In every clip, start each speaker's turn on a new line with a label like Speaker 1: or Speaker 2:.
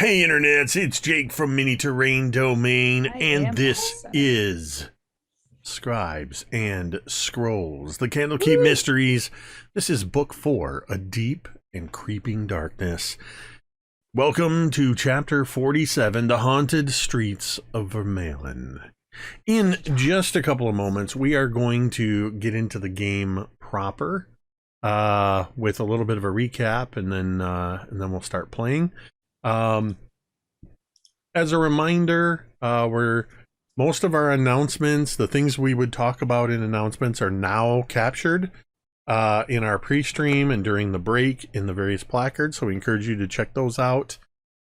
Speaker 1: Hey internets, it's Jake from Mini Terrain Domain,
Speaker 2: I
Speaker 1: and
Speaker 2: am
Speaker 1: this
Speaker 2: awesome.
Speaker 1: is Scribes and Scrolls, the Candlekeep Mysteries. This is Book 4, A Deep and Creeping Darkness. Welcome to Chapter 47, The Haunted Streets of Vermeillon. In just a couple of moments, we are going to get into the game proper, with a little bit of a recap, and then we'll start playing. As a reminder, most of our announcements, the things we would talk about in announcements, are now captured in our pre-stream and during the break in the various placards. So we encourage you to check those out.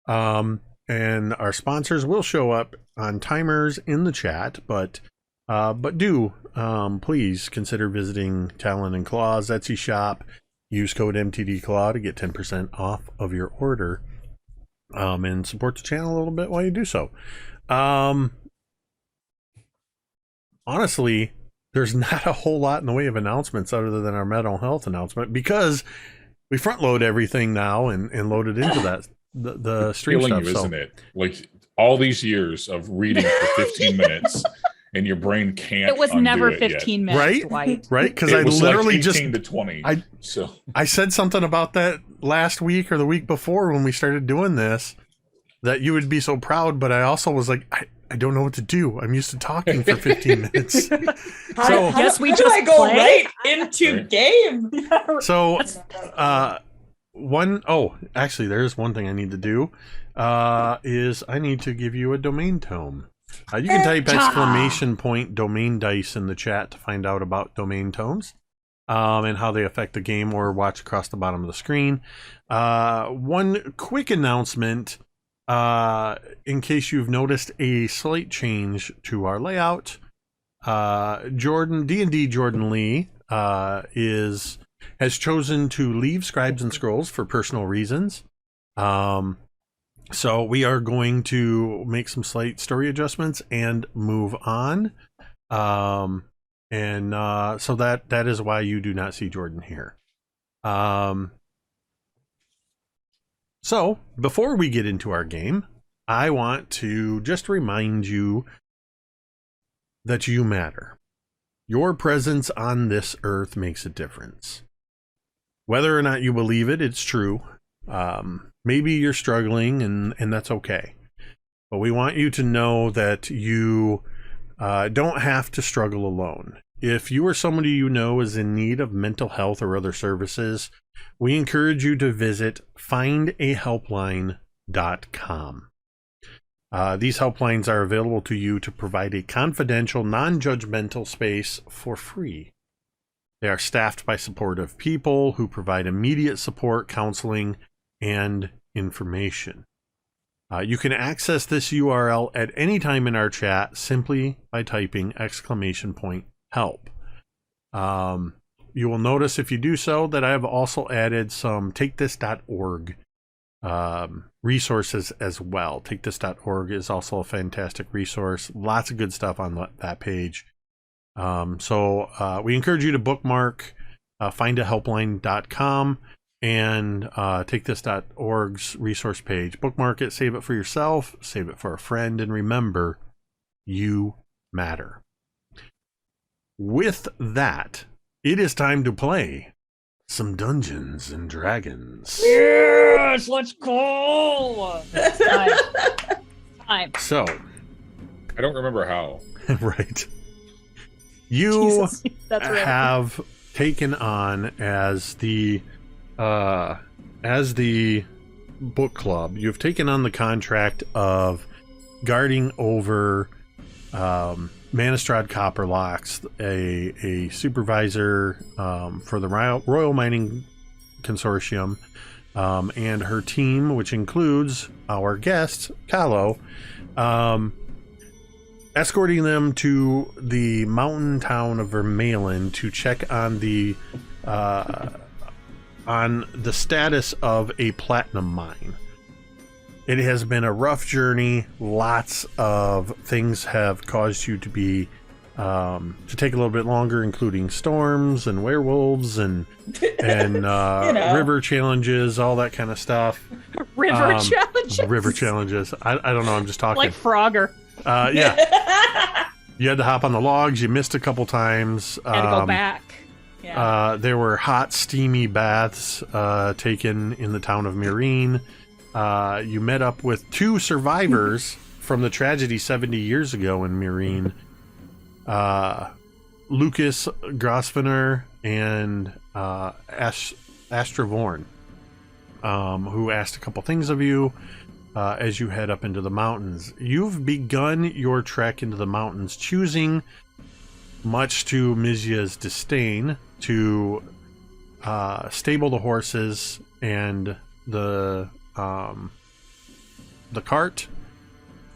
Speaker 1: And our sponsors will show up on timers in the chat, but do please consider visiting Talon and Claw's Etsy shop. Use code MTDClaw to get 10% off of your order. And support the channel a little bit while you do so. Honestly, there's not a whole lot in the way of announcements other than our mental health announcement, because we front load everything now and load it into that the stream stuff.
Speaker 3: Isn't it? Like all these years of reading for 15 minutes and your brain can't.
Speaker 2: It was never
Speaker 3: it
Speaker 2: 15
Speaker 3: yet.
Speaker 2: minutes,
Speaker 1: Right?
Speaker 2: Dwight.
Speaker 1: Right? Because
Speaker 3: It
Speaker 1: I
Speaker 3: was
Speaker 1: literally
Speaker 3: like 18 to 20.
Speaker 1: I said something about that last week or the week before when we started doing this, that you would be so proud, but I also was like, I don't know what to do. I'm used to talking for 15 minutes.
Speaker 2: How do I
Speaker 4: go
Speaker 2: play?
Speaker 4: right into game?
Speaker 1: So, actually, there's one thing I need to do, is I need to give you a domain tome. You can type exclamation point domain dice in the chat to find out about domain tomes, and how they affect the game, or watch across the bottom of the screen. One quick announcement, in case you've noticed a slight change to our layout. D&D Jordan Lee has chosen to leave Scribes and Scrolls for personal reasons. So we are going to make some slight story adjustments and move on. So that is why you do not see Jordan here. So before we get into our game, I want to just remind you that you matter. Your presence on this earth makes a difference. Whether or not you believe it, it's true. Maybe you're struggling, and that's okay. But we want you to know that you don't have to struggle alone. If you or somebody you know is in need of mental health or other services, we encourage you to visit findahelpline.com. These helplines are available to you to provide a confidential, non-judgmental space for free. They are staffed by supportive people who provide immediate support, counseling, and information. You can access this URL at any time in our chat simply by typing !help. You will notice if you do so that I have also added some takethis.org resources as well. Takethis.org is also a fantastic resource. Lots of good stuff on that page. So we encourage you to bookmark findahelpline.com and takethis.org's resource page. Bookmark it, save it for yourself, save it for a friend, and remember, you matter. With that, it is time to play some Dungeons and Dragons.
Speaker 2: Yes, let's go. It's time.
Speaker 1: So,
Speaker 3: I don't remember how.
Speaker 1: right. You
Speaker 2: Jesus, that's right.
Speaker 1: have taken on as the book club. You've taken on the contract of guarding over Manistrad Copperlocks, a supervisor for the Royal Mining Consortium, and her team, which includes our guest Kahlo, escorting them to the mountain town of Vermeillon to check on the status of a platinum mine. It has been a rough journey. Lots of things have caused you to be to take a little bit longer, including storms and werewolves and river challenges, all that kind of stuff.
Speaker 2: River challenges.
Speaker 1: River challenges. I don't know. I'm just talking.
Speaker 2: Like Frogger.
Speaker 1: Yeah. You had to hop on the logs. You missed a couple times.
Speaker 2: Had to go back. Yeah.
Speaker 1: There were hot, steamy baths taken in the town of Myrene. You met up with 2 survivors from the tragedy 70 years ago in Myrene. Lucas Grosvenor and Astravorn, who asked a couple things of you as you head up into the mountains. You've begun your trek into the mountains, choosing, much to Mizia's disdain, to stable the horses and the cart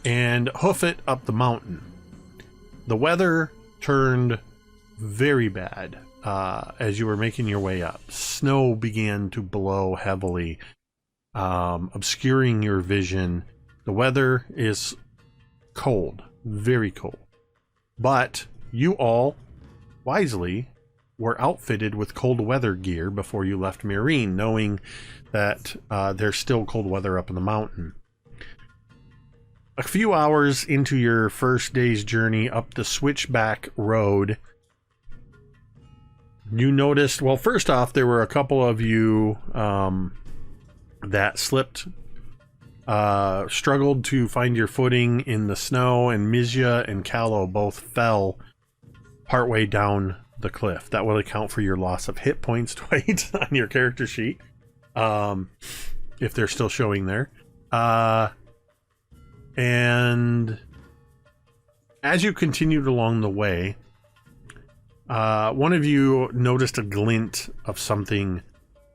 Speaker 1: and hoof it up the mountain. The weather turned very bad as you were making your way up. Snow began to blow heavily, obscuring your vision. The weather is cold, very cold. But you all, wisely, were outfitted with cold weather gear before you left Myrene, knowing that there's still cold weather up in the mountain. A few hours into your first day's journey up the switchback road, you noticed, well, first off, there were a couple of you that slipped, struggled to find your footing in the snow, and Mizia and Kahlo both fell partway down the cliff. That will account for your loss of hit points twice on your character sheet, if they're still showing there. And as you continued along the way, one of you noticed a glint of something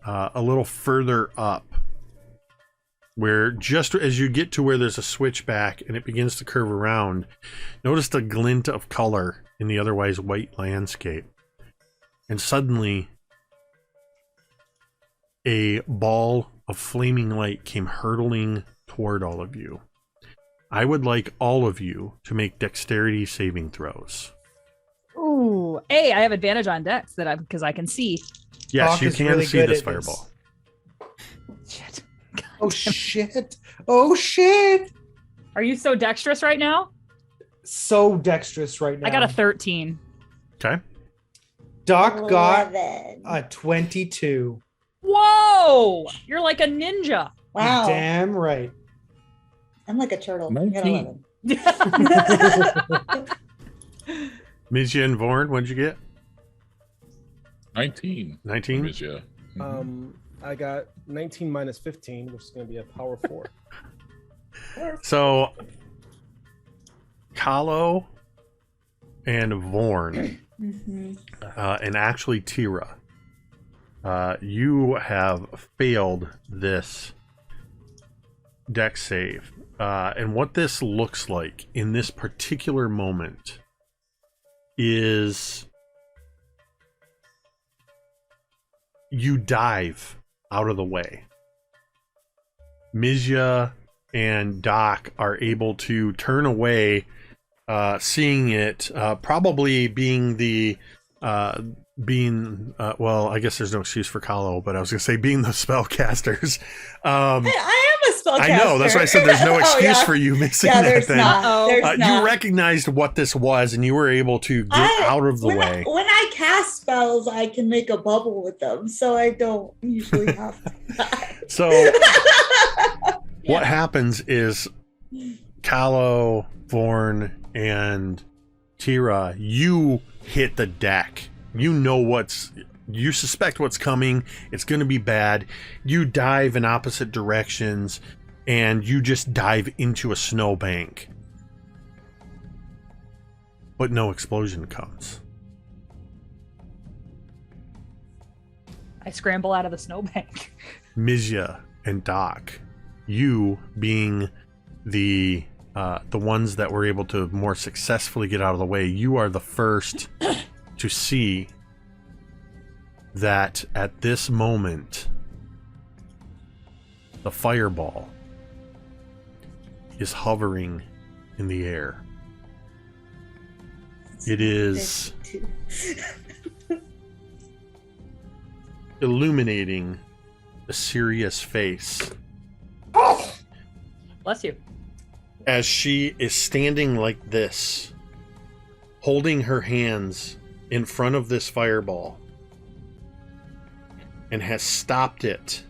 Speaker 1: a little further up, where just as you get to where there's a switchback and it begins to curve around, noticed a glint of color in the otherwise white landscape. And suddenly, a ball of flaming light came hurtling toward all of you. I would like all of you to make dexterity saving throws.
Speaker 2: Ooh, I have advantage on dex because I can see.
Speaker 1: Yes,
Speaker 5: Doc
Speaker 1: you
Speaker 5: is
Speaker 1: can
Speaker 5: really
Speaker 1: see
Speaker 5: good
Speaker 1: this
Speaker 5: at
Speaker 1: fireball.
Speaker 2: Shit.
Speaker 5: Oh shit! Oh shit!
Speaker 2: Are you so dexterous right now?
Speaker 5: So dexterous right now.
Speaker 2: I got a 13.
Speaker 1: Okay.
Speaker 5: Doc got
Speaker 4: 11.
Speaker 5: a 22.
Speaker 2: Whoa! You're like a ninja.
Speaker 4: Wow.
Speaker 5: Damn right.
Speaker 4: I'm like a turtle. I
Speaker 3: 19.
Speaker 4: got 11.
Speaker 1: Mizia and Vorn, what'd you get?
Speaker 3: 19.
Speaker 1: 19?
Speaker 3: Yeah.
Speaker 6: I got 19 minus 15, which is going to be a power 4.
Speaker 1: So, Kahlo and Vorn, and actually Tira, you have failed this dex save. And what this looks like in this particular moment is you dive out of the way. Mizia and Doc are able to turn away, seeing it, probably being the well, I guess there's no excuse for Kahlo, but I was gonna say being the spellcasters.
Speaker 4: I am a spellcaster.
Speaker 1: I know, that's why I said there's no excuse for you missing that
Speaker 4: there's
Speaker 1: thing.
Speaker 4: not. There's not.
Speaker 1: You recognized what this was, and you were able to get out of the way.
Speaker 4: When I cast spells, I can make a bubble with them, so I don't usually have to.
Speaker 1: So what happens is Kahlo, Vorn, and Tira, you hit the deck. You suspect what's coming. It's going to be bad. You dive in opposite directions, and you just dive into a snowbank. But no explosion comes.
Speaker 2: I scramble out of the snowbank.
Speaker 1: Mizia and Doc, you being the ones that were able to more successfully get out of the way, you are the first to see that at this moment the fireball is hovering in the air. It is illuminating a serious face
Speaker 2: Bless you.
Speaker 1: as she is standing like this, holding her hands in front of this fireball, and has stopped it.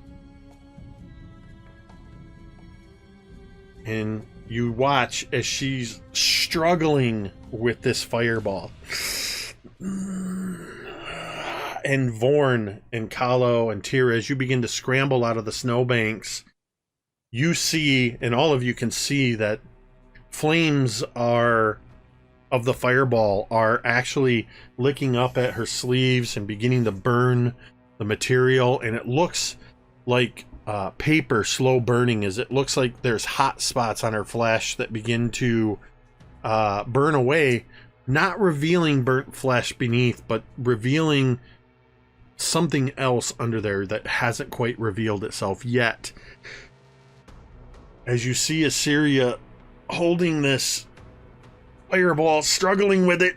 Speaker 1: And you watch as she's struggling with this fireball. And Vorn and Kahlo and Tira, as you begin to scramble out of the snowbanks, you see, and all of you can see, that flames are of the fireball are actually licking up at her sleeves and beginning to burn the material, and it looks like paper slow burning, as it looks like there's hot spots on her flesh that begin to burn away, not revealing burnt flesh beneath, but revealing something else under there that hasn't quite revealed itself yet. As you see Assyria holding this fireball, struggling with it,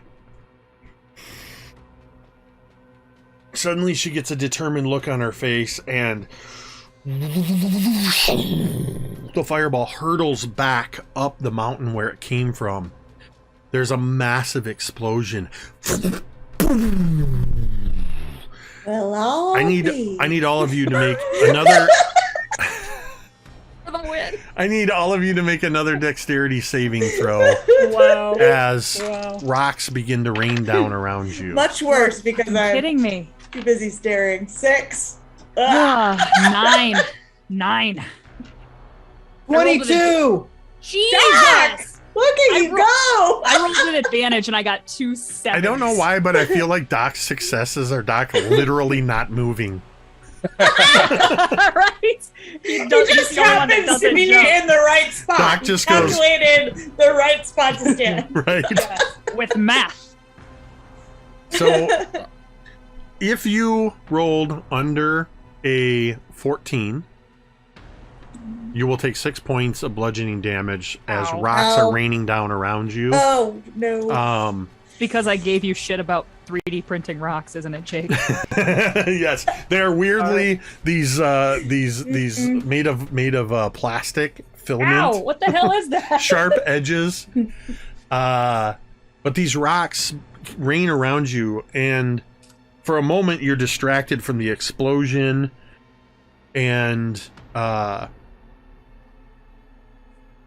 Speaker 1: suddenly she gets a determined look on her face, and the fireball hurtles back up the mountain where it came from. There's a massive explosion.
Speaker 4: Well,
Speaker 1: I need all of you to make another.
Speaker 2: For the win.
Speaker 1: I need all of you to make another dexterity saving throw
Speaker 2: Wow.
Speaker 1: as
Speaker 2: Wow.
Speaker 1: rocks begin to rain down around you.
Speaker 4: Much worse because I'm
Speaker 2: Kidding me.
Speaker 4: too busy staring. 6. Ugh.
Speaker 2: 9.
Speaker 5: 22.
Speaker 2: Jesus!
Speaker 4: Look at you go!
Speaker 2: I rolled an advantage and I got 2 sevens.
Speaker 1: I don't know why, but I feel like Doc's successes are Doc literally not moving.
Speaker 2: Right?
Speaker 4: He just happens to be in the right spot.
Speaker 1: Doc just
Speaker 4: He
Speaker 1: goes-
Speaker 4: calculated the right spot to stand.
Speaker 1: Right?
Speaker 2: with math.
Speaker 1: So, if you rolled under a 14, you will take 6 points of bludgeoning damage as
Speaker 2: Ow.
Speaker 1: rocks
Speaker 4: Ow.
Speaker 1: are raining down around you.
Speaker 4: Oh no!
Speaker 2: Because I gave you shit about 3D printing rocks, isn't it, Jake?
Speaker 1: Yes, they're weirdly these made of plastic filament.
Speaker 2: Ow! What the hell is that?
Speaker 1: Sharp edges. But these rocks rain around you, and for a moment you're distracted from the explosion, and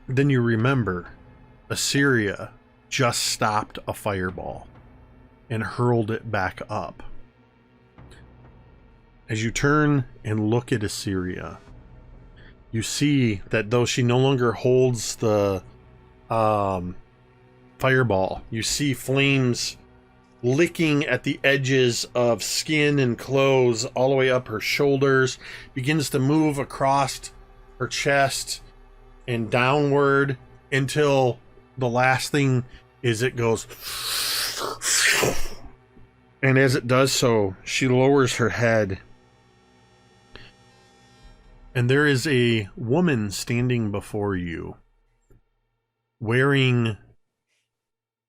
Speaker 1: then you remember Assyria just stopped a fireball and hurled it back up. As you turn and look at Assyria, you see that though she no longer holds the fireball, you see flames licking at the edges of skin and clothes all the way up her shoulders, begins to move across her chest and downward until the last thing is it goes, and as it does so, she lowers her head, and there is a woman standing before you wearing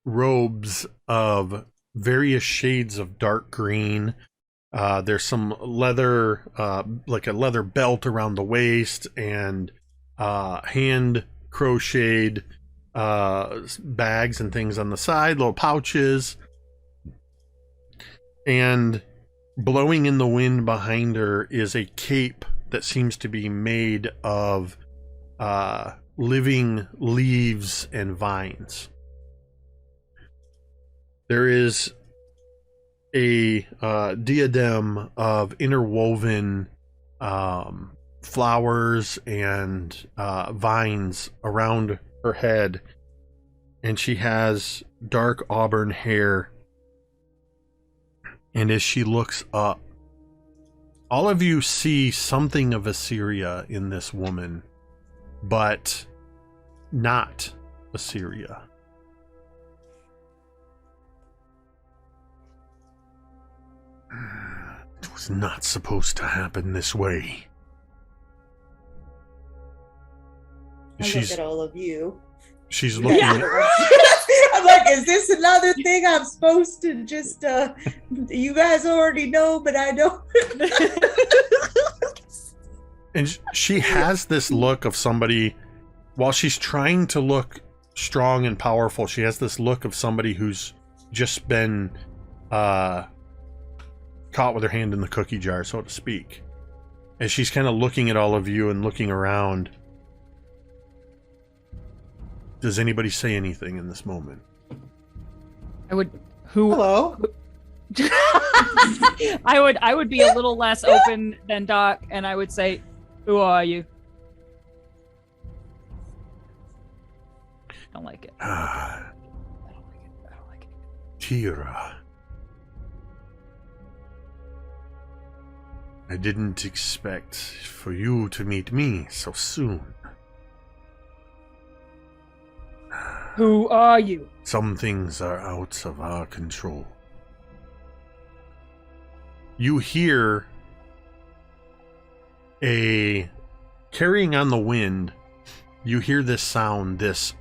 Speaker 1: robes of various shades of dark green. There's some leather, like a leather belt around the waist, and hand crocheted bags and things on the side, little pouches, and blowing in the wind behind her is a cape that seems to be made of living leaves and vines. There is a diadem of interwoven flowers and vines around her head, and she has dark auburn hair. And as she looks up, all of you see something of Assyria in this woman, but not Assyria. It was not supposed to happen this way.
Speaker 4: I look at all of you.
Speaker 1: She's looking
Speaker 4: Yeah. I'm like, is this another thing I'm supposed to just you guys already know, but I don't.
Speaker 1: and she has this look of somebody while she's trying to look strong and powerful, she has this look of somebody who's just been caught with her hand in the cookie jar, so to speak. As she's kind of looking at all of you and looking around, does anybody say anything in this moment?
Speaker 5: Hello.
Speaker 2: I would be a little less open than Doc, and I would say, "Who are you?" I don't like it. I don't like it.
Speaker 1: Tira. I didn't expect for you to meet me so soon.
Speaker 2: Who are you?
Speaker 1: Some things are out of our control. You hear carrying on the wind, you hear this sound, it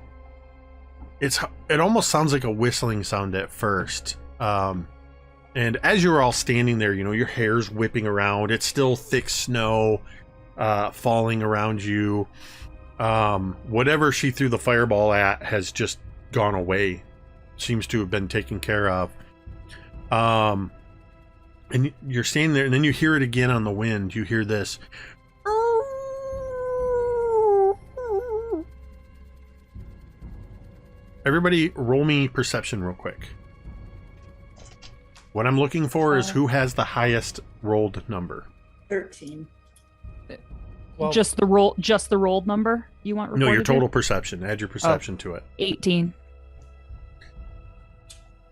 Speaker 1: almost sounds like a whistling sound at first. And as you're all standing there, your hair's whipping around. It's still thick snow falling around you. Whatever she threw the fireball at has just gone away. Seems to have been taken care of. And you're standing there, and then you hear it again on the wind. You hear this. Everybody, roll me perception real quick. What I'm looking for is who has the highest rolled number.
Speaker 4: 13.
Speaker 5: Well,
Speaker 2: Just the rolled number you want reported?
Speaker 1: No, your total perception. Add your perception to it.
Speaker 2: 18.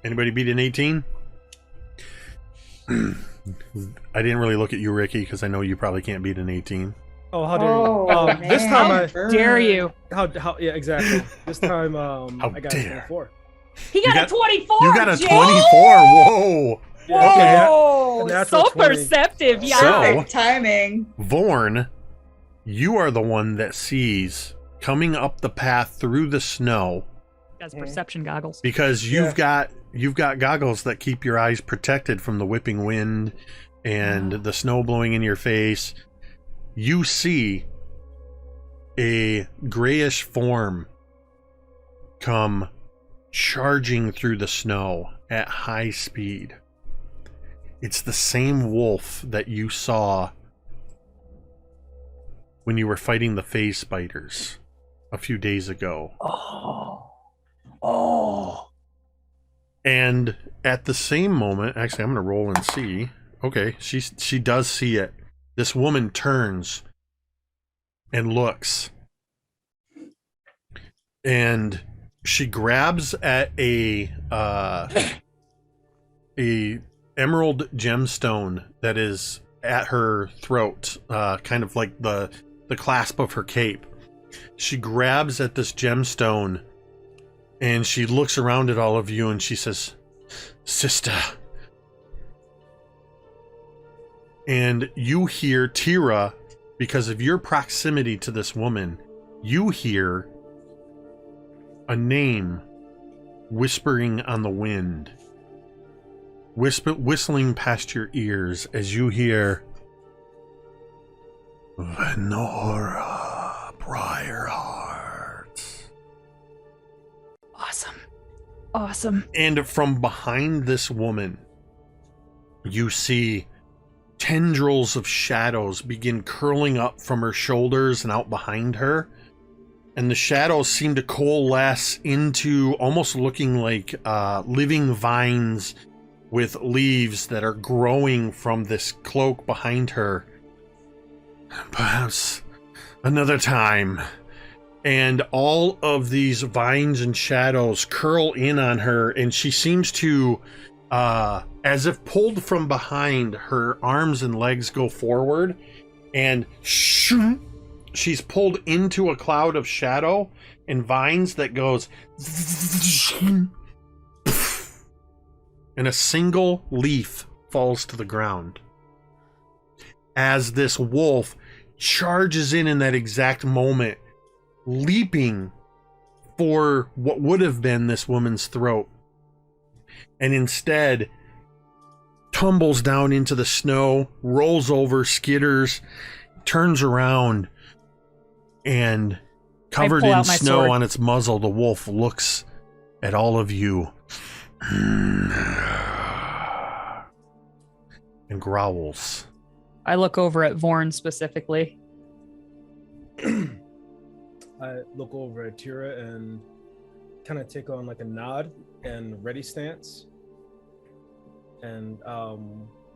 Speaker 1: Anybody beat an 18? I didn't really look at you, Ricky, because I know you probably can't beat an 18.
Speaker 6: Oh, how dare you? This
Speaker 4: man.
Speaker 6: time I
Speaker 2: Dare you?
Speaker 6: how yeah, exactly. This time I got
Speaker 1: dare.
Speaker 6: 24.
Speaker 2: He got a 24.
Speaker 1: You got a
Speaker 2: Jay!
Speaker 1: 24. Whoa.
Speaker 6: Yeah, okay,
Speaker 2: Whoa!
Speaker 6: a natural
Speaker 2: So
Speaker 6: 20.
Speaker 2: perceptive, yeah.
Speaker 1: So-
Speaker 4: Perfect timing.
Speaker 1: Vorn, you are the one that sees coming up the path through the snow,
Speaker 2: Has perception goggles.
Speaker 1: because you've got goggles that keep your eyes protected from the whipping wind and the snow blowing in your face. You see a grayish form come charging through the snow at high speed. It's the same wolf that you saw when you were fighting the phase spiders a few days ago.
Speaker 2: Oh.
Speaker 1: And at the same moment, actually, I'm going to roll and see. Okay, she does see it. This woman turns and looks, and she grabs at a emerald gemstone that is at her throat, kind of like the clasp of her cape. She grabs at this gemstone, and she looks around at all of you, and she says, "Sister." And you hear Tira, because of your proximity to this woman, you hear a name whispering on the wind, whistling past your ears as you hear Venora Briarheart.
Speaker 2: Awesome.
Speaker 1: And from behind this woman, you see tendrils of shadows begin curling up from her shoulders and out behind her. And the shadows seem to coalesce into almost looking like living vines with leaves that are growing from this cloak behind her. Perhaps another time. And all of these vines and shadows curl in on her, and she seems to, as if pulled from behind, her arms and legs go forward, and she's pulled into a cloud of shadow and vines that goes, and a single leaf falls to the ground as this wolf charges in that exact moment, leaping for what would have been this woman's throat, and instead tumbles down into the snow, rolls over, skitters, turns around, and Covered
Speaker 2: pull
Speaker 1: in
Speaker 2: out my
Speaker 1: snow
Speaker 2: sword.
Speaker 1: on its muzzle, the wolf looks at all of you and growls.
Speaker 2: I look over at Vorn specifically.
Speaker 6: I look over at Tira and kind of take on like a nod and ready stance. And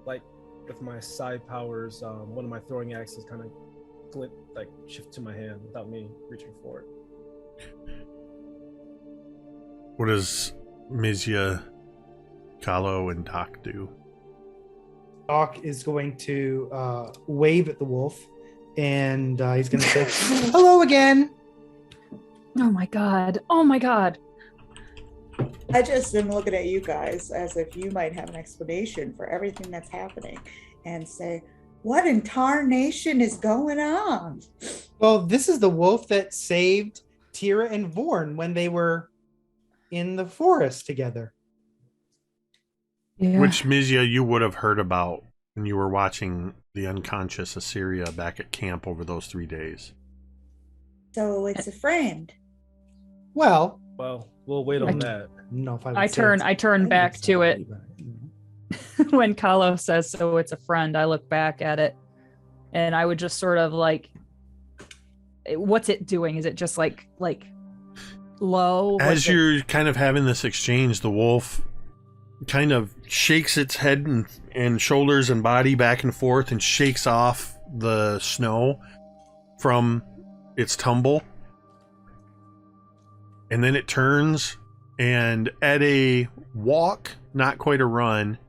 Speaker 6: like with my side powers, one of my throwing axes kind of shift to my hand without me reaching for it.
Speaker 1: What does Mizya, Kahlo, and Doc do?
Speaker 5: Doc is going to wave at the wolf, and he's going to say, "Hello again."
Speaker 2: Oh my god. Oh my god.
Speaker 4: I just am looking at you guys as if you might have an explanation for everything that's happening and say, what in tarnation is going on?
Speaker 5: Well, this is the wolf that saved Tira and Vorn when they were in the forest together.
Speaker 2: Yeah.
Speaker 1: Which, Mizya, you would have heard about when you were watching the unconscious Assyria back at camp over those 3 days.
Speaker 4: So it's a friend.
Speaker 5: Well,
Speaker 6: We'll wait on that.
Speaker 5: no, if I would
Speaker 2: I
Speaker 5: say
Speaker 2: turn
Speaker 5: it's-
Speaker 2: I turn back to it. When Kahlo says so it's a friend, I look back at it and I would just sort of like, what's it doing? Is it just like low?
Speaker 1: As you're kind of having this exchange, the wolf kind of shakes its head and shoulders and body back and forth and shakes off the snow from its tumble. And then it turns, and at a walk, not quite a run,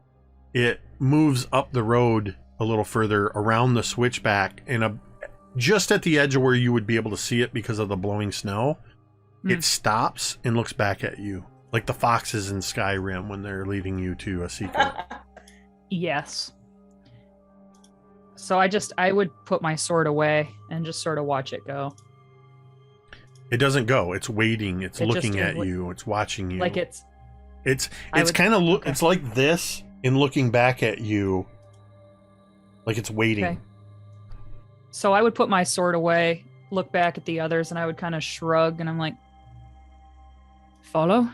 Speaker 1: it moves up the road a little further around the switchback, and just at the edge of where you would be able to see it because of the blowing snow, it stops and looks back at you, like the foxes in Skyrim when they're leading you to a secret.
Speaker 2: Yes. So I would put my sword away and just sort of watch it go.
Speaker 1: It doesn't go. It's waiting. It's
Speaker 2: It
Speaker 1: looking
Speaker 2: just
Speaker 1: at
Speaker 2: is
Speaker 1: you. It's watching you.
Speaker 2: Like
Speaker 1: It's
Speaker 2: I would-
Speaker 1: kind of
Speaker 2: okay.
Speaker 1: It's like this and looking back at you, like it's waiting.
Speaker 2: Okay. So I would put my sword away, look back at the others, and I would kind of shrug, and I'm like, follow?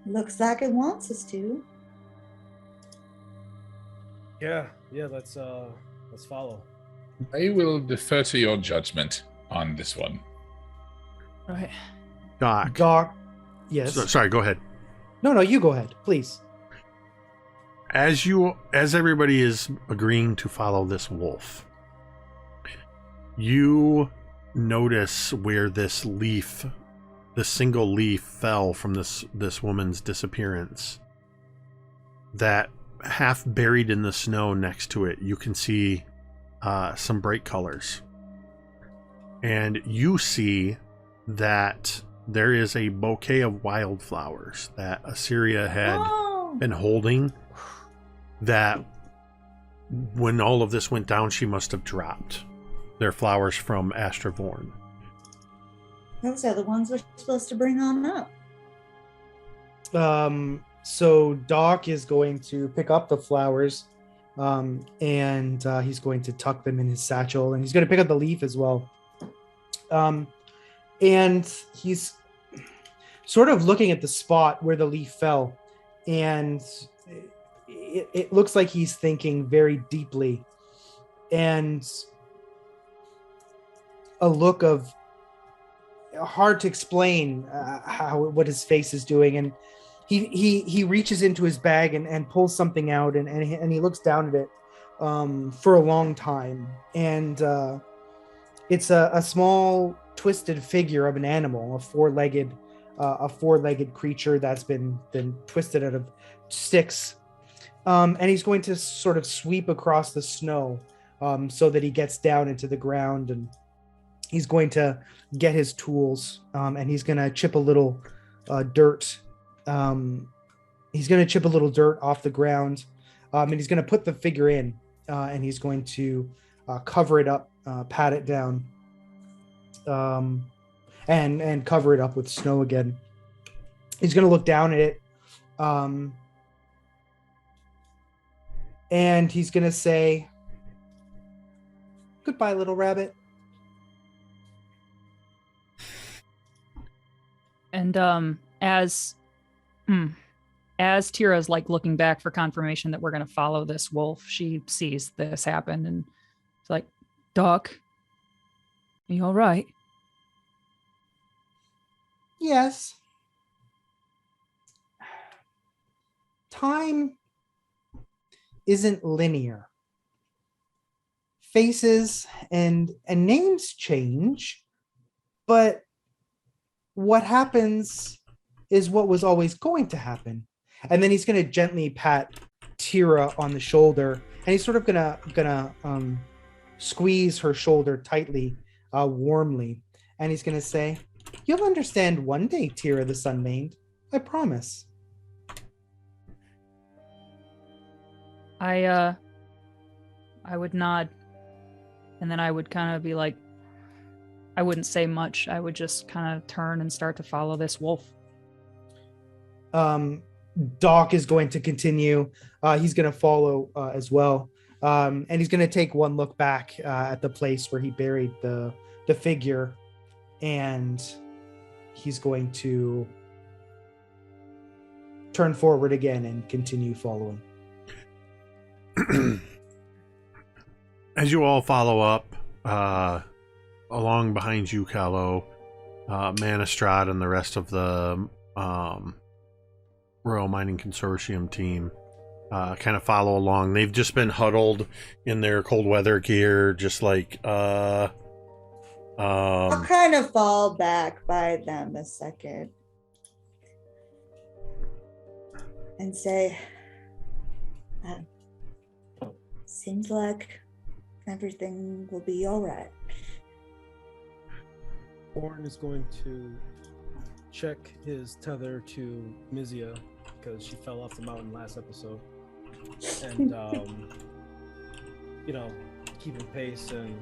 Speaker 4: Looks like it wants us to.
Speaker 6: Yeah, let's follow.
Speaker 3: I will defer to your judgment on this one.
Speaker 2: Okay.
Speaker 1: Doc.
Speaker 5: Yes.
Speaker 1: Sorry, go ahead.
Speaker 5: No, you go ahead, please.
Speaker 1: As everybody is agreeing to follow this wolf, you notice where this single leaf fell from this woman's disappearance. That half buried in the snow next to it, you can see some bright colors. And you see that there is a bouquet of wildflowers that Assyria had been holding, that when all of this went down, she must have dropped. They're flowers from Astravorn.
Speaker 4: Those are the ones we're supposed to bring on up.
Speaker 5: So Doc is going to pick up the flowers, and he's going to tuck them in his satchel, and he's going to pick up the leaf as well. And he's sort of looking at the spot where the leaf fell, and it looks like he's thinking very deeply, and a look of hard to explain what his face is doing, and he reaches into his bag and pulls something out, and he looks down at it for a long time, and it's a small twisted figure of an animal, a four-legged creature that's been twisted out of sticks, and he's going to sort of sweep across the snow so that he gets down into the ground, and he's going to get his tools, and he's going to chip a little dirt. He's going to chip a little dirt off the ground, and he's going to put the figure in, and he's going to cover it up, pat it down, and cover it up with snow again. He's going to look down at it, and he's going to say, "Goodbye, little rabbit."
Speaker 2: And as Tira's like looking back for confirmation that we're going to follow this wolf, she sees this happen and it's like, Doc, are you all right?
Speaker 5: Yes. Time isn't linear. Faces and names change, but what happens is what was always going to happen. And then he's going to gently pat Tira on the shoulder, and he's sort of gonna squeeze her shoulder tightly, warmly, and he's going to say, "You'll understand one day, Tira the Sun-Maned. I promise."
Speaker 2: I would nod, and then I would kind of be like, I wouldn't say much. I would just kind of turn and start to follow this wolf.
Speaker 5: Doc is going to continue. He's going to follow as well. And he's going to take one look back at the place where he buried the figure. And he's going to turn forward again and continue following.
Speaker 1: As you all follow up, along behind you, Kahlo, Manistrad and the rest of the Royal Mining Consortium team kind of follow along. They've just been huddled in their cold weather gear, just like
Speaker 4: I'll kind of fall back by them a second and say, seems like everything will be all right.
Speaker 6: Orn is going to check his tether to Mizia because she fell off the mountain last episode, and keeping pace. And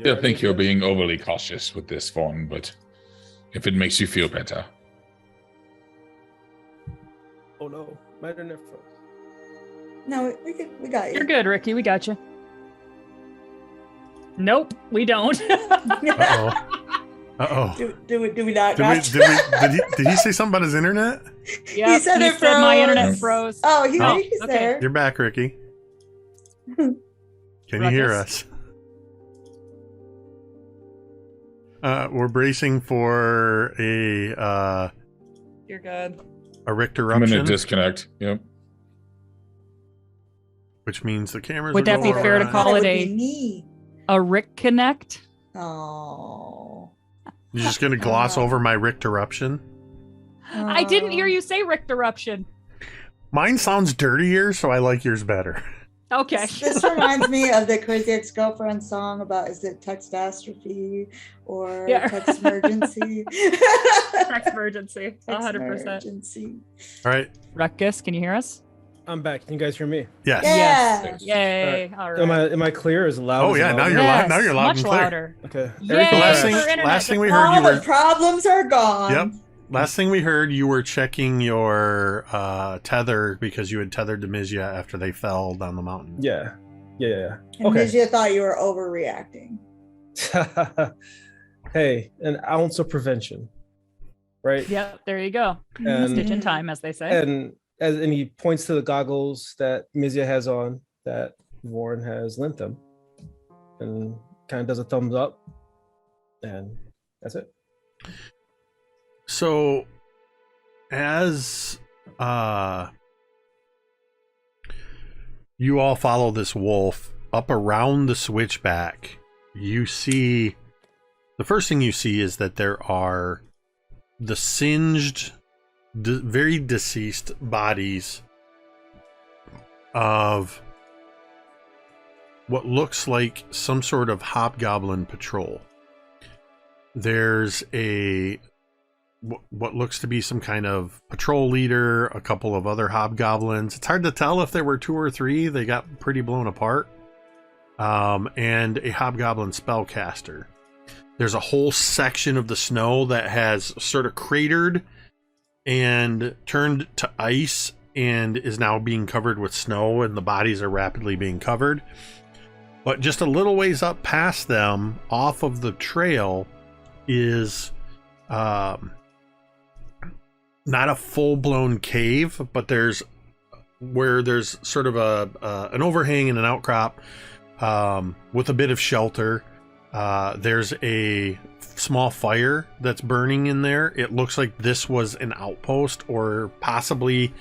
Speaker 3: I think you're being overly cautious with this phone, but if it makes you feel better.
Speaker 6: Oh no, my internet froze.
Speaker 4: No, we got you.
Speaker 2: You're good, Ricky. We got you. Nope, we don't.
Speaker 1: Uh-oh.
Speaker 4: Do we not
Speaker 1: Did he say something about his internet?
Speaker 2: Yeah,
Speaker 4: He said it froze.
Speaker 2: my internet froze.
Speaker 4: Oh, he's
Speaker 2: Okay.
Speaker 4: there.
Speaker 1: You're back, Ricky. Can you hear us? We're bracing for a
Speaker 2: You're good.
Speaker 1: Richter
Speaker 3: I'm
Speaker 1: eruption,
Speaker 3: going to disconnect. Yep.
Speaker 1: which means the cameras
Speaker 2: Would
Speaker 1: will
Speaker 2: that be
Speaker 1: go
Speaker 2: fair to
Speaker 1: awry.
Speaker 2: call
Speaker 4: That
Speaker 2: it
Speaker 4: would be me.
Speaker 2: a Rick Connect?
Speaker 4: Oh.
Speaker 1: You're just going to gloss over my Richter eruption?
Speaker 2: I didn't hear you say Rick eruption.
Speaker 1: Mine sounds dirtier, so I like yours better.
Speaker 2: Okay.
Speaker 4: This reminds me of the Crazy Ex-Girlfriend song about, is it textastrophe or text emergency?
Speaker 2: Text emergency. 100%.
Speaker 4: Emergency.
Speaker 1: All right.
Speaker 2: Ruckus, can you hear us?
Speaker 6: I'm back. Can you guys hear me?
Speaker 1: Yes.
Speaker 4: Yeah.
Speaker 2: Yay. All right.
Speaker 6: Am I clear? As loud?
Speaker 1: Oh
Speaker 6: as
Speaker 1: yeah,
Speaker 6: loud?
Speaker 1: now you're
Speaker 2: Yes,
Speaker 1: loud. Now you're loud
Speaker 2: much
Speaker 1: and clear.
Speaker 2: louder.
Speaker 6: Okay.
Speaker 2: Yay,
Speaker 6: Everything
Speaker 1: last
Speaker 6: crashed.
Speaker 1: thing-
Speaker 2: for internet
Speaker 1: last thing we heard
Speaker 4: All
Speaker 1: you were-
Speaker 4: the problems are gone.
Speaker 1: Yep. Last thing we heard, you were checking your tether because you had tethered to Mizia after they fell down the mountain.
Speaker 6: Yeah.
Speaker 4: And
Speaker 6: Okay.
Speaker 4: Mizia thought you were overreacting.
Speaker 6: Hey, an ounce of prevention, right?
Speaker 2: Yep, there you go.
Speaker 6: And-
Speaker 2: Stitch in time, as they say.
Speaker 6: And he points to the goggles that Mizia has on that Warren has lent them, and kind of does a thumbs up, and that's it.
Speaker 1: So, as you all follow this wolf up around the switchback, you see, the first thing you see is that there are the singed, very deceased bodies of what looks like some sort of hobgoblin patrol. There's what looks to be some kind of patrol leader, a couple of other hobgoblins. It's hard to tell if there were two or three. They got pretty blown apart. And a hobgoblin spellcaster. There's a whole section of the snow that has sort of cratered and turned to ice and is now being covered with snow, and the bodies are rapidly being covered. But just a little ways up past them, off of the trail, is not a full-blown cave, but there's sort of an overhang and an outcrop with a bit of shelter. There's a small fire that's burning in there. It looks like this was an outpost or possibly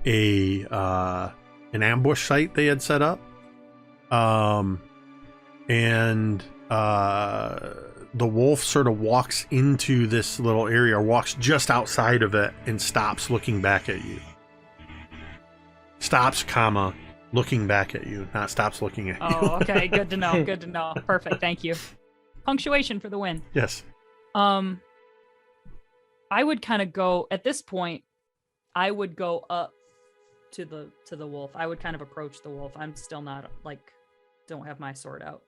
Speaker 1: an ambush site they had set up. And the wolf sort of walks into this little area, or walks just outside of it, and stops looking back at you. Stops, comma, looking back at you, not stops looking at you.
Speaker 2: Oh, okay. Good to know. Good to know. Perfect. Thank you. Punctuation for the win.
Speaker 1: Yes.
Speaker 2: I would kind of go at this point. I would go up to the wolf. I would kind of approach the wolf. I'm still not don't have my sword out.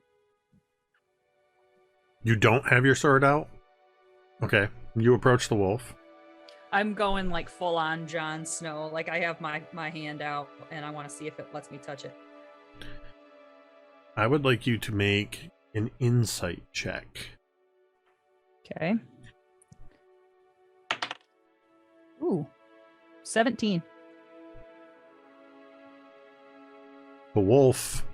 Speaker 1: You don't have your sword out? Okay. You approach the wolf.
Speaker 2: I'm going like full on Jon Snow. Like I have my hand out and I want to see if it lets me touch it.
Speaker 1: I would like you to make an insight check.
Speaker 2: Okay. Ooh. 17.
Speaker 1: The wolf,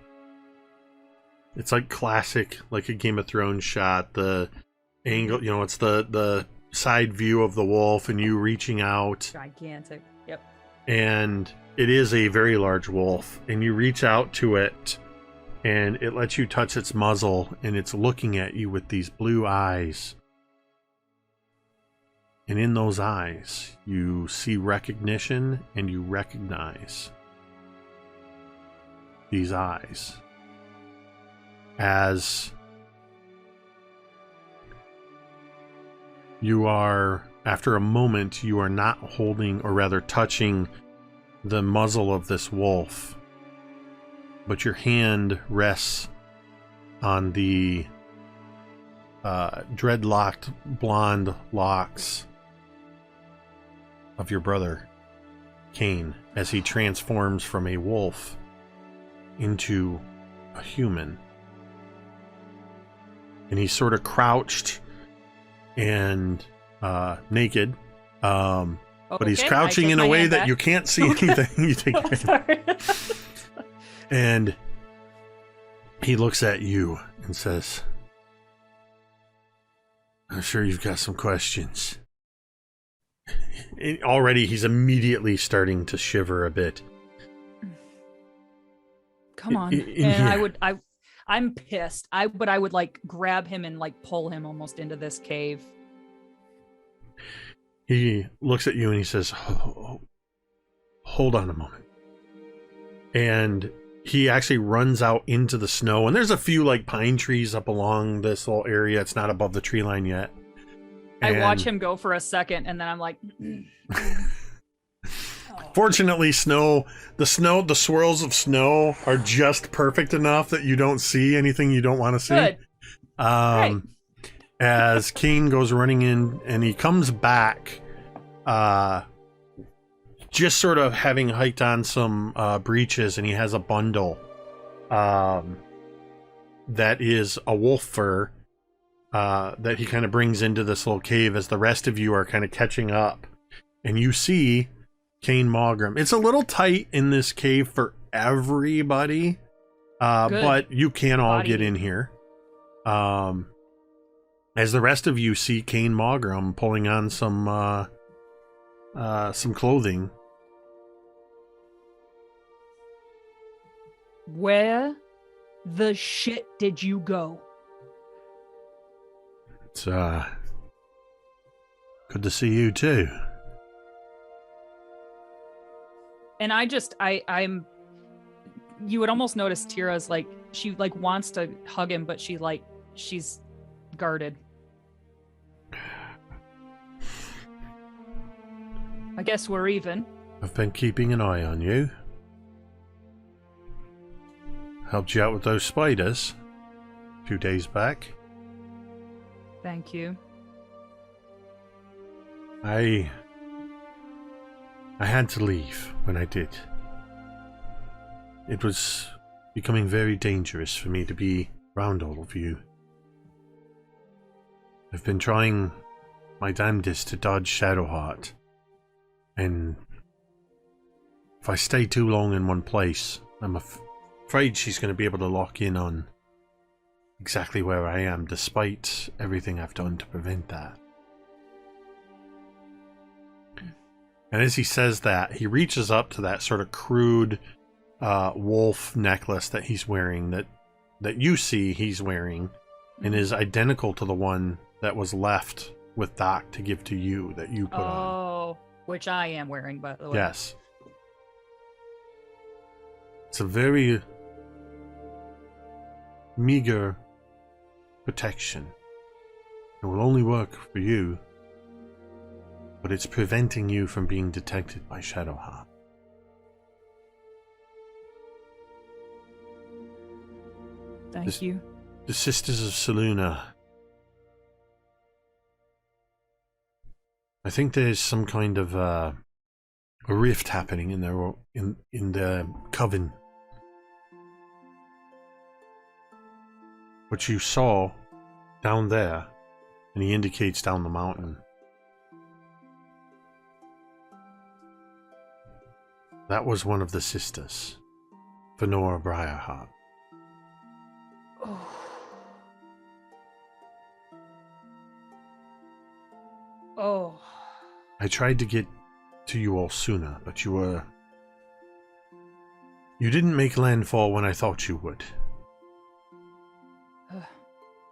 Speaker 1: it's like classic, like a Game of Thrones shot. The angle, it's the side view of the wolf and you reaching out.
Speaker 2: Gigantic. Yep.
Speaker 1: And it is a very large wolf. And you reach out to it and it lets you touch its muzzle and it's looking at you with these blue eyes. And in those eyes, you see recognition and you recognize these eyes as you are, after a moment, you are not holding, or rather touching, the muzzle of this wolf, but your hand rests on the dreadlocked blonde locks of your brother, Cain, as he transforms from a wolf into a human. And he's sort of crouched and naked, but he's crouching in a way that you can't see anything. You take
Speaker 2: Sorry.
Speaker 1: and he looks at you and says, "I'm sure you've got some questions." Already he's immediately starting to shiver a bit.
Speaker 2: Come on. I'm pissed. But I would like grab him and like pull him almost into this cave.
Speaker 1: He looks at you and he says, hold on a moment. And he actually runs out into the snow, and there's a few like pine trees up along this little area. It's not above the tree line yet.
Speaker 2: I watch him go for a second and then I'm like,
Speaker 1: Fortunately, the swirls of snow are just perfect enough that you don't see anything you don't want to see.
Speaker 2: Good. Right.
Speaker 1: As Cain goes running in and he comes back, just sort of having hiked on some breeches, and he has a bundle that is a wolf fur that he kind of brings into this little cave as the rest of you are kind of catching up. And you see Cain Maugrim. It's a little tight in this cave for everybody, but you can all get in here. As the rest of you see Cain Maugrim pulling on some clothing.
Speaker 2: Where the shit did you go?
Speaker 1: It's good to see you too.
Speaker 2: And I'm you would almost notice Tira's like, she like wants to hug him, but she's guarded. I guess we're even.
Speaker 1: I've been keeping an eye on you. Helped you out with those spiders a few days back.
Speaker 2: Thank you.
Speaker 1: I had to leave when I did. It was becoming very dangerous for me to be around all of you. I've been trying my damnedest to dodge Shadowheart, and if I stay too long in one place, I'm afraid she's going to be able to lock in on exactly where I am, despite everything I've done to prevent that. And as he says that, he reaches up to that sort of crude wolf necklace that he's wearing, that you see he's wearing, and is identical to the one that was left with Doc to give to you, that you put on.
Speaker 2: Oh, which I am wearing, by the way.
Speaker 1: Yes. It's a very meager protection. It will only work for you, but it's preventing you from being detected by Shadowheart.
Speaker 2: Thank you.
Speaker 1: The Sisters of Selûne. I think there's some kind of a rift happening in their in the coven. What you saw down there, and he indicates down the mountain, that was one of the sisters, Venora Briarheart.
Speaker 2: Oh. Oh.
Speaker 1: I tried to get to you all sooner, but you didn't make landfall when I thought you would.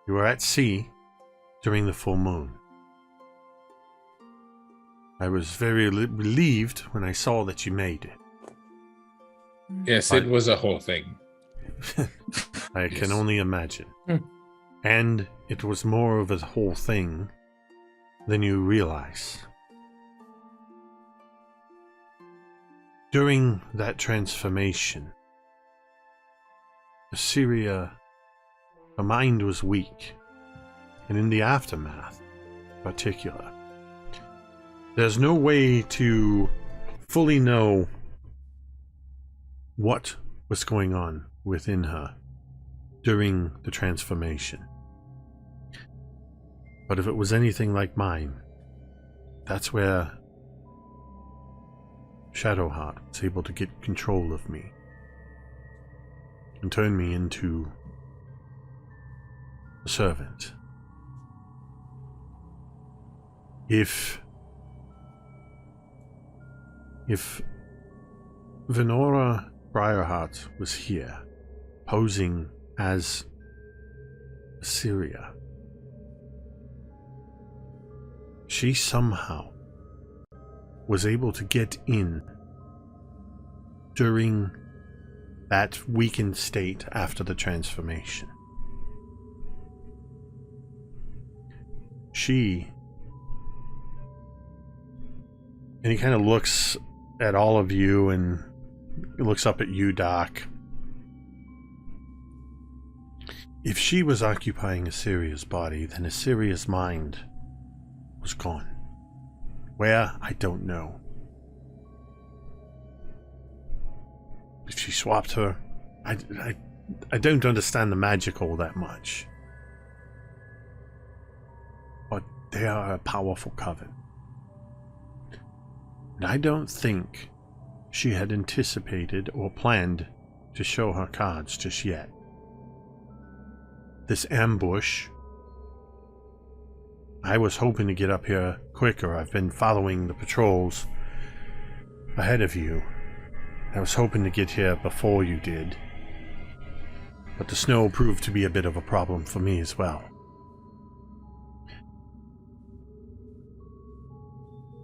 Speaker 1: You were at sea during the full moon. I was very relieved when I saw that you made it.
Speaker 3: Yes, it was a whole thing.
Speaker 1: I can only imagine. And it was more of a whole thing than you realize. During that transformation, Assyria, her mind was weak, and in the aftermath in particular, there's no way to fully know what was going on within her during the transformation. But if it was anything like mine, that's where Shadowheart was able to get control of me and turn me into a servant. If Venora Briarheart was here, posing as Assyria, she somehow was able to get in during that weakened state after the transformation. And he kind of looks at all of you and looks up at you, Doc. If she was occupying Assyria's body, then Assyria's mind was gone. Where? I don't know. If she swapped her, I don't understand the magic all that much. But they are a powerful coven. And I don't think she had anticipated or planned to show her cards just yet. This ambush, I was hoping to get up here quicker. I've been following the patrols ahead of you. I was hoping to get here before you did. But the snow proved to be a bit of a problem for me as well.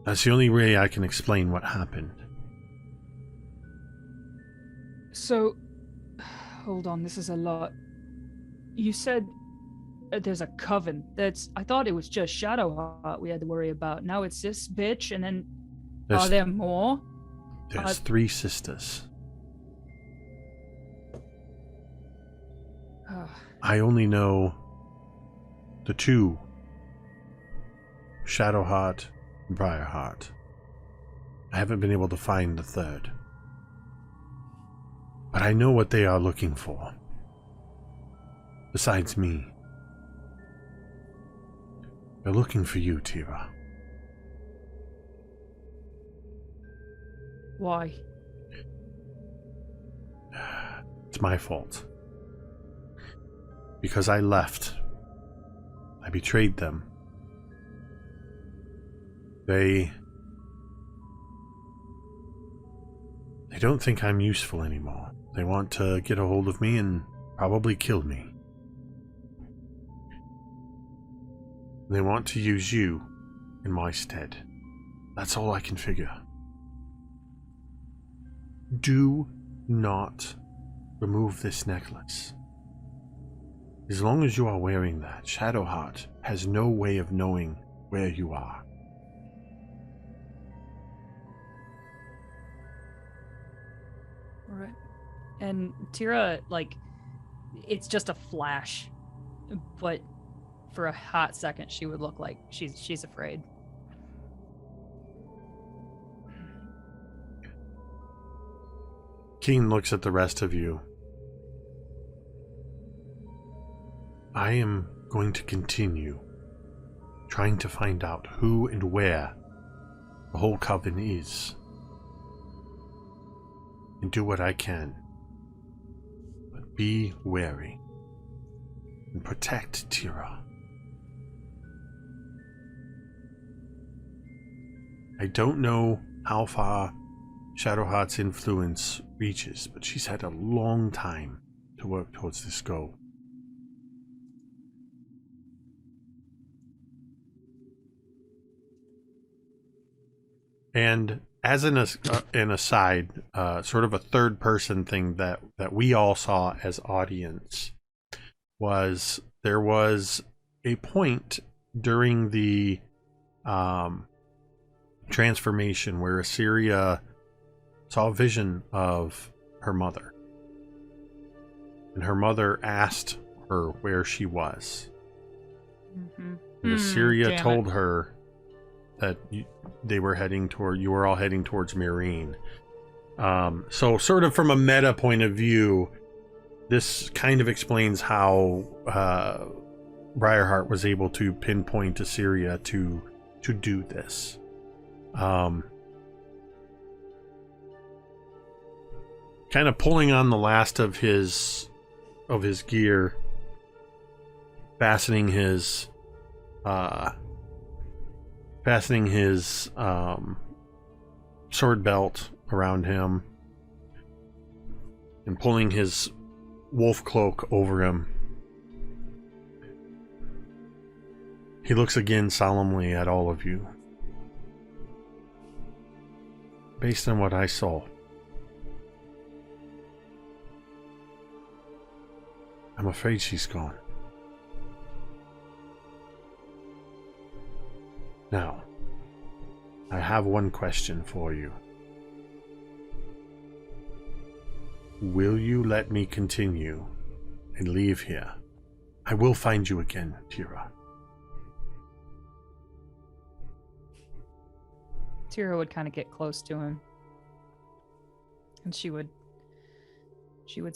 Speaker 1: That's the only way I can explain what happened.
Speaker 2: So, hold on, this is a lot. You said there's a coven. I thought it was just Shadowheart we had to worry about. Now it's this bitch, and then are there more?
Speaker 1: There's 3 sisters. I only know the 2, Shadowheart and Briarheart. I haven't been able to find the 3rd. But I know what they are looking for. Besides me. They're looking for you, Tira.
Speaker 2: Why?
Speaker 1: It's my fault. Because I left. I betrayed them. They don't think I'm useful anymore. They want to get a hold of me and probably kill me. They want to use you in my stead. That's all I can figure. Do not remove this necklace. As long as you are wearing that, Shadowheart has no way of knowing where you are.
Speaker 2: Right. And Tira, like, it's just a flash, but for a hot second, she would look like she's afraid.
Speaker 1: Keen looks at the rest of you. I am going to continue trying to find out who and where the whole coven is, and do what I can. But be wary and protect Tira. I don't know how far Shadowheart's influence reaches, but she's had a long time to work towards this goal. And as an aside, sort of a third person thing that we all saw as audience was there was a point during the transformation where Assyria saw a vision of her mother. And her mother asked her where she was.
Speaker 2: Mm-hmm.
Speaker 1: And Assyria told her that you were all heading towards Meereen. So sort of from a meta point of view, this kind of explains how Briarheart was able to pinpoint Assyria to do this. Kind of pulling on the last of his gear, fastening his sword belt around him, and pulling his wolf cloak over him. He looks again solemnly at all of you. Based on what I saw, I'm afraid she's gone. Now, I have one question for you. Will you let me continue and leave here? I will find you again, Tira.
Speaker 2: Tira would kind of get close to him, and she would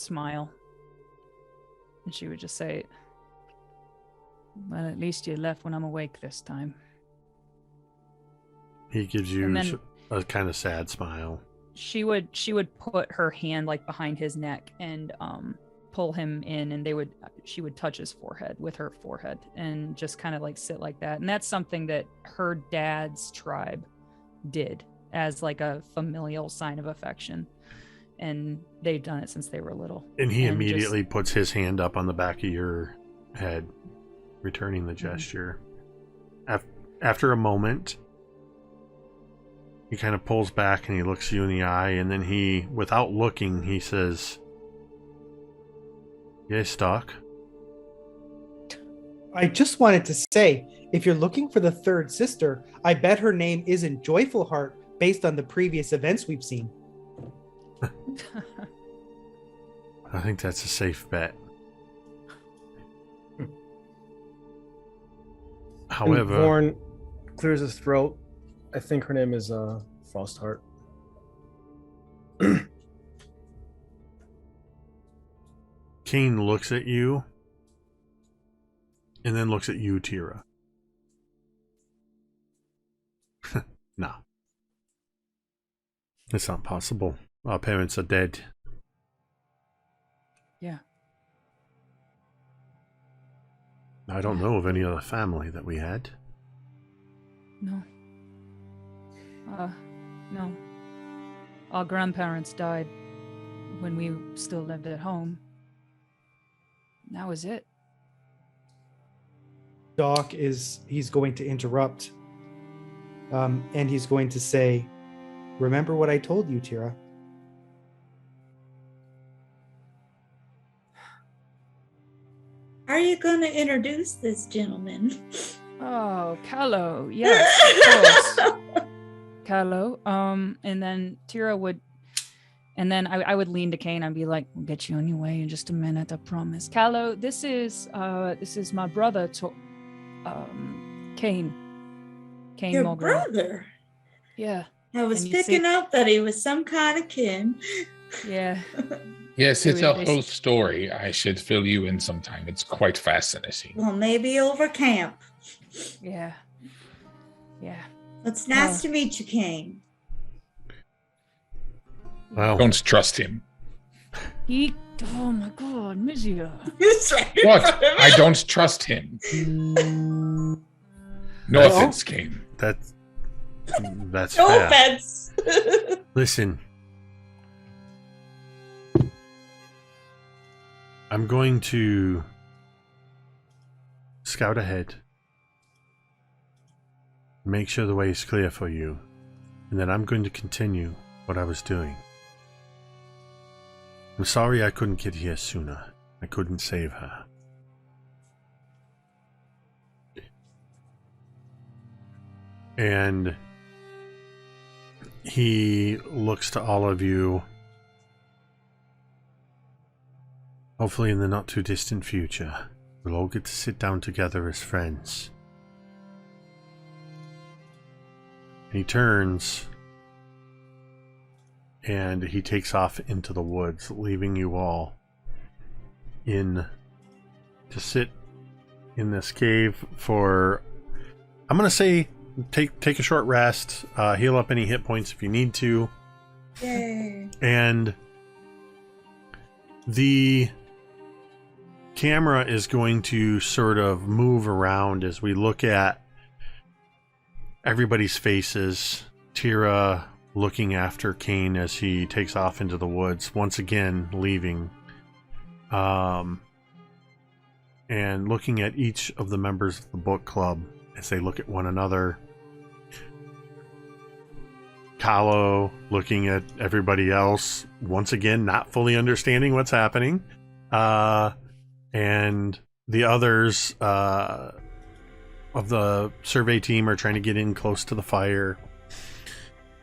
Speaker 2: smile, and she would just say, "Well, at least you left when I'm awake this time."
Speaker 1: He gives you
Speaker 2: then
Speaker 1: a kind of sad smile.
Speaker 2: She would put her hand like behind his neck and pull him in, and she would touch his forehead with her forehead and just kind of like sit like that. And that's something that her dad's tribe did as like a familial sign of affection, and they've done it since they were little.
Speaker 1: And he immediately puts his hand up on the back of your head, returning the gesture. After a moment, he kind of pulls back and he looks you in the eye, and then he, without looking, he says, "You guys stuck?"
Speaker 5: I just wanted to say, if you're looking for the third sister, I bet her name isn't Joyful Heart based on the previous events we've seen.
Speaker 1: I think that's a safe bet. However,
Speaker 6: Vorn clears his throat. I think her name is Frostheart.
Speaker 1: Kane looks at you and then looks at you, Tira. No. It's not possible. Our parents are dead.
Speaker 2: Yeah.
Speaker 1: I don't know of any other family that we had.
Speaker 2: No. No. Our grandparents died when we still lived at home. That was it.
Speaker 5: Doc he's going to interrupt. And he's going to say, remember what I told you, Tira.
Speaker 4: Are you going to introduce this gentleman?
Speaker 2: Oh, Kahlo. Yes, of course. Kahlo. And then Tira would, and then I would lean to Kane and be like, "We'll get you on your way in just a minute, I promise." Kahlo, this is my brother, Kane. Kane
Speaker 4: Your
Speaker 2: Mulgrew.
Speaker 4: brother?
Speaker 2: Yeah.
Speaker 4: I was
Speaker 2: And you
Speaker 4: picking
Speaker 2: see-
Speaker 4: up that he was some kind of kin.
Speaker 2: Yeah.
Speaker 3: Yes, it's
Speaker 2: So
Speaker 3: a
Speaker 2: they-
Speaker 3: whole story. I should fill you in sometime. It's quite fascinating.
Speaker 4: Well, maybe over camp.
Speaker 2: Yeah. Yeah.
Speaker 4: It's nice to meet you, Kane.
Speaker 1: Well,
Speaker 3: Don't trust him.
Speaker 2: Oh my God, Monsieur.
Speaker 3: What? I don't trust him. No
Speaker 1: Well,
Speaker 3: offense, Kane.
Speaker 1: that's
Speaker 4: No
Speaker 1: fair.
Speaker 4: offense.
Speaker 1: Listen. I'm going to scout ahead. Make sure the way is clear for you. And then I'm going to continue what I was doing. I'm sorry I couldn't get here sooner. I couldn't save her. And he looks to all of you. Hopefully in the not too distant future, we'll all get to sit down together as friends. He turns and he takes off into the woods, leaving you all to sit in this cave for, I'm gonna say, take a short rest, heal up any hit points if you need to.
Speaker 4: Yay.
Speaker 1: And the camera is going to sort of move around as we look at everybody's faces. Tira looking after Kane as he takes off into the woods, once again leaving. And looking at each of the members of the book club as they look at one another. Kahlo looking at everybody else, once again not fully understanding what's happening. And the others of the survey team are trying to get in close to the fire.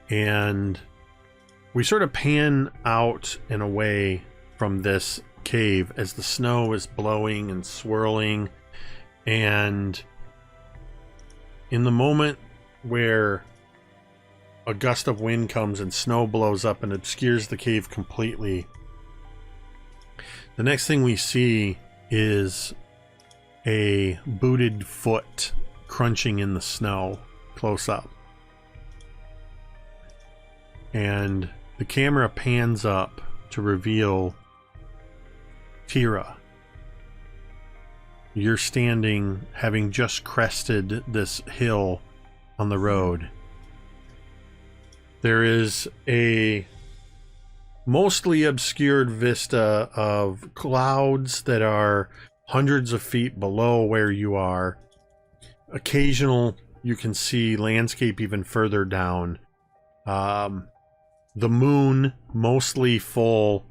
Speaker 1: And we sort of pan out and away from this cave as the snow is blowing and swirling. And in the moment where a gust of wind comes and snow blows up and obscures the cave completely, the next thing we see is a booted foot crunching in the snow close up. And the camera pans up to reveal Tira. You're standing, having just crested this hill on the road. There is a mostly obscured vista of clouds that are hundreds of feet below where you are. Occasional, you can see landscape even further down. The moon, mostly full,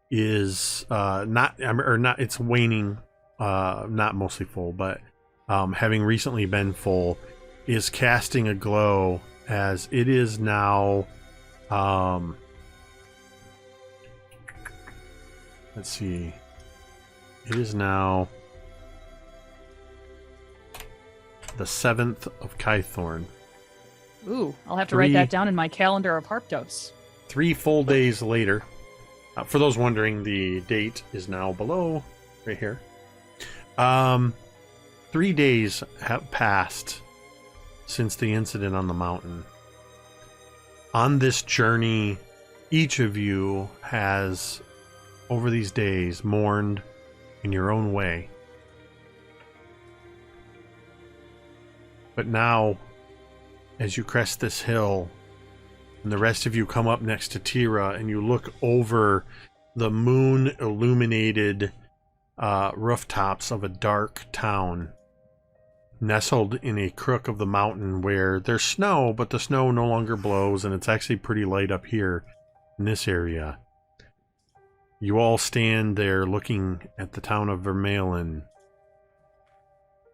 Speaker 1: is it's waning, not mostly full, but having recently been full, is casting a glow as it is now, let's see, it is now the 7th of Kythorn.
Speaker 2: Ooh, I'll have to write that down in my calendar of Harptos.
Speaker 1: 3 full days later. For those wondering, the date is now below, right here. 3 days have passed since the incident on the mountain. on this journey, each of you has, over these days, mourned in your own way. But now, as you crest this hill, and the rest of you come up next to Tira, and you look over the moon-illuminated rooftops of a dark town, nestled in a crook of the mountain where there's snow, but the snow no longer blows, and it's actually pretty light up here in this area. You all stand there looking at the town of Vermeillon,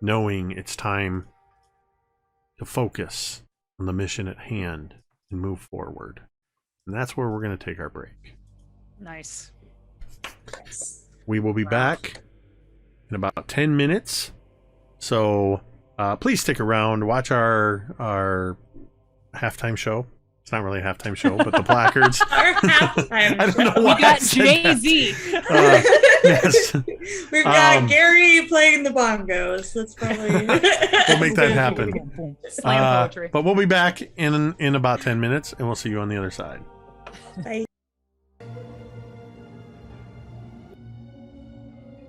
Speaker 1: knowing it's time to focus on the mission at hand and move forward. And that's where we're going to take our break.
Speaker 2: Nice.
Speaker 1: We will be back in about 10 minutes. So please stick around. Watch our halftime show. It's not really a halftime show, but the placards.
Speaker 4: Our halftime
Speaker 1: I don't know why
Speaker 2: We got
Speaker 1: I said that.
Speaker 2: Jay-Z.
Speaker 1: Yes.
Speaker 4: We've got Gary playing the bongos. That's probably.
Speaker 1: We'll make that happen.
Speaker 2: Boom, boom. Slam poetry.
Speaker 1: But we'll be back in about 10 minutes, and we'll see you on the other side.
Speaker 4: Bye.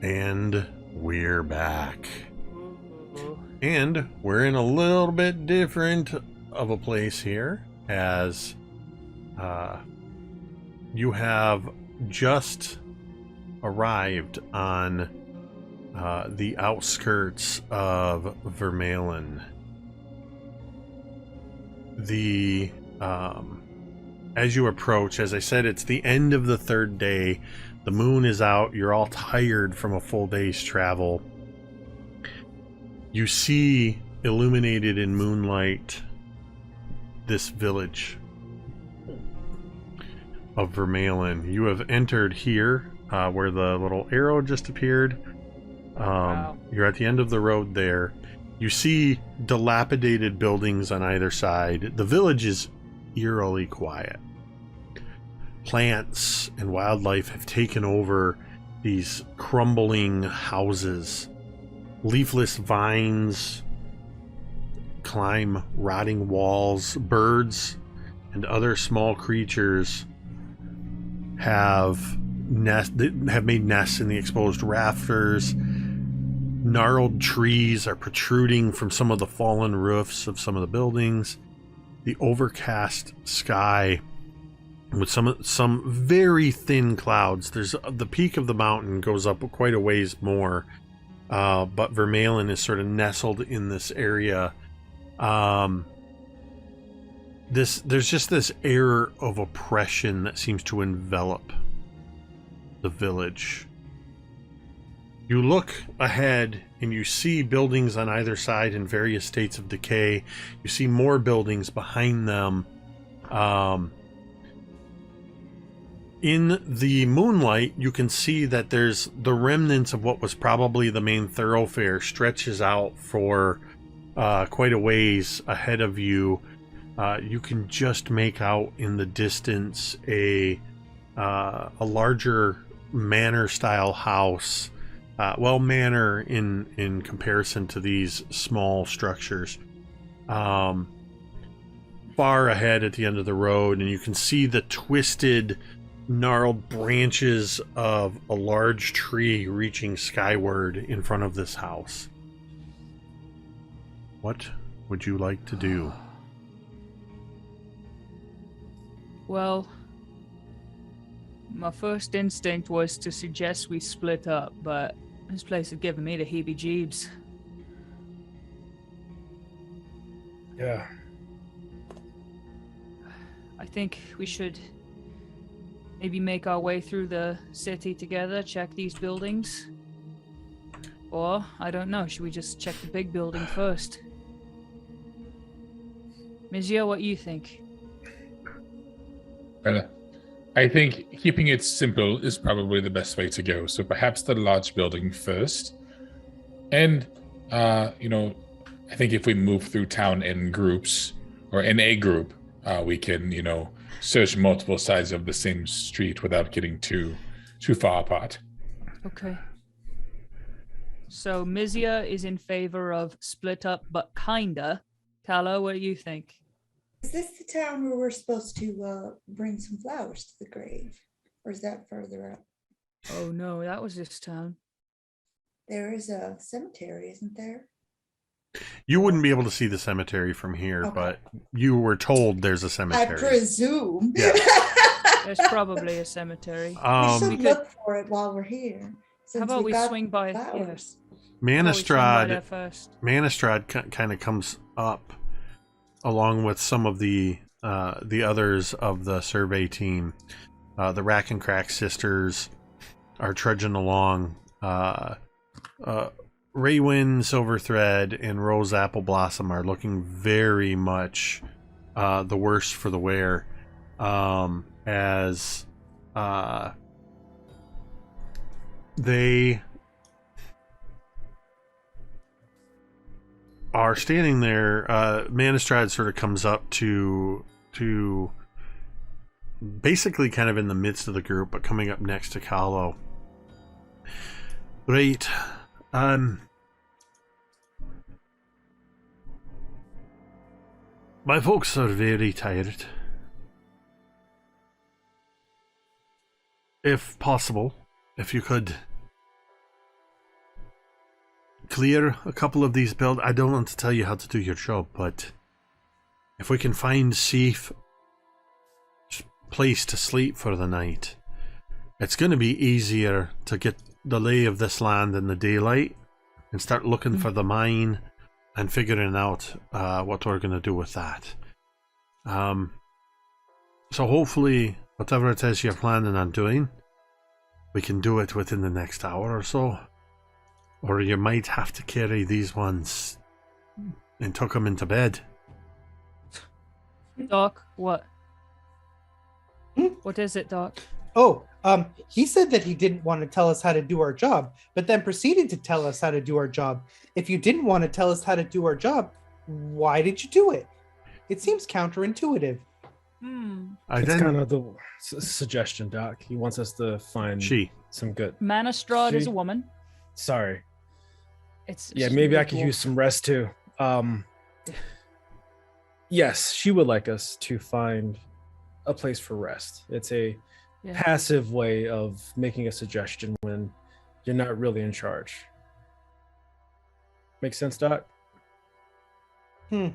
Speaker 1: And we're back. And we're in a little bit different of a place here, as you have just arrived on the outskirts of Vermeillon. The as you approach, as I said, it's the end of the third day. The moon is out. You're all tired from a full day's travel. You see, illuminated in moonlight, this village of Vermeillon. You have entered here, where the little arrow just appeared.
Speaker 2: Wow.
Speaker 1: You're at the end of the road there. You see dilapidated buildings on either side. The village is eerily quiet. Plants and wildlife have taken over these crumbling houses. Leafless vines climb rotting walls. Birds and other small creatures have made nests in the exposed rafters. Gnarled trees are protruding from some of the fallen roofs of some of the buildings. The overcast sky with some very thin clouds. There's the peak of the mountain goes up quite a ways more, but Vermeillon is sort of nestled in this area. There's just this air of oppression that seems to envelop the village. You look ahead and you see buildings on either side in various states of decay. You see more buildings behind them. In the moonlight, you can see that there's the remnants of what was probably the main thoroughfare stretches out for quite a ways ahead of you. You can just make out in the distance a larger manor-style house. Manor in comparison to these small structures. Far ahead at the end of the road, and you can see the twisted, gnarled branches of a large tree reaching skyward in front of this house. What would you like to do?
Speaker 2: Well, my first instinct was to suggest we split up, but this place is giving me the heebie-jeebs.
Speaker 6: Yeah.
Speaker 2: I think we should maybe make our way through the city together, check these buildings. Or, I don't know, should we just check the big building first? Mizio, what you think?
Speaker 3: I think keeping it simple is probably the best way to go. So perhaps the large building first. And, I think if we move through town in groups, or in a group, we can, search multiple sides of the same street without getting too far apart.
Speaker 2: Okay. So Mizia is in favor of split up, but kinda. Kahlo, what do you think?
Speaker 4: Is this the town where we're supposed to bring some flowers to the grave? Or is that further up?
Speaker 2: Oh no, that was this town.
Speaker 4: There is a cemetery, isn't there?
Speaker 1: You wouldn't be able to see the cemetery from here,
Speaker 4: Okay.
Speaker 1: but you were told there's a
Speaker 4: I
Speaker 1: cemetery.
Speaker 4: presume.
Speaker 1: Yeah.
Speaker 2: There's probably a cemetery.
Speaker 4: we should
Speaker 2: We could-
Speaker 4: look for it while we're here.
Speaker 2: How about we
Speaker 4: got
Speaker 2: swing by? Yeah.
Speaker 4: flowers.
Speaker 1: Manistrad
Speaker 2: First.
Speaker 1: kind of comes up along with some of the others of the survey team. The Rack and Crack sisters are trudging along. Raywin, Silverthread, and Rose Apple Blossom are looking very much the worse for the wear, as they are standing there. Manistrad sort of comes up to basically kind of in the midst of the group, but coming up next to Kahlo. Right. My folks are very tired. If possible, if you could clear a couple of these buildings. I don't want to tell you how to do your job, but if we can find safe place to sleep for the night, it's going to be easier to get the lay of this land in the daylight and start looking for the mine and figuring out what we're going to do with that. So hopefully, whatever it is you're planning on doing, we can do it within the next hour or so. Or you might have to carry these ones and tuck them into bed.
Speaker 2: Doc, what? What is it, Doc?
Speaker 5: Oh, he said that he didn't want to tell us how to do our job, but then proceeded to tell us how to do our job. If you didn't want to tell us how to do our job, why did you do it? It seems counterintuitive.
Speaker 6: It's kind of the suggestion, Doc. He wants us to find some good.
Speaker 2: Manistrad is a woman.
Speaker 6: Sorry.
Speaker 2: It's
Speaker 6: maybe I could use some rest too. Yes, she would like us to find a place for rest. It's a passive way of making a suggestion when you're not really in charge. Make sense, Doc?
Speaker 5: I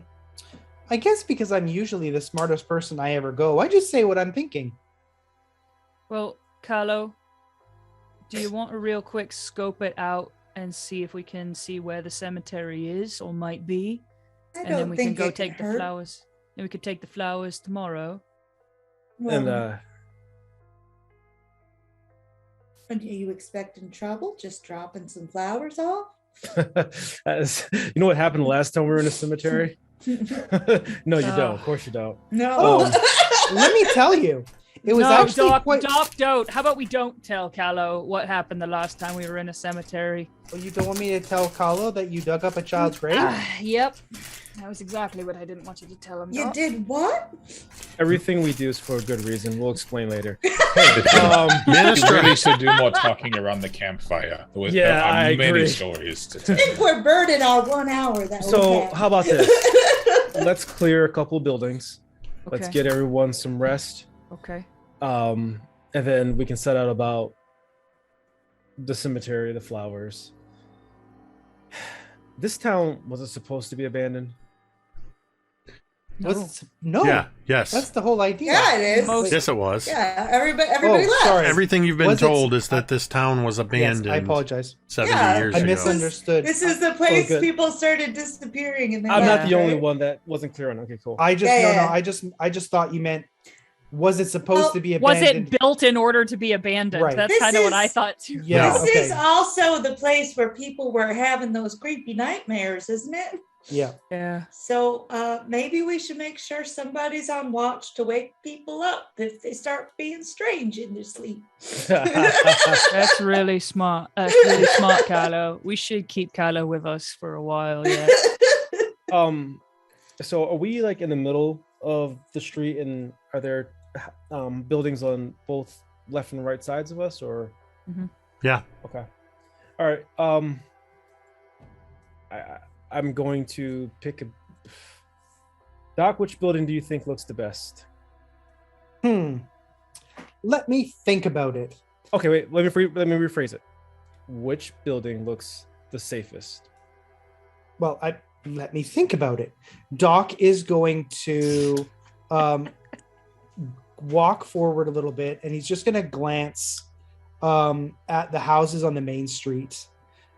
Speaker 5: guess because I'm usually the smartest person I ever go, I just say what I'm thinking.
Speaker 2: Well, Kahlo, do you want to real quick scope it out and see if we can see where the cemetery is or might be? And then we can go take the flowers. And we could take the flowers tomorrow.
Speaker 4: Well, and are you expecting trouble? Just dropping some flowers off?
Speaker 6: You know what happened the last time we were in a cemetery? No, you don't. Of course you don't.
Speaker 4: No.
Speaker 5: Let me tell you. It was actually
Speaker 2: Doc, don't. How about we don't tell Kahlo what happened the last time we were in a cemetery?
Speaker 5: Well, you don't want me to tell Kahlo that you dug up a child's grave?
Speaker 2: Yep. That was exactly what I didn't want you to tell him.
Speaker 4: You did what?
Speaker 6: Everything we do is for a good reason. We'll explain later.
Speaker 3: Minister really should do more talking around the campfire. There are
Speaker 6: I
Speaker 3: many
Speaker 6: agree.
Speaker 3: stories to
Speaker 4: I
Speaker 3: tell.
Speaker 4: think we're burning our 1 hour.
Speaker 6: So how about this? Let's clear a couple buildings. Let's
Speaker 2: Okay.
Speaker 6: get everyone some rest.
Speaker 2: Okay.
Speaker 6: And then we can set out about the cemetery, the flowers. This town, was it supposed to be abandoned?
Speaker 5: No.
Speaker 1: Yeah. Yes.
Speaker 5: That's the whole idea.
Speaker 4: Yeah, it is.
Speaker 1: Yes, it was.
Speaker 4: Yeah, everybody left.
Speaker 5: Sorry.
Speaker 1: Everything you've been
Speaker 5: Was it-
Speaker 1: told is that this town was
Speaker 5: Yes,
Speaker 1: abandoned.
Speaker 5: I apologize.
Speaker 1: 70
Speaker 4: Yeah,
Speaker 1: years
Speaker 5: I
Speaker 1: ago.
Speaker 5: misunderstood.
Speaker 4: This is the place
Speaker 6: good.
Speaker 4: people started disappearing in the
Speaker 6: I'm not
Speaker 4: night,
Speaker 6: the only
Speaker 4: right?
Speaker 6: one that wasn't clear on. Okay, cool.
Speaker 5: I just
Speaker 4: Yeah.
Speaker 5: I just thought you meant, was it supposed
Speaker 4: Well,
Speaker 5: to be
Speaker 2: Was
Speaker 5: abandoned?
Speaker 2: it built in order to be abandoned?
Speaker 5: Right.
Speaker 2: That's
Speaker 4: This
Speaker 2: kind of what I
Speaker 4: is-
Speaker 2: thought too.
Speaker 5: Yeah.
Speaker 4: This
Speaker 5: okay.
Speaker 4: is also the place where people were having those creepy nightmares, isn't it?
Speaker 5: Yeah.
Speaker 2: Yeah.
Speaker 4: So maybe we should make sure somebody's on watch to wake people up if they start being strange in their sleep.
Speaker 2: That's really smart. That's really smart, Kahlo. We should keep Kahlo with us for a while. Yeah.
Speaker 6: So are we like in the middle of the street, and are there buildings on both left and right sides of us, or?
Speaker 1: Yeah.
Speaker 6: Okay. All right. I'm going to pick Doc, which building do you think looks the best?
Speaker 5: Let me think about it.
Speaker 6: Okay, wait. Let me rephrase it. Which building looks the safest?
Speaker 5: Well, let me think about it. Doc is going to walk forward a little bit, and he's just going to glance at the houses on the main street.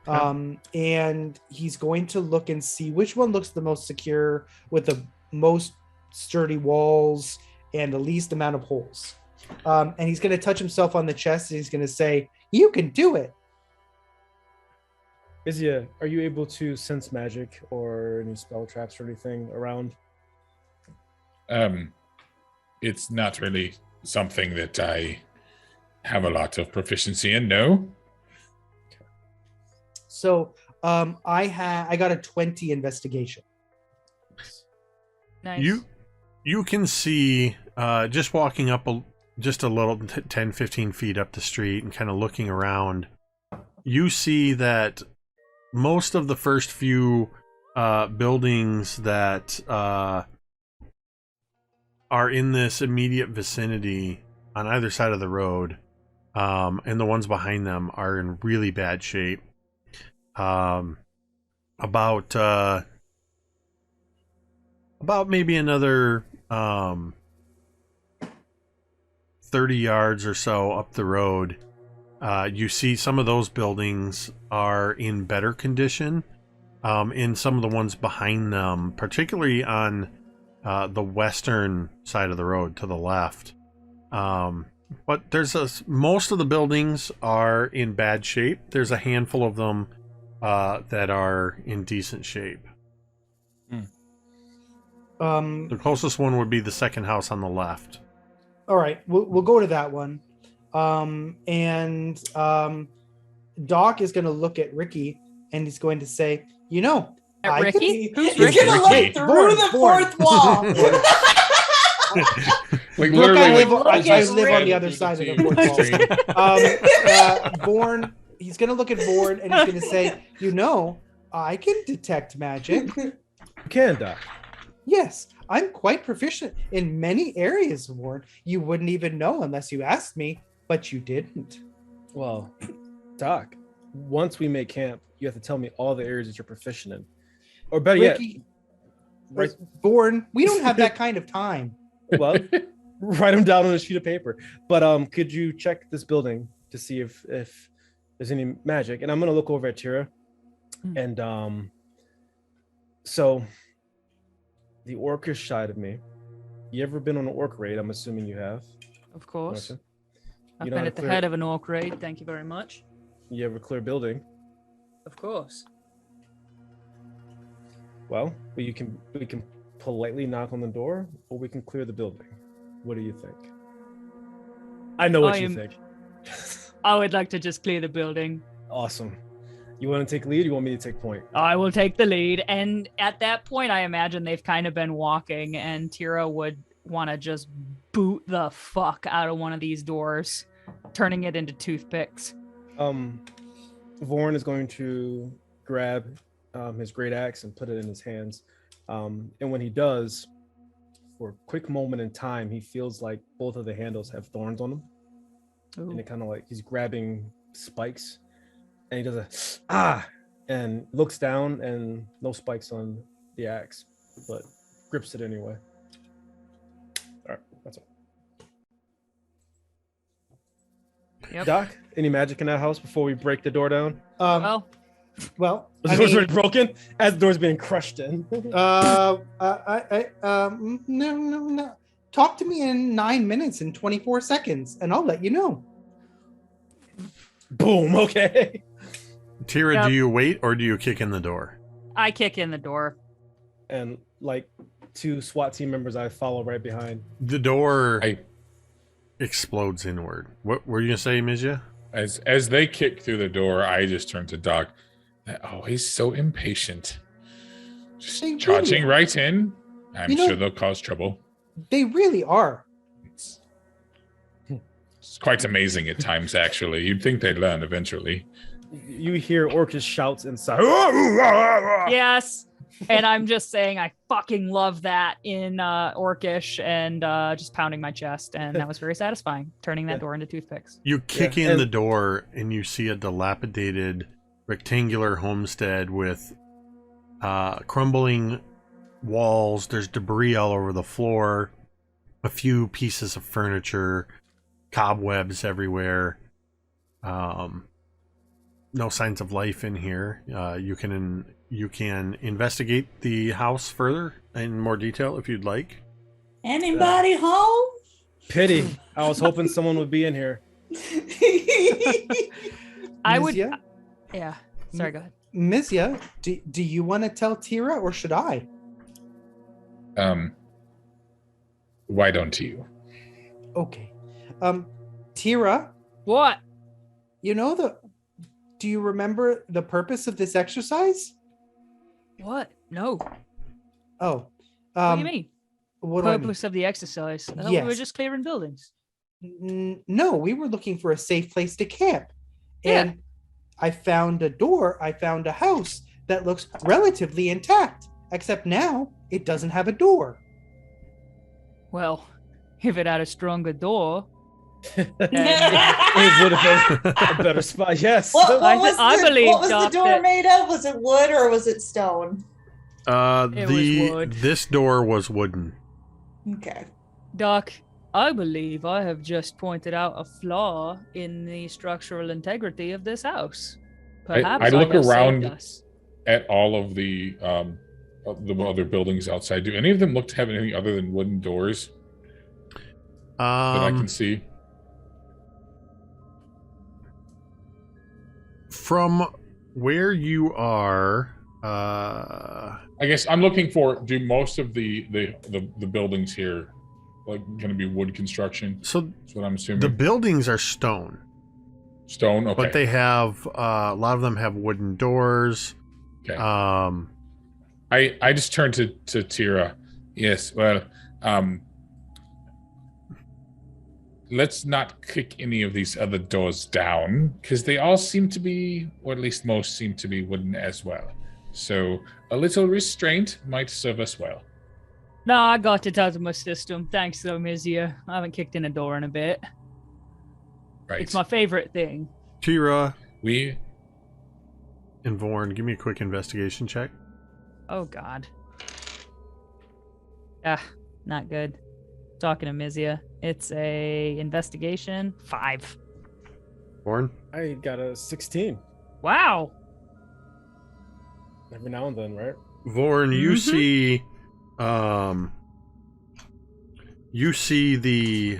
Speaker 5: And he's going to look and see which one looks the most secure with the most sturdy walls and the least amount of holes. And he's going to touch himself on the chest, and he's going to say, "You can do it."
Speaker 6: Izia, are you able to sense magic or any spell traps or anything around?
Speaker 3: It's not really something that I have a lot of proficiency in, no.
Speaker 5: So I got a 20 investigation.
Speaker 2: Nice.
Speaker 1: You can see just walking up just a little 10, 15 feet up the street and kind of looking around, you see that most of the first few buildings that are in this immediate vicinity on either side of the road, and the ones behind them are in really bad shape. About maybe another 30 yards or so up the road, you see some of those buildings are in better condition. And some of the ones behind them, particularly on the western side of the road to the left. But most of the buildings are in bad shape. There's a handful of them that are in decent shape. The closest one would be the second house on the left.
Speaker 5: All right, we'll go to that one. Doc is going to look at Ricky, and he's going to say,
Speaker 2: At Ricky? Who's
Speaker 4: He's
Speaker 2: Ricky?
Speaker 4: gonna look through the fourth wall.
Speaker 3: Like
Speaker 5: Look,
Speaker 3: literally,
Speaker 5: I
Speaker 3: just
Speaker 5: live on the
Speaker 3: ran
Speaker 5: other
Speaker 3: through
Speaker 5: side of
Speaker 3: the
Speaker 5: the fourth
Speaker 3: street.
Speaker 5: Born, he's going to look at Born, and he's going to say, I can detect magic.
Speaker 6: You can, Doc.
Speaker 5: Yes, I'm quite proficient in many areas, Born. You wouldn't even know unless you asked me, but you didn't.
Speaker 6: Well, Doc, once we make camp, you have to tell me all the areas that you're proficient in. Or better
Speaker 5: Ricky,
Speaker 6: yet, right?
Speaker 5: Born, we don't have that kind of time.
Speaker 6: Well, write them down on a sheet of paper. But could you check this building to see if there's any magic? And I'm gonna look over at Tira. And so the orcish side of me. You ever been on an orc raid? I'm assuming you have.
Speaker 2: Of course.
Speaker 6: Marcia?
Speaker 2: I've
Speaker 6: You know how
Speaker 2: been
Speaker 6: to
Speaker 2: at the
Speaker 6: clear-
Speaker 2: head of an orc raid. Thank you very much.
Speaker 6: You ever clear building?
Speaker 2: Of course.
Speaker 6: Well, we can politely knock on the door, or we can clear the building. What do you think? I know what you think.
Speaker 2: I would like to just clear the building.
Speaker 6: Awesome. You want to take lead? Or you want me to take point?
Speaker 2: I will take the lead. And at that point, I imagine they've kind of been walking, and Tira would want to just boot the fuck out of one of these doors, turning it into toothpicks.
Speaker 6: Vorn is going to grab his great axe and put it in his hands. And when he does, for a quick moment in time, he feels like both of the handles have thorns on them.
Speaker 2: Ooh.
Speaker 6: And it kind of like he's grabbing spikes. And he does and looks down, and no spikes on the axe, but grips it anyway. All right, that's all.
Speaker 2: Yep.
Speaker 6: Doc, any magic in that house before we break the door down?
Speaker 2: Well,
Speaker 6: The door's already broken as the door's being crushed in.
Speaker 5: No. Talk to me in 9 minutes and 24 seconds, and I'll let you know.
Speaker 6: Boom. Okay.
Speaker 1: Tira,
Speaker 2: Yep.
Speaker 1: do you wait or do you kick in the door?
Speaker 2: I kick in the door.
Speaker 6: And like two SWAT team members, I follow right behind.
Speaker 1: The door explodes inward. What were you gonna say, Mizya?
Speaker 3: As they kick through the door, I just turn to Doc. They're always so impatient. Just
Speaker 5: They
Speaker 3: charging
Speaker 5: really
Speaker 3: right in. I'm
Speaker 5: You know-
Speaker 3: sure they'll cause trouble.
Speaker 5: They really are.
Speaker 3: It's quite amazing at times, actually. You'd think they'd learn eventually.
Speaker 6: You hear Orcus shouts inside.
Speaker 2: Yes. And I'm just saying I fucking love that in Orcish and just pounding my chest. And that was very satisfying, turning that door into toothpicks.
Speaker 1: You kick
Speaker 6: Yeah,
Speaker 1: in
Speaker 6: and-
Speaker 1: the door and you see a dilapidated rectangular homestead with crumbling walls. There's debris all over the floor, a few pieces of furniture, cobwebs everywhere. No signs of life in here. You can investigate the house further in more detail if you'd like.
Speaker 4: Anybody home?
Speaker 6: Pity. I was hoping someone would be in here.
Speaker 2: I would.
Speaker 5: Mizia?
Speaker 2: Yeah. Sorry, go ahead.
Speaker 5: Mizia, do you want to tell Tira or should I?
Speaker 3: Why don't you?
Speaker 5: Okay. Tira,
Speaker 2: What?
Speaker 5: do you remember the purpose of this exercise?
Speaker 2: What? No.
Speaker 5: Oh.
Speaker 2: What do you mean?
Speaker 5: What do I mean?
Speaker 2: Purpose of the exercise? I thought we were
Speaker 5: Yes.
Speaker 2: just clearing buildings.
Speaker 5: No, we were looking for a safe place to camp.
Speaker 2: Yeah.
Speaker 5: And I found a door, I found a house that looks relatively intact, except now it doesn't have a door.
Speaker 2: Well, if it had a stronger door,
Speaker 6: It would have been a better spot. Yes.
Speaker 2: I believe,
Speaker 4: what was the
Speaker 2: Doc,
Speaker 4: door
Speaker 2: that-
Speaker 4: made of? Was it wood or was it stone?
Speaker 2: It was wood.
Speaker 1: This door was wooden.
Speaker 4: Okay.
Speaker 2: Doc, I believe I have just pointed out a flaw in the structural integrity of this house. Perhaps
Speaker 3: I look
Speaker 2: have saved
Speaker 3: around-
Speaker 2: us.
Speaker 3: At all of the other buildings outside, do any of them look to have anything other than wooden doors that I can see?
Speaker 1: From where you are,
Speaker 3: I guess I'm looking for. Do most of the buildings here like going to be wood construction?
Speaker 1: so
Speaker 3: That's what I'm assuming.
Speaker 1: the buildings are stone,
Speaker 3: Stone. Okay.
Speaker 1: but they have a lot of them have wooden doors.
Speaker 3: Okay.
Speaker 1: I
Speaker 3: just turned to Tira. Yes. Well, let's not kick any of these other doors down because they all seem to be, or at least most seem to be wooden as well. So a little restraint might serve us well.
Speaker 2: No, I got it out of my system. Thanks, though, Mizia. I haven't kicked in a door in a bit.
Speaker 3: Right.
Speaker 2: It's my favorite thing.
Speaker 1: Tira
Speaker 3: We
Speaker 1: and Vorn, give me a quick investigation check.
Speaker 2: Oh, God. Ah, not good. Talking to Mizia. It's a investigation 5.
Speaker 1: Vorn,
Speaker 6: I got a 16.
Speaker 2: Wow.
Speaker 6: Every now and then, right?
Speaker 1: Vorn, you see the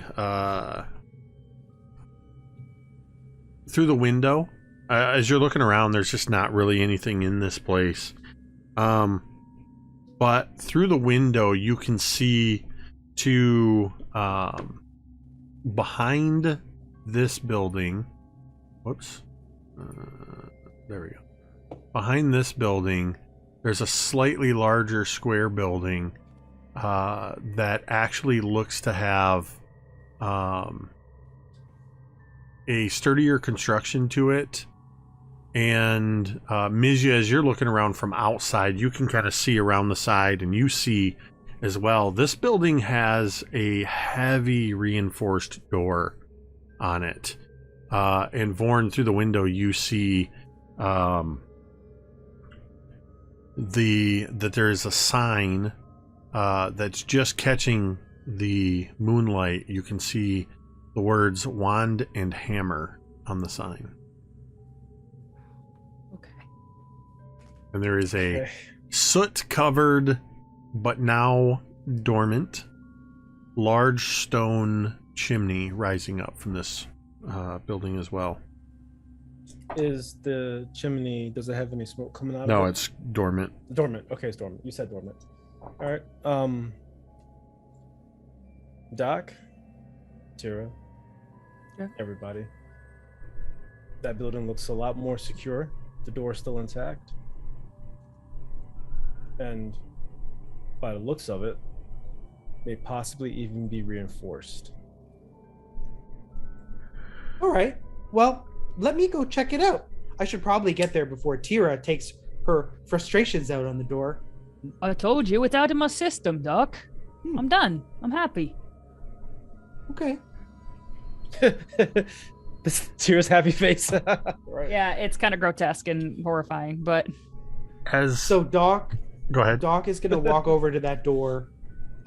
Speaker 1: through the window. As you're looking around, there's just not really anything in this place. But through the window, you can see to behind this building. Whoops. There we go. Behind this building, there's a slightly larger square building that actually looks to have a sturdier construction to it. And Mizia, as you're looking around from outside, you can kind of see around the side, and you see as well, this building has a heavy reinforced door on it. And Vorn, through the window, you see that there is a sign that's just catching the moonlight. You can see the words wand and hammer on the sign.
Speaker 2: Okay.
Speaker 1: And there is a
Speaker 6: Okay.
Speaker 1: soot-covered, but now dormant, large stone chimney rising up from this building as well.
Speaker 6: Is the chimney, does it have any smoke coming out
Speaker 1: No,
Speaker 6: of it?
Speaker 1: it's dormant.
Speaker 6: Dormant. Okay, it's dormant. You said dormant. All right. Doc, Tira,
Speaker 2: Yeah.
Speaker 6: everybody. That building looks a lot more secure. The door's still intact. And by the looks of it, may possibly even be reinforced.
Speaker 5: All right. Well, let me go check it out. I should probably get there before Tira takes her frustrations out on the door.
Speaker 2: I told you, it's out of my system, Doc. I'm done. I'm happy.
Speaker 5: Okay.
Speaker 6: This Tira's happy face. Right.
Speaker 2: Yeah, it's kind of grotesque and horrifying, but
Speaker 1: As
Speaker 5: So Doc
Speaker 1: go ahead.
Speaker 5: Doc is going to walk over to that door,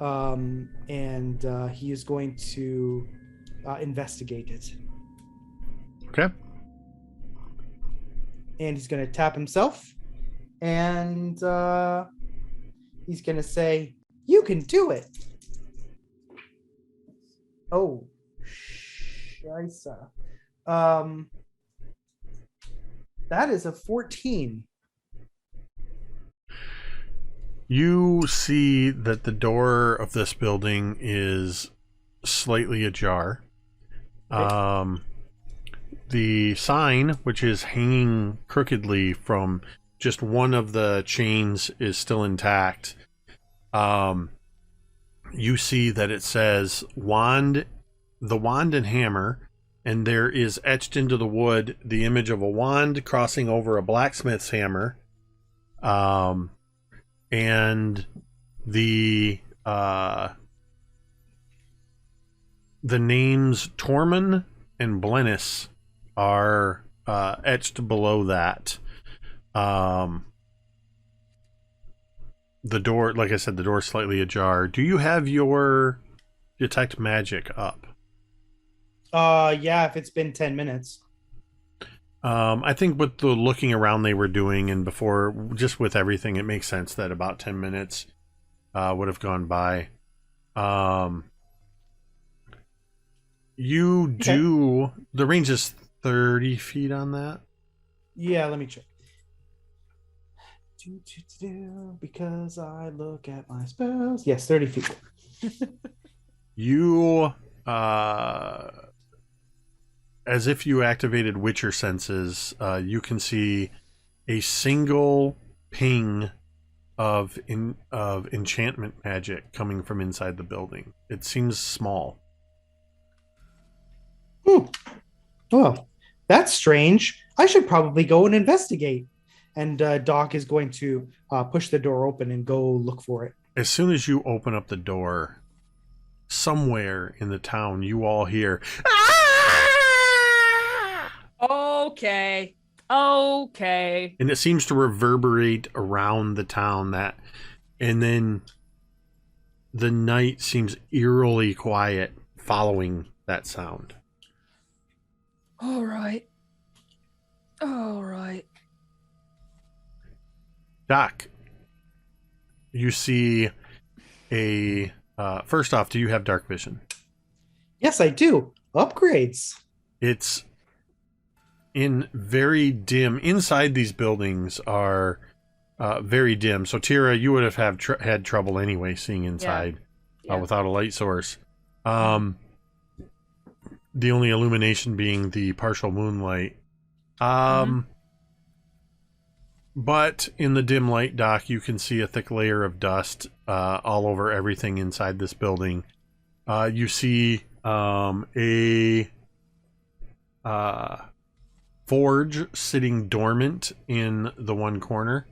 Speaker 5: and he is going to investigate it.
Speaker 1: Okay.
Speaker 5: And he's going to tap himself, and he's going to say, "You can do it." Oh, scheisse. That is a 14.
Speaker 1: You see that the door of this building is slightly ajar. The sign, which is hanging crookedly from just one of the chains, is still intact. You see that it says the wand and hammer, and there is etched into the wood the image of a wand crossing over a blacksmith's hammer. And the names Tormund and Blennis are etched below that. The door, like I said, the door is slightly ajar. Do you have your detect magic up?
Speaker 5: Yeah, if it's been 10 minutes.
Speaker 1: I think with the looking around they were doing and before, just with everything, it makes sense that about 10 minutes would have gone by. The range is 30 feet on that.
Speaker 5: Yeah, let me check. Because I look at my spells. Yes, 30 feet.
Speaker 1: You, as if you activated Witcher senses, you can see a single ping of enchantment magic coming from inside the building. It seems small.
Speaker 5: Oh, that's strange. I should probably go and investigate. And Doc is going to push the door open and go look for it.
Speaker 1: As soon as you open up the door, somewhere in the town, you all hear, "Ah!"
Speaker 2: okay. Okay.
Speaker 1: And it seems to reverberate around the town, and then the night seems eerily quiet following that sound.
Speaker 2: All right. All right.
Speaker 1: Doc, you see first off, do you have dark vision?
Speaker 5: Yes, I do. Upgrades.
Speaker 1: It's in very dim. Inside these buildings are very dim. So Tira, you would have had trouble anyway seeing inside without a light source. The only illumination being the partial moonlight. But in the dim light, Doc, you can see a thick layer of dust all over everything inside this building. You see a forge sitting dormant in the one corner.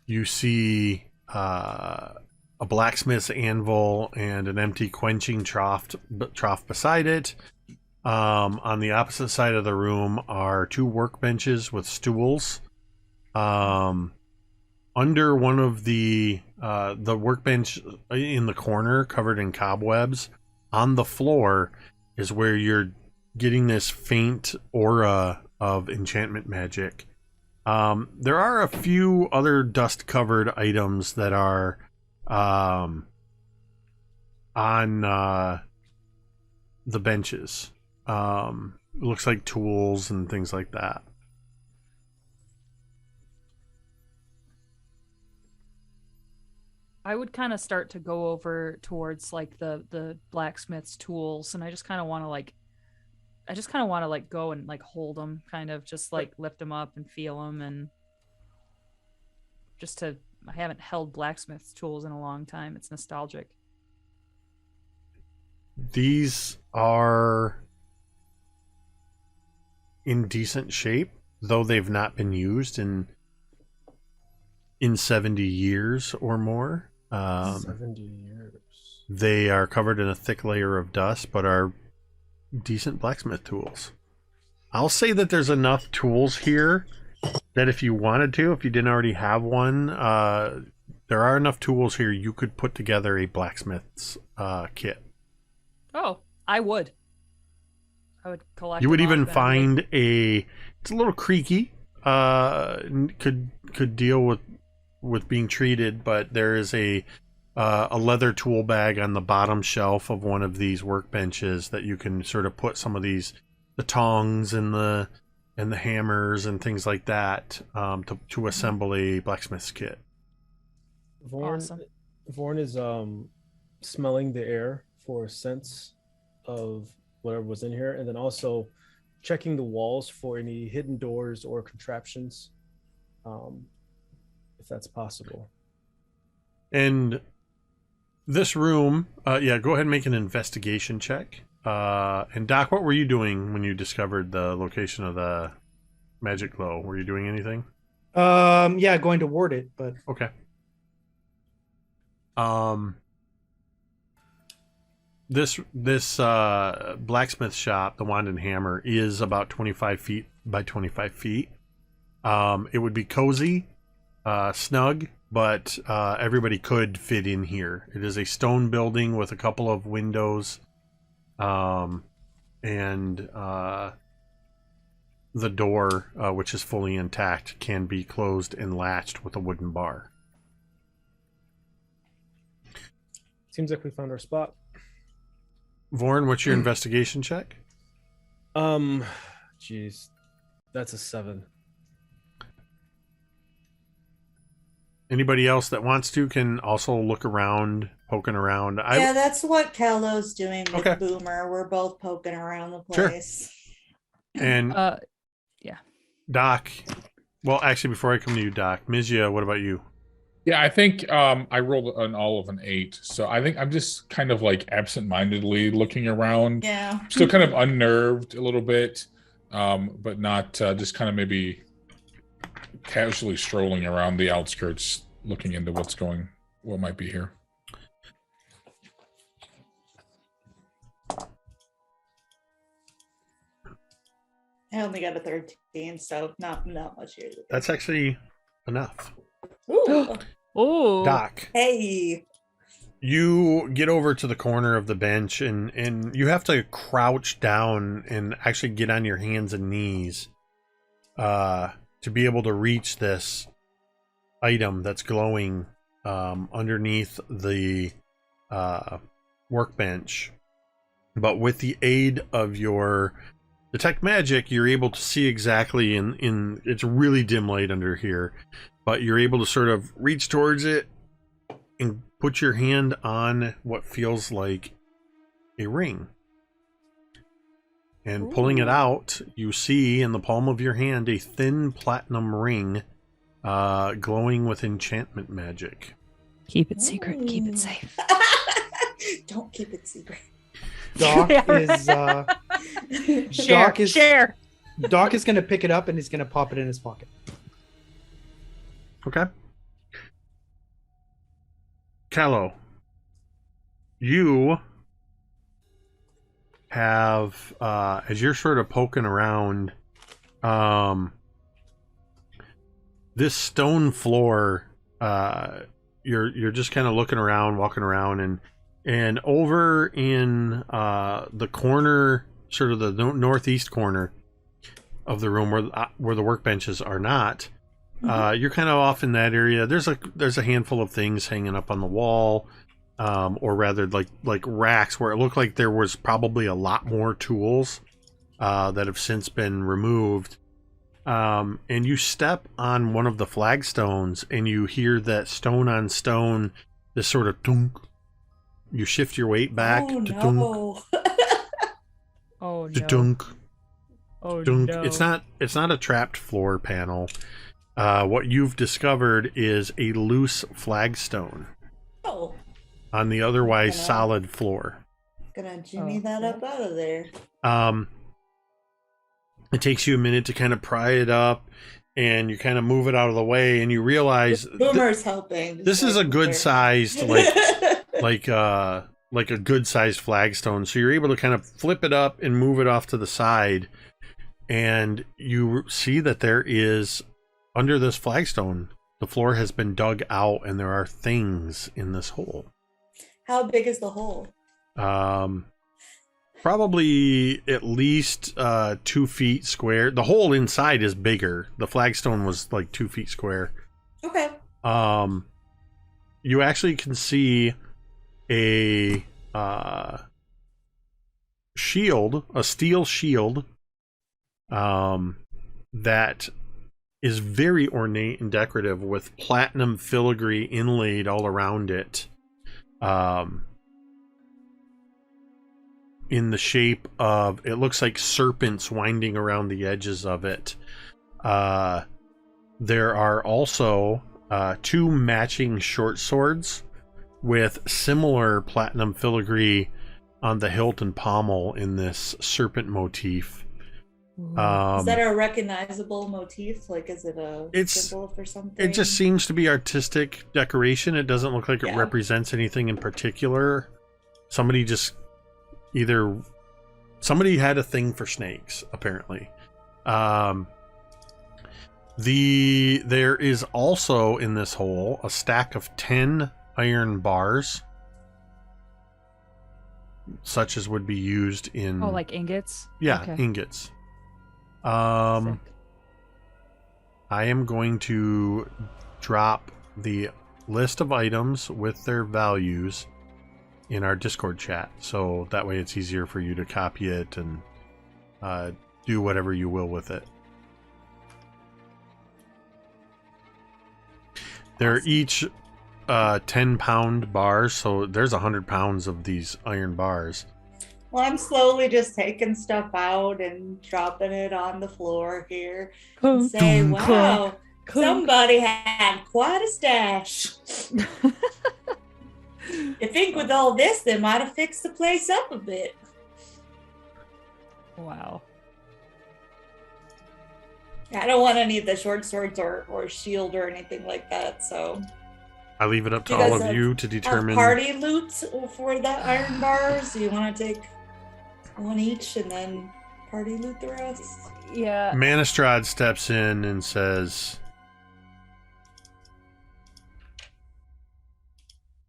Speaker 1: You see a blacksmith's anvil and an empty quenching trough beside it. On the opposite side of the room are two workbenches with stools. Under one of the workbench in the corner, covered in cobwebs, on the floor is where you're getting this faint aura of enchantment magic. There are a few other dust-covered items that are on the benches. It looks like tools and things like that.
Speaker 2: I would kind of start to go over towards like the blacksmith's tools, and I just kind of want to go and like hold them, kind of just like lift them up and feel them, and I haven't held blacksmith's tools in a long time. It's nostalgic.
Speaker 1: These are in decent shape, though they've not been used in in 70 years or more.
Speaker 6: 70 years.
Speaker 1: They are covered in a thick layer of dust, but are decent blacksmith tools. I'll say that there's enough tools here that if you wanted to, if you didn't already have one, there are enough tools here you could put together a blacksmith's kit.
Speaker 2: Oh, I would collect.
Speaker 1: You would
Speaker 2: them all
Speaker 1: even
Speaker 2: eventually.
Speaker 1: find it's a little creaky, could deal with being treated, but there is a leather tool bag on the bottom shelf of one of these workbenches that you can sort of put some of the tongs and the hammers and things like that to assemble a blacksmith's kit.
Speaker 2: Awesome.
Speaker 6: Vorn is smelling the air for scents of whatever was in here, and then also checking the walls for any hidden doors or contraptions, if that's possible.
Speaker 1: And this room, go ahead and make an investigation check. And Doc, what were you doing when you discovered the location of the magic glow? Were you doing anything?
Speaker 5: Yeah, going to ward it, but
Speaker 1: Okay. This blacksmith shop, the Wand and Hammer, is about 25 feet by 25 feet. It would be cozy, snug, but everybody could fit in here. It is a stone building with a couple of windows, and the door, which is fully intact, can be closed and latched with a wooden bar.
Speaker 6: Seems like we found our spot.
Speaker 1: Vorn, what's your investigation check?
Speaker 6: Jeez, that's a 7.
Speaker 1: Anybody else that wants to can also look around, poking around.
Speaker 4: Yeah, that's what Kahlo's doing with
Speaker 1: Okay.
Speaker 4: Boomer. We're both poking around the
Speaker 1: Sure.
Speaker 4: place.
Speaker 1: And
Speaker 2: Yeah.
Speaker 1: Doc, well, actually, before I come to you, Doc, Mizia, what about you?
Speaker 3: Yeah, I think I rolled an all of an 8, so I think I'm just kind of like absent-mindedly looking around.
Speaker 4: Yeah.
Speaker 3: Still kind of unnerved a little bit, but not just kind of maybe casually strolling around the outskirts, looking into what might be here.
Speaker 4: I only got a 13, so not much here.
Speaker 1: That's actually enough.
Speaker 4: Ooh.
Speaker 2: Oh.
Speaker 1: Doc,
Speaker 4: Hey.
Speaker 1: you get over to the corner of the bench and you have to crouch down and actually get on your hands and knees to be able to reach this item that's glowing underneath the workbench. But with the aid of your detect magic, you're able to see exactly in it's really dim light under here, but you're able to sort of reach towards it and put your hand on what feels like a ring. And pulling it out, you see in the palm of your hand a thin platinum ring glowing with enchantment magic.
Speaker 2: Keep it secret. Keep it safe.
Speaker 4: Don't keep it secret.
Speaker 5: Doc is
Speaker 2: Share.
Speaker 5: Doc is gonna pick it up and he's gonna pop it in his pocket.
Speaker 1: Okay. Kahlo, you have, as you're sort of poking around, this stone floor, you're just kind of looking around, walking around, and over in the corner, sort of the northeast corner of the room where the workbenches are not, you're kind of off in that area. There's a handful of things hanging up on the wall, or rather like racks where it looked like there was probably a lot more tools that have since been removed. And you step on one of the flagstones and you hear that stone on stone, this sort of dunk. You shift your weight back.
Speaker 4: Oh
Speaker 1: to
Speaker 4: no.
Speaker 2: Oh
Speaker 1: to
Speaker 2: no.
Speaker 1: dunk.
Speaker 2: Oh
Speaker 1: Dunk.
Speaker 2: no.
Speaker 1: It's not a trapped floor panel. What you've discovered is a loose flagstone
Speaker 4: Oh,
Speaker 1: on the otherwise
Speaker 4: Hello.
Speaker 1: solid floor.
Speaker 4: gonna jimmy
Speaker 2: Oh,
Speaker 4: that
Speaker 2: okay.
Speaker 4: up out of there.
Speaker 1: It takes you a minute to kind of pry it up, and you kind of move it out of the way, and you realize
Speaker 4: Boomer's helping.
Speaker 1: this is a good sized like a good sized flagstone. So you're able to kind of flip it up and move it off to the side, and you see that there is under this flagstone, the floor has been dug out, and there are things in this hole.
Speaker 4: How big is the hole?
Speaker 1: Probably at least 2 feet square. The hole inside is bigger. The flagstone was like 2 feet square.
Speaker 4: Okay.
Speaker 1: You actually can see a shield, a steel shield, that is very ornate and decorative with platinum filigree inlaid all around it. In the shape of, it looks like serpents winding around the edges of it. There are also 2 matching short swords with similar platinum filigree on the hilt and pommel in this serpent motif.
Speaker 4: Is that a recognizable motif? Like, is it a symbol for something?
Speaker 1: It just seems to be artistic decoration. It doesn't look like it represents anything in particular. Somebody had a thing for snakes, apparently. There is also in this hole a stack of 10 iron bars, such as would be used in
Speaker 2: like ingots.
Speaker 1: Yeah,
Speaker 2: okay.
Speaker 1: Ingots.
Speaker 2: Sick.
Speaker 1: I am going to drop the list of items with their values in our Discord chat, so that way it's easier for you to copy it and do whatever you will with it. They're each 10-pound bars, so there's 100 pounds of these iron bars.
Speaker 4: Well, I'm slowly just taking stuff out and dropping it on the floor here and say, wow, somebody had quite a stash. I think with all this, they might have fixed the place up a bit.
Speaker 2: Wow.
Speaker 4: I don't want any of the short swords or shield or anything like that, so...
Speaker 1: I leave it up to all of you to determine...
Speaker 4: party loot for the iron bars? Do you want to take one each and then party loot the rest?
Speaker 2: Yeah.
Speaker 1: Manistrad steps in and says...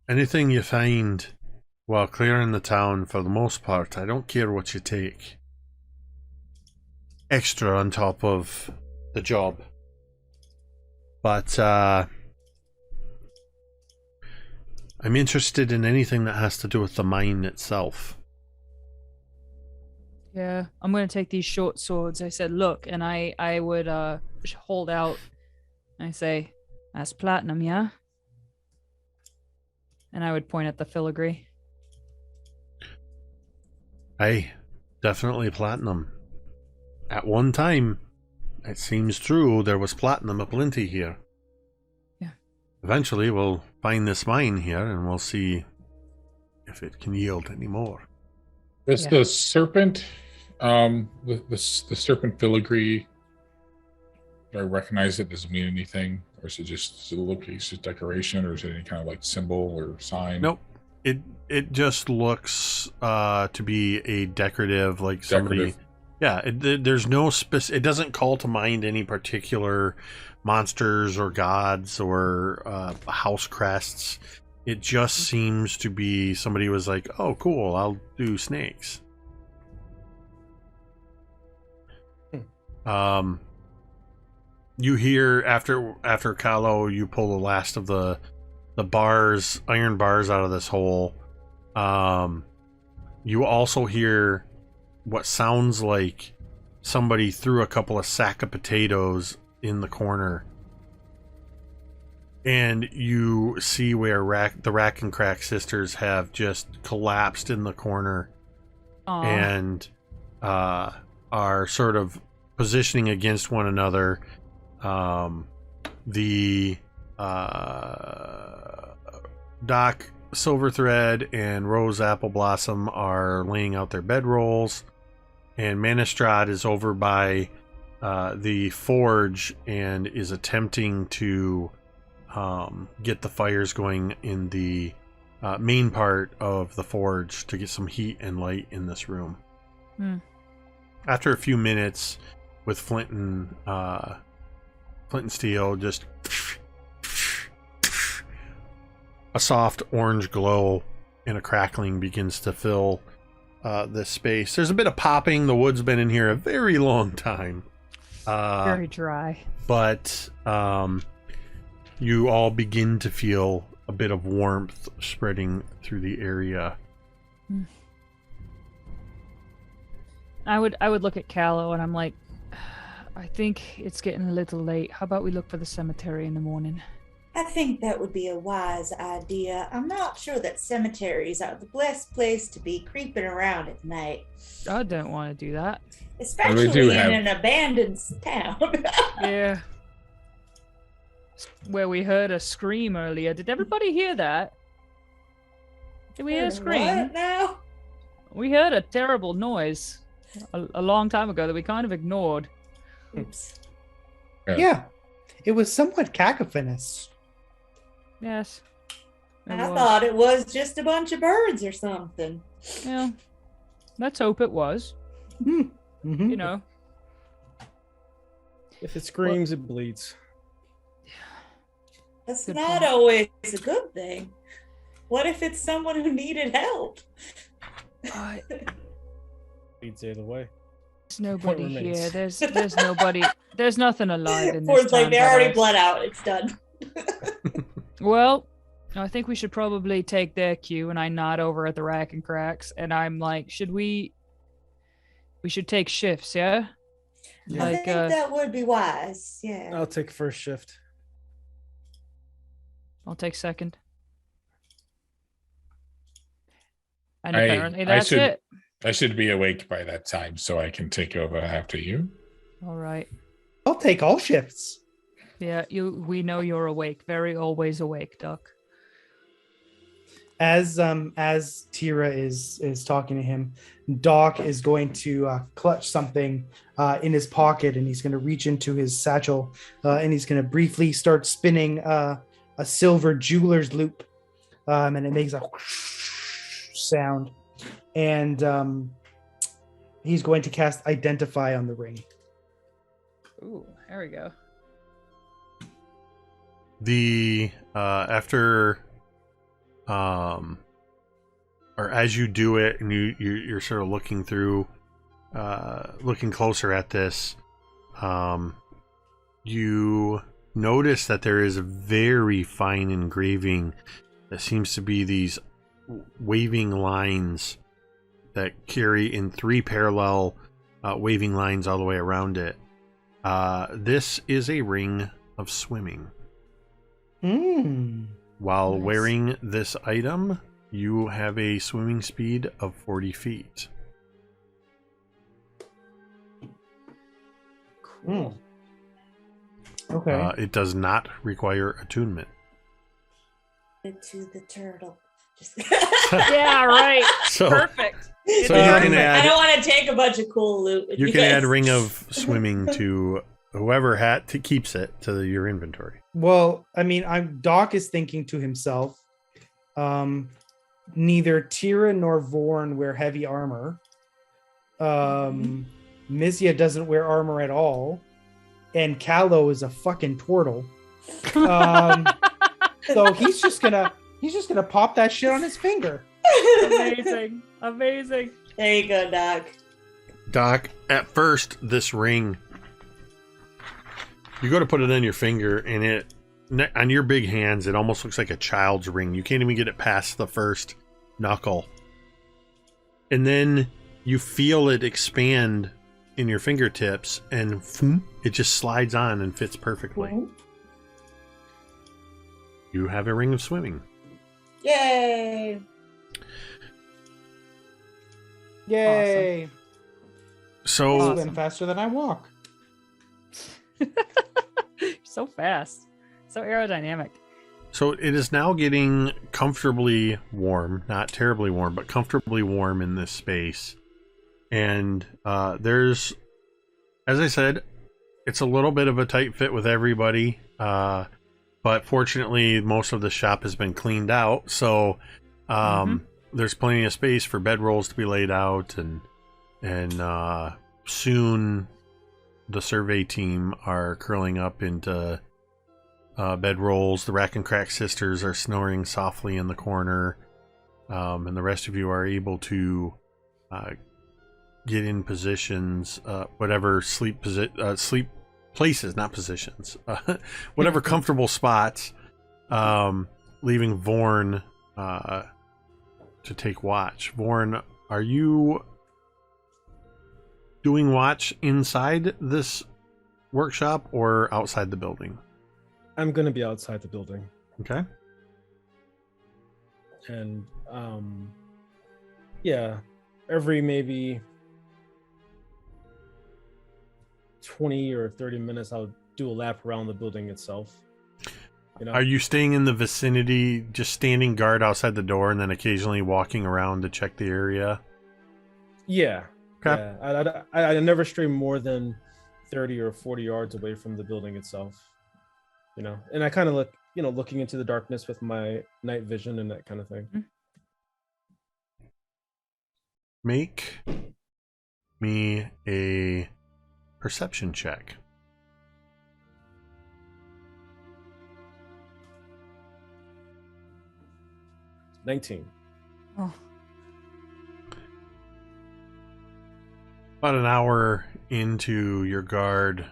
Speaker 1: Anything you find while clearing the town, for the most part, I don't care what you take. Extra on top of the job. But, I'm interested in anything that has to do with the mine itself.
Speaker 2: Yeah, I'm going to take these short swords. I said, look, and I would hold out. I say, that's platinum, yeah? And I would point at the filigree.
Speaker 1: Aye, definitely platinum. At one time, it seems true, there was platinum aplenty here.
Speaker 2: Yeah.
Speaker 1: Eventually, we'll find this mine here, and we'll see if it can yield any more.
Speaker 3: Does the serpent, the serpent filigree, do I recognize it? Does it mean anything? Or is it just a piece of decoration, or is it any kind of like symbol or sign?
Speaker 1: Nope. It just looks to be a decorative, like somebody. Yeah, there's no it doesn't call to mind any particular monsters or gods or house crests. It just seems to be somebody was like, oh, cool, I'll do snakes. You hear after Kahlo, you pull the last of the bars, iron bars out of this hole. You also hear what sounds like somebody threw a couple of sack of potatoes in the corner. And you see where the Rack and Crack sisters have just collapsed in the corner.
Speaker 2: Aww.
Speaker 1: And are sort of positioning against one another. The Doc Silverthread and Rose Apple Blossom are laying out their bedrolls, and Manistrad is over by the forge and is attempting to get the fires going in the main part of the forge to get some heat and light in this room. After a few minutes with flint and steel, just a soft orange glow and a crackling begins to fill this space. There's a bit of popping. The wood's been in here a very long time.
Speaker 2: Very dry.
Speaker 1: But you all begin to feel a bit of warmth spreading through the area.
Speaker 2: I would look at Kahlo and I'm like, I think it's getting a little late. How about we look for the cemetery in the morning?
Speaker 4: I think that would be a wise idea. I'm not sure that cemeteries are the best place to be creeping around at night.
Speaker 2: I don't want to do that.
Speaker 4: Especially in an abandoned town.
Speaker 2: Yeah. Where we heard a scream earlier. Did everybody hear that? Did we hear a scream?
Speaker 4: What now?
Speaker 2: We heard a terrible noise a long time ago that we kind of ignored.
Speaker 4: Oops.
Speaker 5: Yeah, it was somewhat cacophonous.
Speaker 2: Yes.
Speaker 4: I thought it was just a bunch of birds or something.
Speaker 2: Yeah. Let's hope it was.
Speaker 5: Mm-hmm.
Speaker 2: You know.
Speaker 6: If it screams, it bleeds.
Speaker 4: That's
Speaker 2: Good
Speaker 4: not
Speaker 2: point.
Speaker 4: always a good thing. What if it's someone who needed help?
Speaker 6: Bleeds either way.
Speaker 2: There's nobody
Speaker 6: Point
Speaker 2: here.
Speaker 6: remains.
Speaker 2: There's nobody. There's nothing alive in this
Speaker 4: Ford's like,
Speaker 2: town
Speaker 4: they
Speaker 2: but
Speaker 4: already
Speaker 2: us."
Speaker 4: bled out. It's done.
Speaker 2: Well, I think we should probably take their cue, and I nod over at the rack and cracks, and I'm like, we should take shifts, yeah?
Speaker 4: I
Speaker 2: Like,
Speaker 4: think that would be wise. Yeah.
Speaker 6: I'll take first shift.
Speaker 2: I'll take second. And
Speaker 3: I-
Speaker 2: apparently
Speaker 3: I
Speaker 2: that's
Speaker 3: should-
Speaker 2: it.
Speaker 3: I should be awake by that time, so I can take over after you.
Speaker 2: All right.
Speaker 5: I'll take all shifts.
Speaker 2: Yeah, we know you're awake. Very always awake, Duck.
Speaker 5: As Tira is talking to him, Doc is going to clutch something in his pocket, and he's going to reach into his satchel, and he's going to briefly start spinning a silver jeweler's loop, and it makes a sound, and he's going to cast Identify on the ring.
Speaker 2: Ooh, there we go.
Speaker 1: The after or as you do it and you're sort of looking through looking closer at this, you notice that there is a very fine engraving that seems to be these waving lines that carry in 3 parallel waving lines all the way around it. This is a ring of swimming. While
Speaker 2: Nice.
Speaker 1: wearing this item, you have a swimming speed of 40 feet.
Speaker 5: Cool. Okay.
Speaker 1: It does not require attunement.
Speaker 4: To the turtle. Just
Speaker 2: Yeah, right.
Speaker 1: So,
Speaker 2: Perfect.
Speaker 1: so you can
Speaker 4: I
Speaker 1: add
Speaker 4: don't want to take a bunch of cool loot. with
Speaker 1: you can add
Speaker 4: guys.
Speaker 1: ring of swimming to whoever keeps it to your inventory.
Speaker 5: Well, I mean, Doc is thinking to himself, neither Tira nor Vorn wear heavy armor. Misia doesn't wear armor at all. And Kahlo is a fucking Tortle. So he's just gonna pop that shit on his finger.
Speaker 2: Amazing. Amazing.
Speaker 4: There you go, Doc.
Speaker 1: Doc, at first, this ring, you go to put it on your finger, and on your big hands, it almost looks like a child's ring. You can't even get it past the first knuckle. And then you feel it expand in your fingertips, and it just slides on and fits perfectly.
Speaker 4: Cool.
Speaker 1: You have a ring of swimming.
Speaker 4: Yay!
Speaker 5: Yay!
Speaker 1: So
Speaker 5: Swim faster than I walk.
Speaker 2: So fast. So aerodynamic.
Speaker 1: So it is now getting comfortably warm, not terribly warm, but comfortably warm in this space. And there's, as I said, it's a little bit of a tight fit with everybody, but fortunately most of the shop has been cleaned out, so there's plenty of space for bedrolls to be laid out, and soon the survey team are curling up into bedrolls. The Rack and Crack sisters are snoring softly in the corner, and the rest of you are able to get in positions, whatever sleep places, not positions, whatever comfortable spots, leaving Vorn to take watch. Vorn, are you doing watch inside this workshop or outside the building?
Speaker 6: I'm gonna be outside the building.
Speaker 1: Okay.
Speaker 6: And yeah, every maybe 20 or 30 minutes I'll do a lap around the building itself. You know?
Speaker 1: Are you staying in the vicinity, just standing guard outside the door and then occasionally walking around to check the area?
Speaker 6: Yeah.
Speaker 1: Okay.
Speaker 6: Yeah. I never stray more than 30 or 40 yards away from the building itself. You know, and I kind of look, looking into the darkness with my night vision and that kind of thing.
Speaker 1: Make me a perception check.
Speaker 6: 19.
Speaker 2: Oh.
Speaker 1: About an hour into your guard,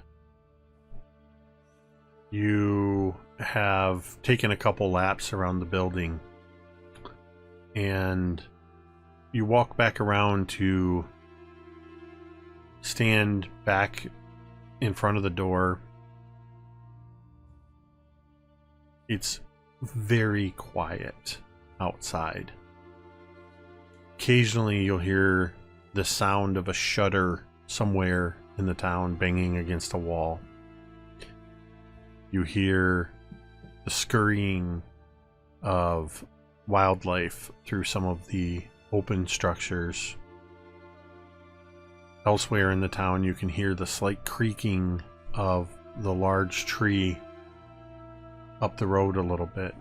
Speaker 1: you have taken a couple laps around the building, and you walk back around to stand back in front of the door. It's very quiet outside. Occasionally you'll hear the sound of a shutter somewhere in the town banging against a wall. You hear the scurrying of wildlife through some of the open structures. Elsewhere in the town, you can hear the slight creaking of the large tree up the road a little bit.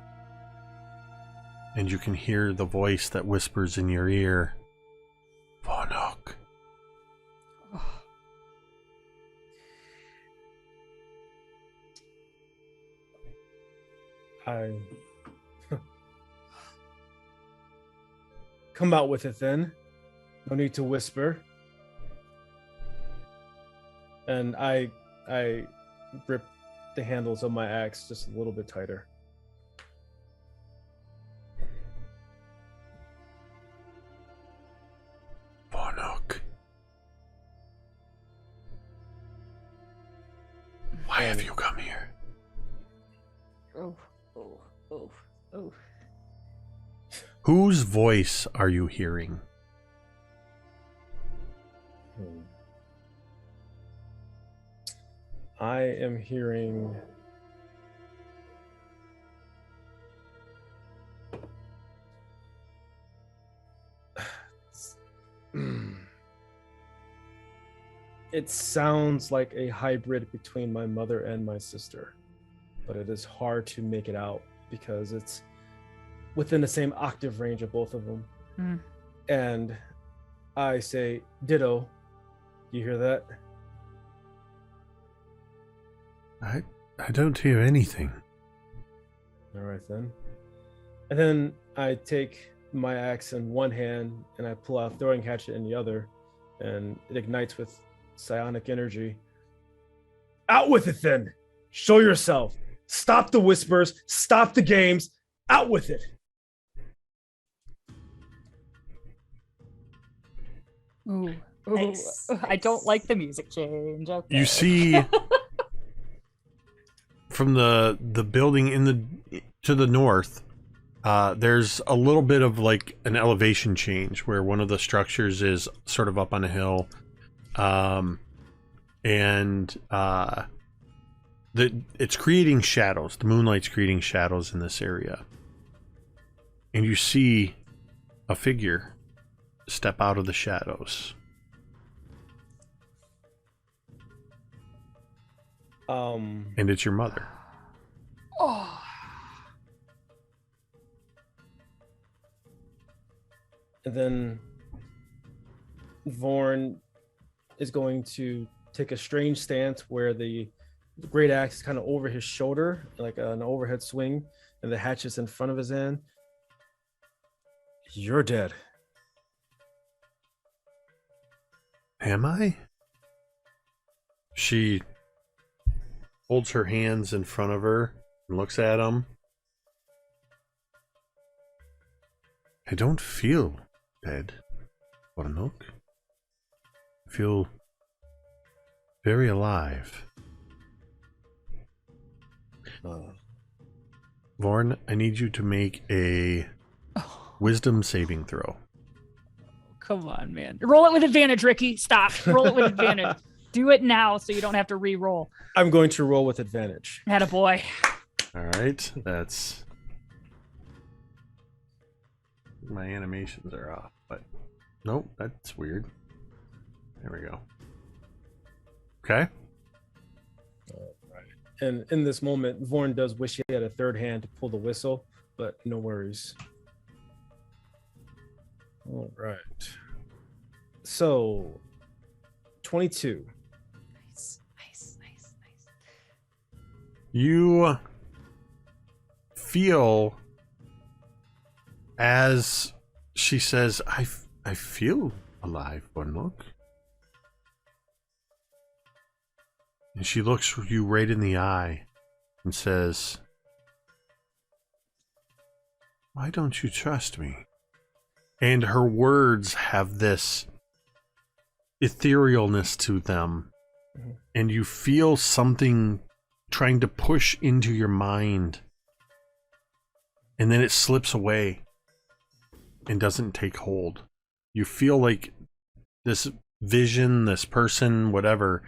Speaker 1: And you can hear the voice that whispers in your ear, Vonok.
Speaker 6: I come out with it then. No need to whisper. And I grip the handles of my axe just a little bit tighter.
Speaker 1: Vonok. Why have you come here?
Speaker 2: Oh, oh, oh, oh.
Speaker 1: Whose voice are you hearing?
Speaker 6: I am hearing it sounds like a hybrid between my mother and my sister, but it is hard to make it out because it's within the same octave range of both of them. And I say, ditto. You hear that?
Speaker 1: I don't hear anything.
Speaker 6: All right then. And then I take my axe in one hand and I pull out a throwing hatchet in the other, and it ignites with psionic energy. Out with it then! Show yourself! Stop the whispers! Stop the games! Out with it!
Speaker 2: Ooh, ooh.
Speaker 4: Nice,
Speaker 2: I don't
Speaker 4: nice.
Speaker 2: like the music change. Okay.
Speaker 1: You see from the building to the north, there's a little bit of like an elevation change where one of the structures is sort of up on a hill, and it's creating shadows. The moonlight's creating shadows in this area, and you see a figure step out of the shadows. And it's your mother.
Speaker 2: Oh.
Speaker 6: And then Vorn is going to take a strange stance where the great axe is kind of over his shoulder, like an overhead swing, and the hatchet's in front of his hand. You're dead.
Speaker 1: Am I? She holds her hands in front of her and looks at him. I don't feel dead, Bornok. I feel very alive. Vorn, I need you to make a wisdom saving throw.
Speaker 2: Come on, man. Roll it with advantage, Ricky. Stop. Roll it with advantage. Do it now so you don't have to re-roll.
Speaker 6: I'm going to roll with advantage.
Speaker 2: Attaboy.
Speaker 1: All right, that's... My animations are off, but... Nope, that's weird. There we go. Okay.
Speaker 6: And in this moment, Vorn does wish he had a third hand to pull the whistle, but no worries. All right. So, 22.
Speaker 2: Nice.
Speaker 1: You feel as she says, I feel alive, Bornok. And she looks you right in the eye and says, why don't you trust me? And her words have this etherealness to them. And you feel something trying to push into your mind. And then it slips away and doesn't take hold. You feel like this vision, this person, whatever,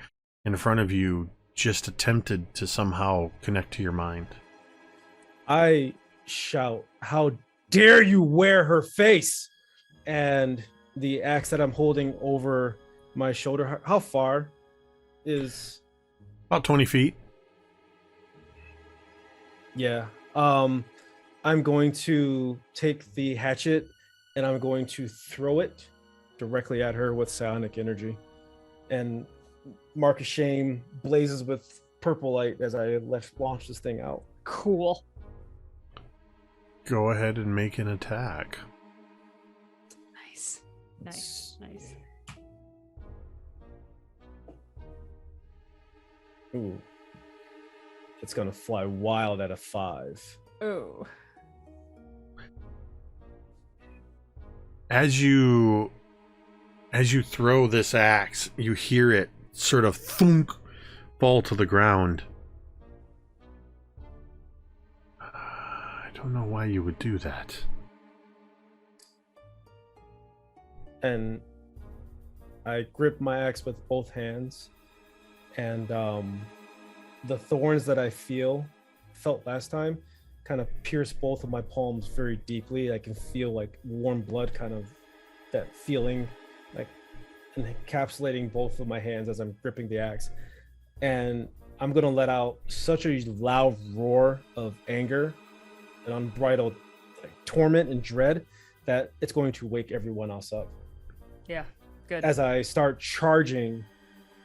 Speaker 1: in front of you just attempted to somehow connect to your mind.
Speaker 6: I shout, how dare you wear her face? And the axe that I'm holding over my shoulder, how far is...
Speaker 1: About 20 feet.
Speaker 6: Yeah. I'm going to take the hatchet and I'm going to throw it directly at her with psionic energy. And Mark of Shame blazes with purple light as I launch this thing out.
Speaker 2: Cool.
Speaker 1: Go ahead and make an attack.
Speaker 2: Nice.
Speaker 6: Ooh. It's gonna fly wild at a 5.
Speaker 2: Oh.
Speaker 1: As you throw this axe, you hear it sort of thunk fall to the ground. I don't know why you would do that.
Speaker 6: And I grip my axe with both hands, and the thorns that I felt last time kind of pierce both of my palms very deeply. I can feel like warm blood, kind of that feeling, like encapsulating both of my hands as I'm gripping the axe. And I'm gonna let out such a loud roar of anger and unbridled torment and dread that it's going to wake everyone else up.
Speaker 2: Yeah, good.
Speaker 6: As I start charging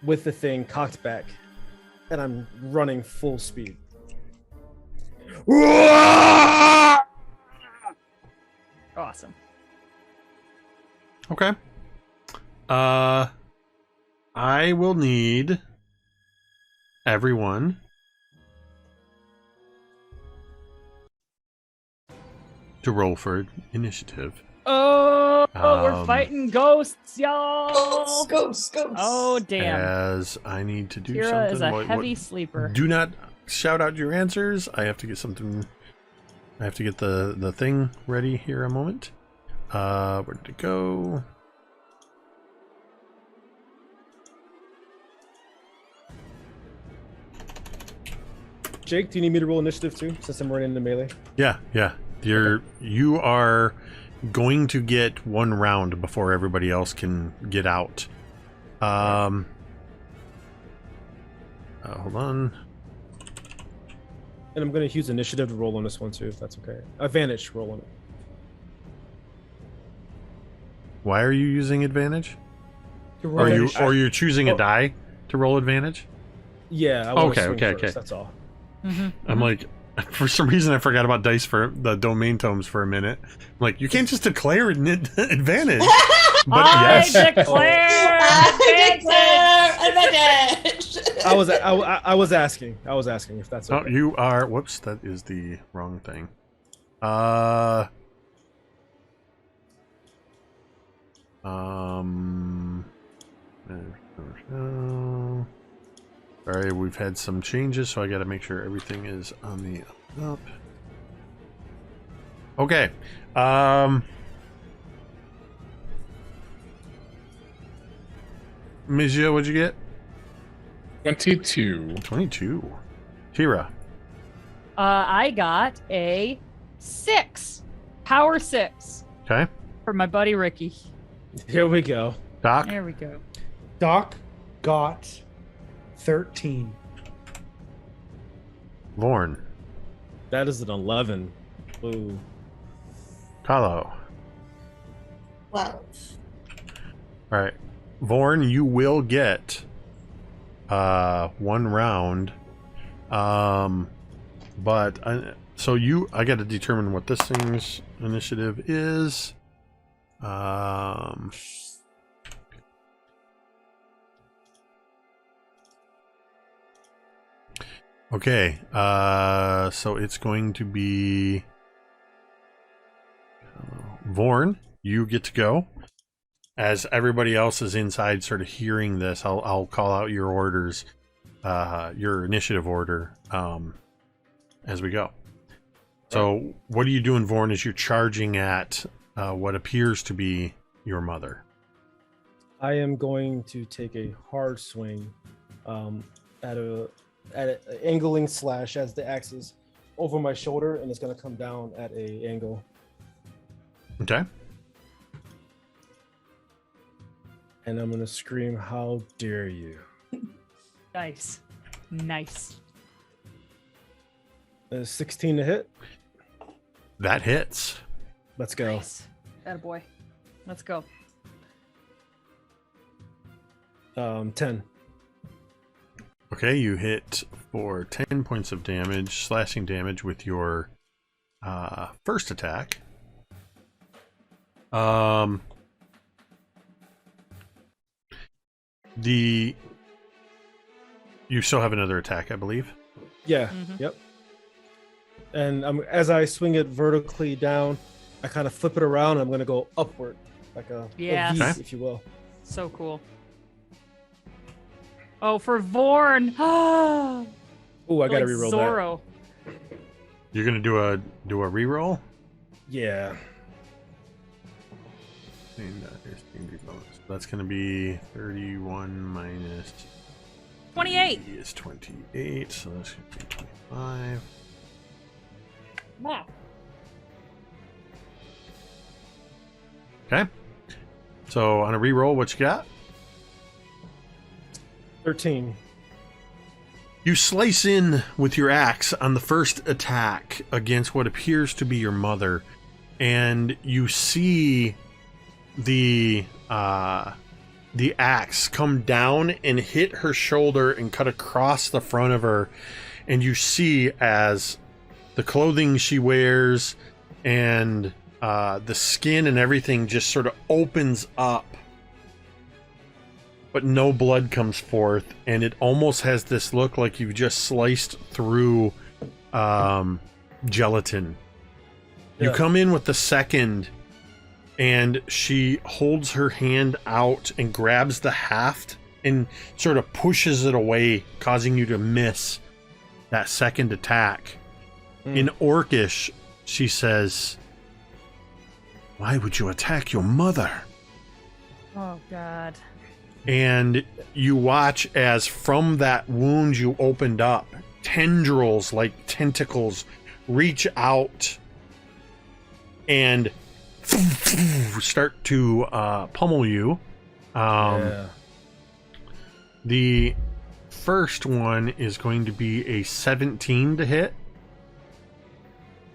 Speaker 6: with the thing cocked back, and I'm running full speed.
Speaker 2: Awesome.
Speaker 1: Okay. I will need everyone to roll for initiative.
Speaker 2: Oh, we're fighting ghosts, y'all.
Speaker 4: Ghosts.
Speaker 2: Oh, damn.
Speaker 1: As I need to do
Speaker 2: Kira
Speaker 1: something.
Speaker 2: is a heavy sleeper.
Speaker 1: Do not shout out your answers. I have to get something. I have to get the thing ready here a moment. Where did it go?
Speaker 6: Jake, do you need me to roll initiative too, since I'm running into melee?
Speaker 1: Yeah. You are going to get one round before everybody else can get out. Hold on.
Speaker 6: And I'm going to use initiative to roll on this one too, if that's okay. Advantage roll on it.
Speaker 1: Why are you using advantage?
Speaker 6: To roll
Speaker 1: Or you're choosing a die to roll advantage?
Speaker 6: Yeah. I wanna
Speaker 1: Okay,
Speaker 6: swing
Speaker 1: okay,
Speaker 6: first,
Speaker 1: okay.
Speaker 6: That's all.
Speaker 1: I'm like, for some reason, I forgot about dice for the domain tomes for a minute. I'm like, you can't just declare an advantage. But
Speaker 2: I
Speaker 1: yes.
Speaker 2: declare advantage.
Speaker 6: I was asking if that's
Speaker 1: Oh,
Speaker 6: okay.
Speaker 1: you are. Whoops, that is the wrong thing. Sorry, we've had some changes, so I got to make sure everything is on the up. Okay. Mijia, what'd you get?
Speaker 3: 22.
Speaker 1: 22. Tira.
Speaker 2: I got a 6. Power 6
Speaker 1: Okay.
Speaker 2: for my buddy Ricky.
Speaker 6: Here we go.
Speaker 1: Doc.
Speaker 2: There we go.
Speaker 5: Doc got 13.
Speaker 1: Vorn.
Speaker 6: That is an 11. Ooh.
Speaker 1: Kahlo.
Speaker 4: 12.
Speaker 1: All right. Vorn, you will get 1 round. But I got to determine what this thing's initiative is. Okay. So it's going to be Vorn, you get to go. As everybody else is inside sort of hearing this, I'll call out your orders, your initiative order, as we go. So what are you doing, Vorn, as you're charging at what appears to be your mother?
Speaker 6: I am going to take a hard swing at an angling slash as the axe is over my shoulder, and it's going to come down at a angle.
Speaker 1: Okay.
Speaker 6: And I'm going to scream, "How dare you!"
Speaker 2: Nice. Nice.
Speaker 6: 16 to hit.
Speaker 1: That hits.
Speaker 6: Let's go.
Speaker 2: Nice. Attaboy. Let's go.
Speaker 6: 10.
Speaker 1: Okay, you hit for 10 points of damage, slashing damage with your first attack. You still have another attack, I believe.
Speaker 6: Yeah. Yep. And as I swing it vertically down, I kind of flip it around. And I'm going to go upward, like a V,
Speaker 1: Okay.
Speaker 6: if you will.
Speaker 2: So cool. Oh, for Vorn. Oh,
Speaker 6: Ooh, I got to
Speaker 2: like
Speaker 6: reroll
Speaker 2: Zorro.
Speaker 1: You're gonna do a reroll.
Speaker 6: that. Yeah.
Speaker 1: That's gonna be 31 minus
Speaker 2: 28.
Speaker 1: is 28, so that's gonna be 25.
Speaker 2: Wow.
Speaker 1: Okay. So on a reroll, what you got?
Speaker 6: 13.
Speaker 1: You slice in with your axe on the first attack against what appears to be your mother, and you see the axe come down and hit her shoulder and cut across the front of her, and you see as the clothing she wears and the skin and everything just sort of opens up, but no blood comes forth, and it almost has this look like you've just sliced through gelatin. You
Speaker 6: Yeah.
Speaker 1: come in with the second, and she holds her hand out and grabs the haft and sort of pushes it away, causing you to miss that second attack. In Orcish, she says, "Why would you attack your mother?"
Speaker 2: Oh, God.
Speaker 1: And you watch as from that wound you opened up, tendrils like tentacles reach out and start to pummel you.
Speaker 6: Yeah.
Speaker 1: The first one is going to be a 17 to hit.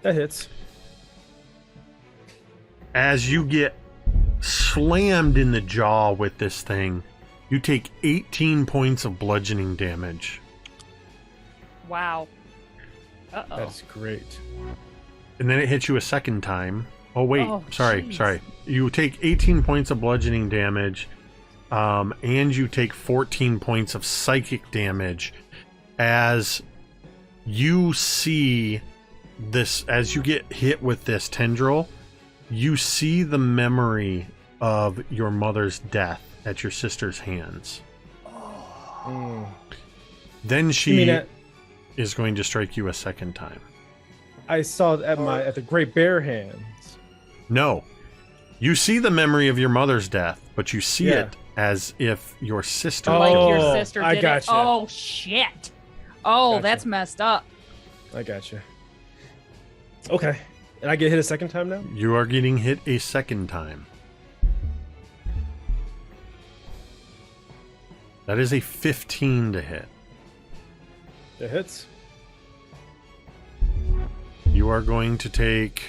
Speaker 6: That hits.
Speaker 1: As you get slammed in the jaw with this thing, you take 18 points of bludgeoning damage.
Speaker 2: Wow. Uh-oh.
Speaker 6: That's great.
Speaker 1: And then it hits you a second time. Oh, wait.
Speaker 2: Oh,
Speaker 1: sorry.
Speaker 2: jeez.
Speaker 1: You take 18 points of bludgeoning damage, and you take 14 points of psychic damage as you see this, as you get hit with this tendril, you see the memory of your mother's death at your sister's hands.
Speaker 6: Mm.
Speaker 1: Then
Speaker 6: You
Speaker 1: she
Speaker 6: mean that
Speaker 1: is going to strike you a second time.
Speaker 6: I saw it at the Great Bear hands.
Speaker 1: No. You see the memory of your mother's death, but you see
Speaker 6: Yeah.
Speaker 1: it as if your sister
Speaker 2: Like
Speaker 1: killed
Speaker 2: your
Speaker 1: her.
Speaker 2: sister did
Speaker 6: I
Speaker 2: it.
Speaker 6: gotcha.
Speaker 2: Oh shit. Oh,
Speaker 6: Gotcha.
Speaker 2: that's messed up.
Speaker 6: I gotcha. Okay. And I get hit a second time now?
Speaker 1: You are getting hit a second time. That is a 15 to hit.
Speaker 6: It hits.
Speaker 1: You are going to take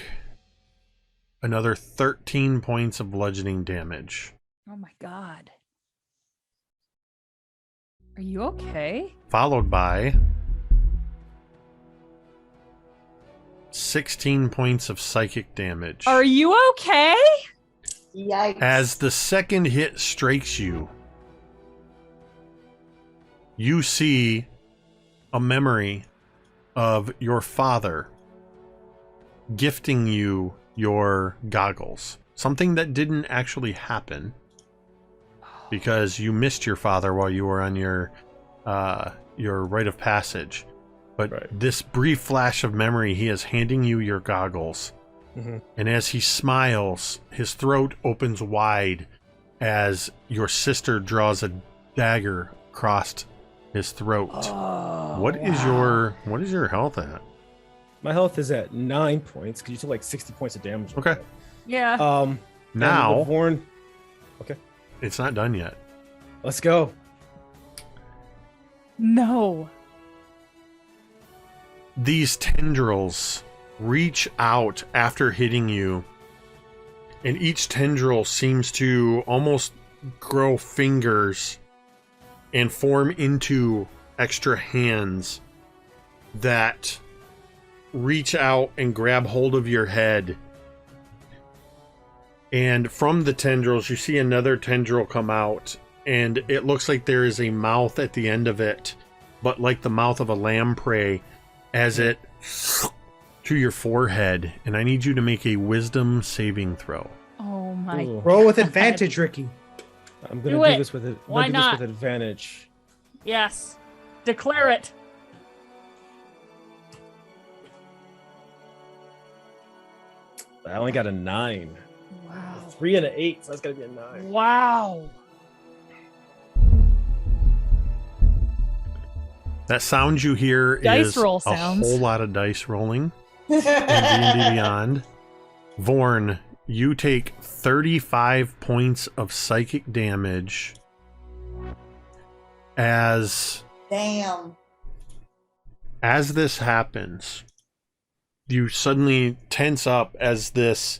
Speaker 1: another 13 points of bludgeoning damage,
Speaker 2: Oh my god. Are you okay?
Speaker 1: followed by 16 points of psychic damage.
Speaker 2: Are you okay?
Speaker 4: Yikes.
Speaker 1: As the second hit strikes you, you see a memory of your father gifting you your goggles. Something that didn't actually happen because you missed your father while you were on your rite of passage. But
Speaker 6: Right.
Speaker 1: this brief flash of memory, he is handing you your goggles.
Speaker 6: Mhm.
Speaker 1: And as he smiles, his throat opens wide as your sister draws a dagger across his throat.
Speaker 2: Oh,
Speaker 1: What is your health at?
Speaker 6: My health is at 9 points because you took like 60 points of damage. with
Speaker 1: Okay.
Speaker 6: that.
Speaker 2: Yeah.
Speaker 6: And
Speaker 1: Now,
Speaker 6: the Vorn,
Speaker 1: it's not done yet.
Speaker 6: let's go.
Speaker 2: No.
Speaker 1: These tendrils reach out after hitting you, and each tendril seems to almost grow fingers and form into extra hands that reach out and grab hold of your head. And from the tendrils, you see another tendril come out, and it looks like there is a mouth at the end of it, but like the mouth of a lamprey, as it to your forehead. And I need you to make a wisdom saving throw.
Speaker 2: Oh my.
Speaker 6: Ooh.
Speaker 5: Roll with advantage, Ricky.
Speaker 6: I'm gonna
Speaker 2: Do
Speaker 6: do
Speaker 2: it.
Speaker 6: this with it.
Speaker 2: Why not?
Speaker 6: With advantage.
Speaker 2: Yes. Declare it.
Speaker 6: I only got a 9.
Speaker 2: Wow.
Speaker 6: 3 and an 8, so that's gotta be a 9.
Speaker 2: Wow.
Speaker 1: That sound you hear
Speaker 2: Dice
Speaker 1: is
Speaker 2: roll
Speaker 1: a
Speaker 2: sounds.
Speaker 1: whole lot of dice rolling in D&D Beyond. Vorn, you take 35 points of psychic damage as
Speaker 4: Damn.
Speaker 1: this happens. You suddenly tense up as this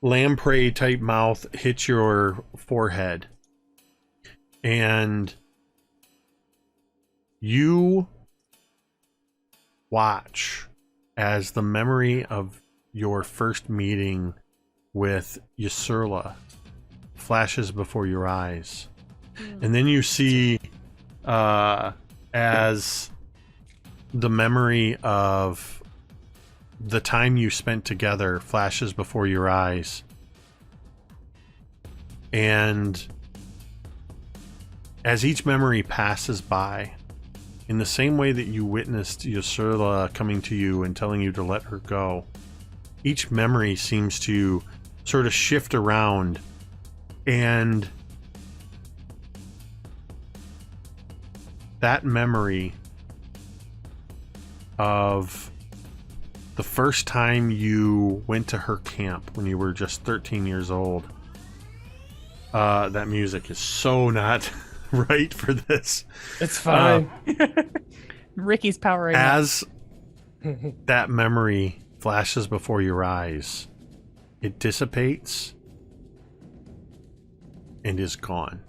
Speaker 1: lamprey type mouth hits your forehead, and you watch as the memory of your first meeting with Ysurla flashes before your eyes. And then you see as the memory of the time you spent together flashes before your eyes. And as each memory passes by, in the same way that you witnessed Ysurla coming to you and telling you to let her go, each memory seems to sort of shift around, and that memory of the first time you went to her camp when you were just 13 years old, that music is so not right for this.
Speaker 6: It's fine.
Speaker 2: Ricky's powering up.
Speaker 1: As that memory flashes before your eyes, it dissipates and is gone.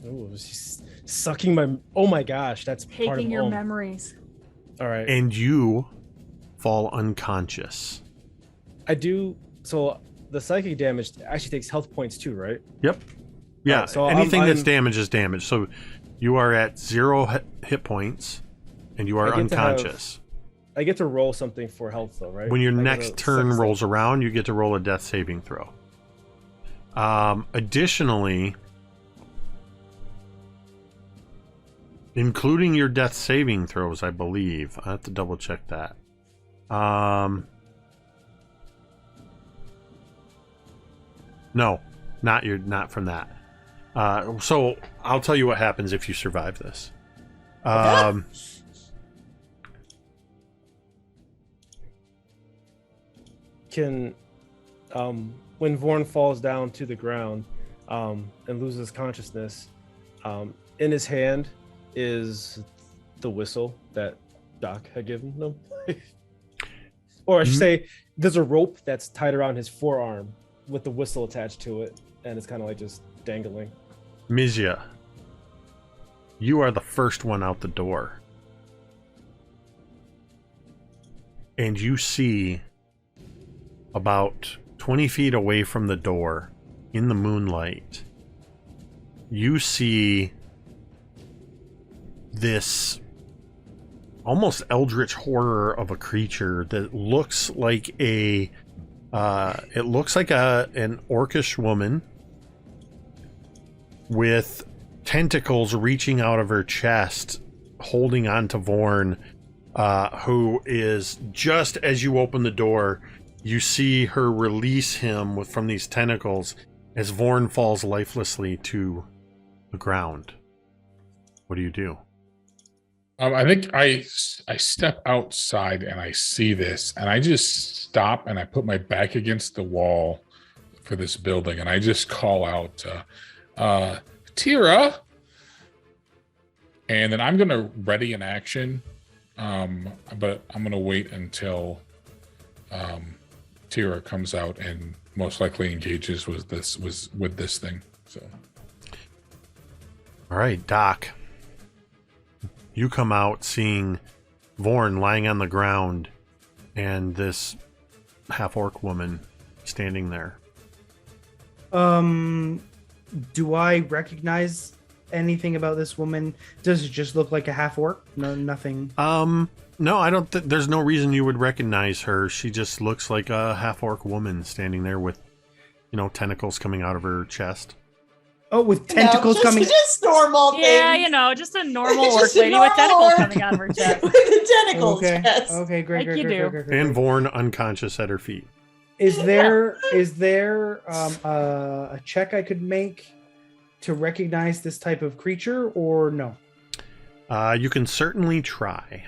Speaker 6: Ooh, she's sucking my. Oh my gosh, that's part of
Speaker 2: Taking your memories.
Speaker 6: All right,
Speaker 1: And you fall unconscious.
Speaker 6: I do. So the psychic damage actually takes health points too, right?
Speaker 1: Yep. Yeah,
Speaker 6: Alright, so
Speaker 1: anything
Speaker 6: I'm-
Speaker 1: that's damaged is damaged. So you are at 0 hit points and you are
Speaker 6: I get to have-
Speaker 1: unconscious.
Speaker 6: I get to roll something for health though, right?
Speaker 1: When your
Speaker 6: I get
Speaker 1: next
Speaker 6: a
Speaker 1: turn
Speaker 6: success.
Speaker 1: rolls around, you get to roll a death saving throw. Additionally, including your death saving throws, I believe. I have to double check that. No, not from that. So I'll tell you what happens if you survive this.
Speaker 6: Can when Vorn falls down to the ground and loses consciousness, in his hand is the whistle that Doc had given him. Or I should say, there's a rope that's tied around his forearm with the whistle attached to it, and it's kind of like just dangling.
Speaker 1: Mizia, you are the first one out the door. And you see about 20 feet away from the door, in the moonlight, you see this almost eldritch horror of a creature that looks like an orcish woman with tentacles reaching out of her chest, holding on to Vorn, who is, just as you open the door, you see her release him from these tentacles as Vorn falls lifelessly to the ground. What do you do?
Speaker 3: I think I step outside and I see this, and I just stop and I put my back against the wall for this building, and I just call out, Tira, and then I'm gonna ready an action, but I'm gonna wait until Tira comes out and most likely engages with this thing. So,
Speaker 1: All right, Doc. You come out seeing Vorn lying on the ground and this half-orc woman standing there.
Speaker 5: Do I recognize anything about this woman? Does it just look like a half-orc? No, nothing.
Speaker 1: No, I don't think there's no reason you would recognize her. She just looks like a half-orc woman standing there with, tentacles coming out of her chest.
Speaker 5: Oh, with tentacles coming.
Speaker 4: Just normal things.
Speaker 2: Yeah, just a normal orc
Speaker 4: Just a
Speaker 2: lady with
Speaker 4: normal
Speaker 2: tentacles
Speaker 4: orc.
Speaker 2: coming out of her chest.
Speaker 4: With the tentacles,
Speaker 5: Okay.
Speaker 4: yes.
Speaker 5: Okay, great,
Speaker 2: Like you
Speaker 5: great,
Speaker 2: do.
Speaker 5: great.
Speaker 1: And Vorn unconscious at her feet.
Speaker 5: Is there a check I could make to recognize this type of creature, or no?
Speaker 1: You can certainly try.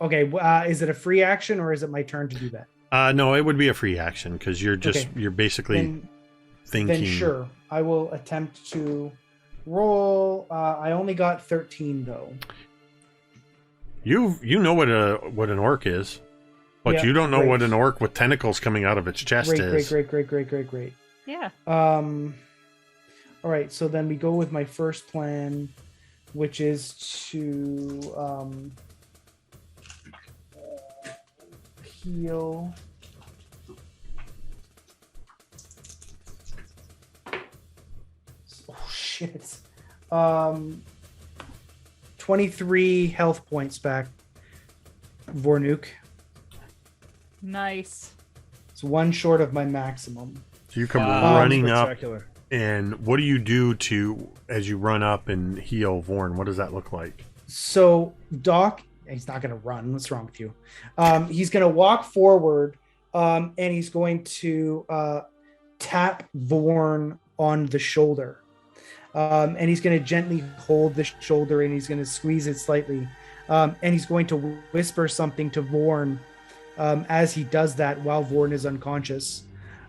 Speaker 5: Okay, is it a free action or is it my turn to do that?
Speaker 1: No, it would be a free action because you're
Speaker 5: Okay.
Speaker 1: you're basically thinking.
Speaker 5: Then sure, I will attempt to roll. I only got 13 though.
Speaker 1: You know what an orc is, but
Speaker 5: Yeah,
Speaker 1: you don't know
Speaker 5: great.
Speaker 1: what an orc with tentacles coming out of its chest is.
Speaker 5: Great.
Speaker 2: Yeah.
Speaker 5: All right, so then we go with my first plan, which is to heal. Oh shit. 23 health points back. Vornuk.
Speaker 2: Nice.
Speaker 5: It's one short of my maximum.
Speaker 1: So you come
Speaker 6: Wow,
Speaker 1: running up,
Speaker 6: spectacular.
Speaker 1: and what do you do as you run up and heal Vorn? What does that look like?
Speaker 5: So Doc, he's not going to run. What's wrong with you? He's going to walk forward, and he's going to tap Vorn on the shoulder. And he's going to gently hold the shoulder, and he's going to squeeze it slightly. And he's going to whisper something to Vorn as he does that while Vorn is unconscious.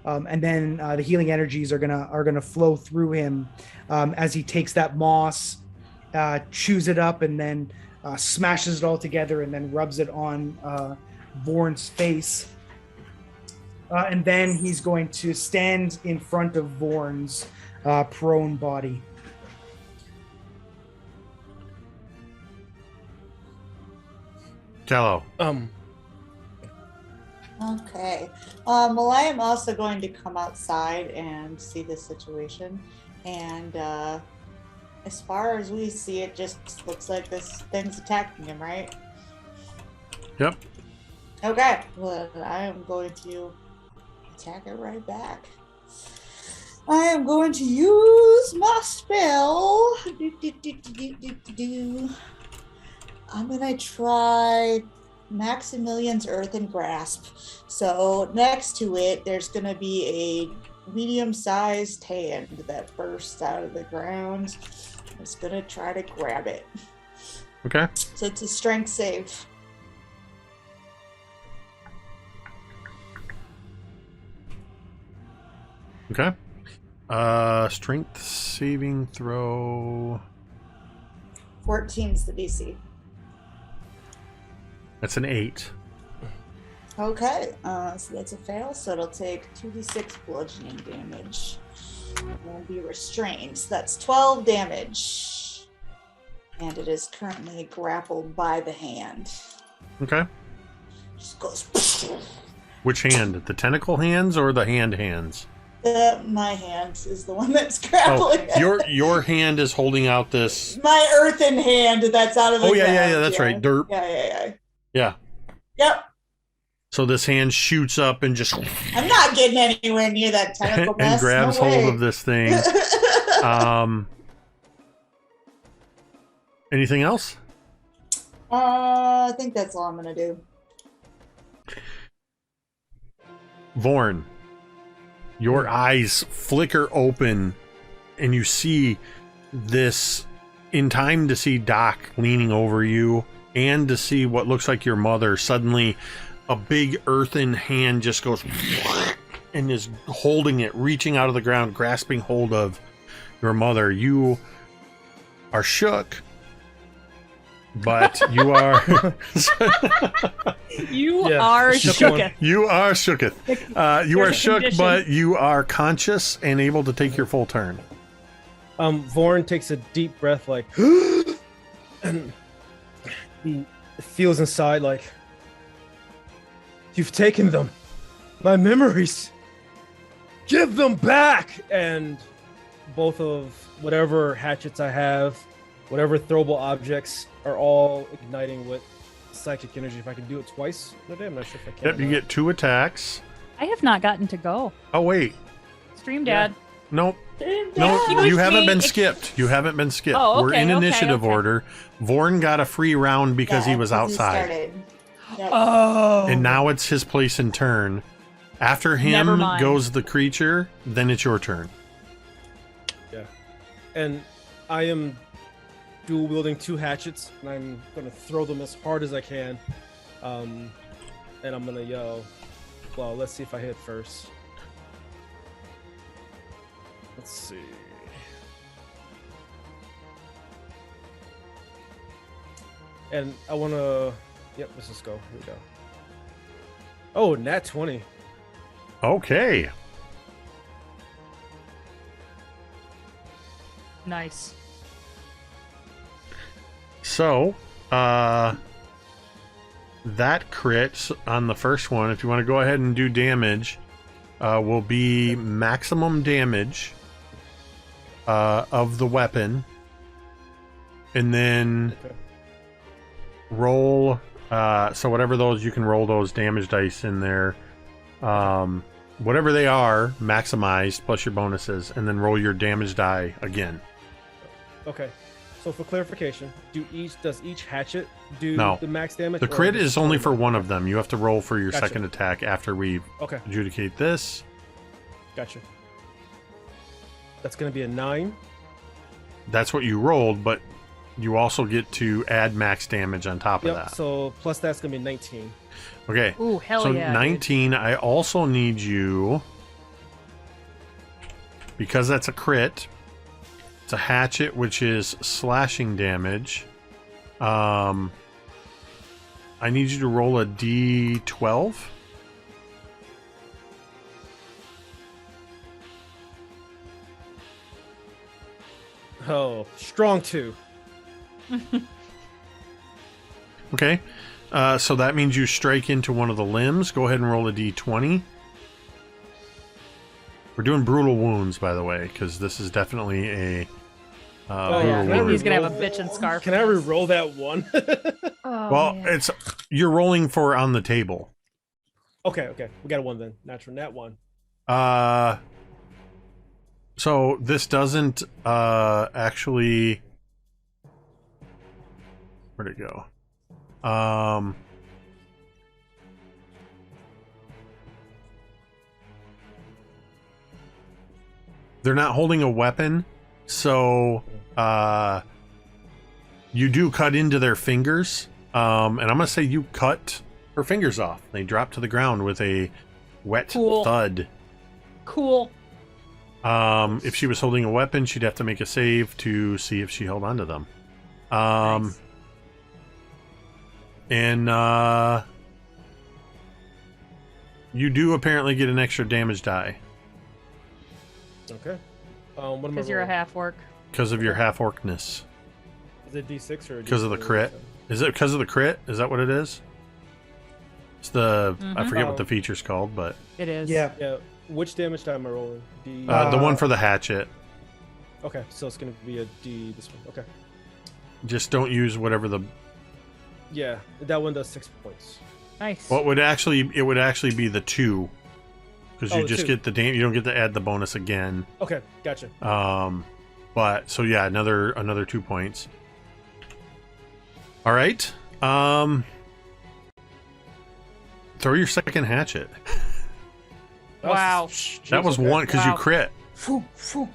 Speaker 5: and then the healing energies are gonna flow through him as he takes that moss, chews it up, and then smashes it all together, and then rubs it on Vorn's face. And then he's going to stand in front of Vorn's prone body.
Speaker 1: Kahlo.
Speaker 4: Okay. Well, I am also going to come outside and see the situation. And as far as we see, it just looks like this thing's attacking him, right?
Speaker 1: Yep.
Speaker 4: Okay. Well, I am going to attack it right back. I am going to use my spell. I'm going to try Maximilian's Earthen Grasp. So next to it, there's going to be a medium-sized hand that bursts out of the ground. I'm just going to try to grab it.
Speaker 1: Okay.
Speaker 4: So it's a strength save.
Speaker 1: Okay. Strength saving throw.
Speaker 4: 14's the DC.
Speaker 1: That's an 8.
Speaker 4: Okay, so that's a fail, so it'll take 2d6 bludgeoning damage. And be restrained. So that's 12 damage. And it is currently grappled by the hand.
Speaker 1: Okay.
Speaker 4: Just goes.
Speaker 1: Which hand? The tentacle hands or the hands?
Speaker 4: My hand is the one that's grappling.
Speaker 1: Oh, your hand is holding out this.
Speaker 4: My earthen hand that's out of the ground.
Speaker 1: Yeah, that's right. Dirt.
Speaker 4: Yeah.
Speaker 1: Yeah.
Speaker 4: Yep.
Speaker 1: So this hand shoots up and just
Speaker 4: I'm not getting anywhere near that tentacle mess.
Speaker 1: and grabs
Speaker 4: No way.
Speaker 1: hold of this thing. Anything else?
Speaker 4: I think that's all I'm gonna do.
Speaker 1: Vorn, your eyes flicker open and you see this, in time to see Doc leaning over you and to see what looks like your mother. Suddenly a big earthen hand just goes and is holding it, reaching out of the ground, grasping hold of your mother. You are shook, but you are
Speaker 2: You
Speaker 6: Yeah,
Speaker 2: are
Speaker 6: shook
Speaker 2: shooketh.
Speaker 1: you are shooketh. You are
Speaker 2: There's a
Speaker 1: shook,
Speaker 2: condition.
Speaker 1: but you are conscious and able to take your full turn.
Speaker 6: Vorn takes a deep breath, like, and he feels inside like, you've taken them, my memories. Give them back. And both of whatever hatchets I have, whatever throwable objects, are all igniting with psychic energy. If I can do it twice in a day, I'm not sure if I can.
Speaker 1: Yep, you get 2 attacks.
Speaker 2: I have not gotten to go.
Speaker 1: Oh wait,
Speaker 2: Stream Dad.
Speaker 1: nope.
Speaker 2: Excuse
Speaker 1: No, you haven't
Speaker 2: me.
Speaker 1: been skipped. You haven't been skipped.
Speaker 2: Oh,
Speaker 1: We're in
Speaker 2: okay,
Speaker 1: initiative
Speaker 2: okay.
Speaker 1: order. Vorn got a free round because he was outside.
Speaker 4: started. Yep.
Speaker 2: Oh.
Speaker 1: And now it's his place and turn. After
Speaker 2: Never
Speaker 1: him
Speaker 2: mind.
Speaker 1: goes the creature, then it's your turn.
Speaker 6: Yeah. And I am dual wielding 2 hatchets, and I'm going to throw them as hard as I can. And I'm going to yell, well, let's see if I hit first. Let's see. And I want to... Yep, let's just go. Here we go. Oh, nat 20.
Speaker 1: Okay.
Speaker 2: Nice.
Speaker 1: So, that crit on the first one, if you want to go ahead and do damage, will be maximum damage of the weapon. And then
Speaker 6: Okay.
Speaker 1: roll, so whatever those, you can roll those damage dice in there. Whatever they are, maximized, plus your bonuses, and then roll your damage die again.
Speaker 6: Okay. So for clarification, does each hatchet do
Speaker 1: No.
Speaker 6: the max damage?
Speaker 1: The
Speaker 6: or
Speaker 1: crit
Speaker 6: just
Speaker 1: is only for
Speaker 6: total?
Speaker 1: one of them. You have to roll for your
Speaker 6: Gotcha.
Speaker 1: second attack after we
Speaker 6: Okay,
Speaker 1: adjudicate this.
Speaker 6: gotcha. That's going to be a 9.
Speaker 1: That's what you rolled, but you also get to add max damage on top of
Speaker 6: Yep.
Speaker 1: that.
Speaker 6: So plus that's going to be 19.
Speaker 1: Okay.
Speaker 2: Ooh, hell
Speaker 1: So
Speaker 2: yeah. dude.
Speaker 1: 19, I also need you because that's a crit. It's a hatchet, which is slashing damage. I need you to roll a d12.
Speaker 6: Oh, strong 2.
Speaker 1: Okay. So that means you strike into one of the limbs. Go ahead and roll a d20. We're doing brutal wounds, by the way, because this is definitely a brutal
Speaker 2: yeah.
Speaker 1: wound.
Speaker 2: He's gonna have a bitch and scarf.
Speaker 6: Can I re-roll that 1?
Speaker 2: Oh,
Speaker 1: Well,
Speaker 2: man.
Speaker 1: you're rolling for on the table.
Speaker 6: Okay. We got a 1 then. Natural net 1.
Speaker 1: So this doesn't actually. Where'd it go? They're not holding a weapon, so you do cut into their fingers. And I'm gonna say you cut her fingers off. They drop to the ground with a wet
Speaker 2: Cool.
Speaker 1: thud.
Speaker 2: Cool.
Speaker 1: If she was holding a weapon, she'd have to make a save to see if she held onto them.
Speaker 2: Nice.
Speaker 1: And you do apparently get an extra damage die
Speaker 6: Okay. What am I
Speaker 2: Because you're a
Speaker 6: rolling?
Speaker 2: half orc.
Speaker 1: because of your half orcness.
Speaker 6: Is it D6 or
Speaker 1: Because of the crit. Is it because of the crit? Is that what it is? It's the I
Speaker 2: Mhm.
Speaker 1: forget what the feature's called, but
Speaker 2: It is.
Speaker 5: Yeah.
Speaker 6: Yeah. Which damage die am I rolling? D.
Speaker 1: the one for the hatchet.
Speaker 6: Okay, so it's gonna be a D. This one. Okay.
Speaker 1: Just don't use whatever the.
Speaker 6: Yeah, that one does 6 points.
Speaker 2: Nice.
Speaker 1: What would actually it would actually be the 2, because you
Speaker 6: Oh,
Speaker 1: just
Speaker 6: 2.
Speaker 1: get the you don't get to add the bonus again.
Speaker 6: Okay, gotcha.
Speaker 1: But so yeah, another 2 points. All right. Throw your second hatchet.
Speaker 2: Wow.
Speaker 1: That was
Speaker 6: okay.
Speaker 1: one because you
Speaker 2: Wow.
Speaker 1: crit.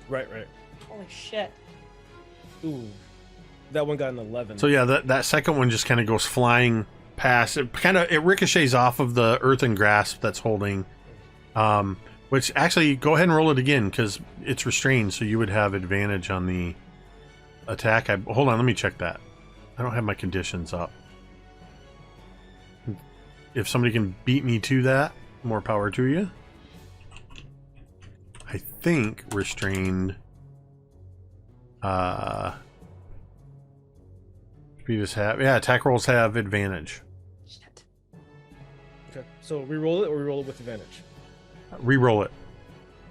Speaker 6: Right.
Speaker 2: Holy shit.
Speaker 6: Ooh, that one got an 11.
Speaker 1: So yeah, that second one just kind of goes flying past. It ricochets off of the earthen grasp that's holding. Which actually, go ahead and roll it again because it's restrained, so you would have advantage on the attack. Hold on, let me check that. I don't have my conditions up. If somebody can beat me to that, more power to you. I think restrained. Attack rolls have advantage.
Speaker 2: Shit.
Speaker 6: Okay, so re-roll it or re-roll it with advantage.
Speaker 1: Reroll it.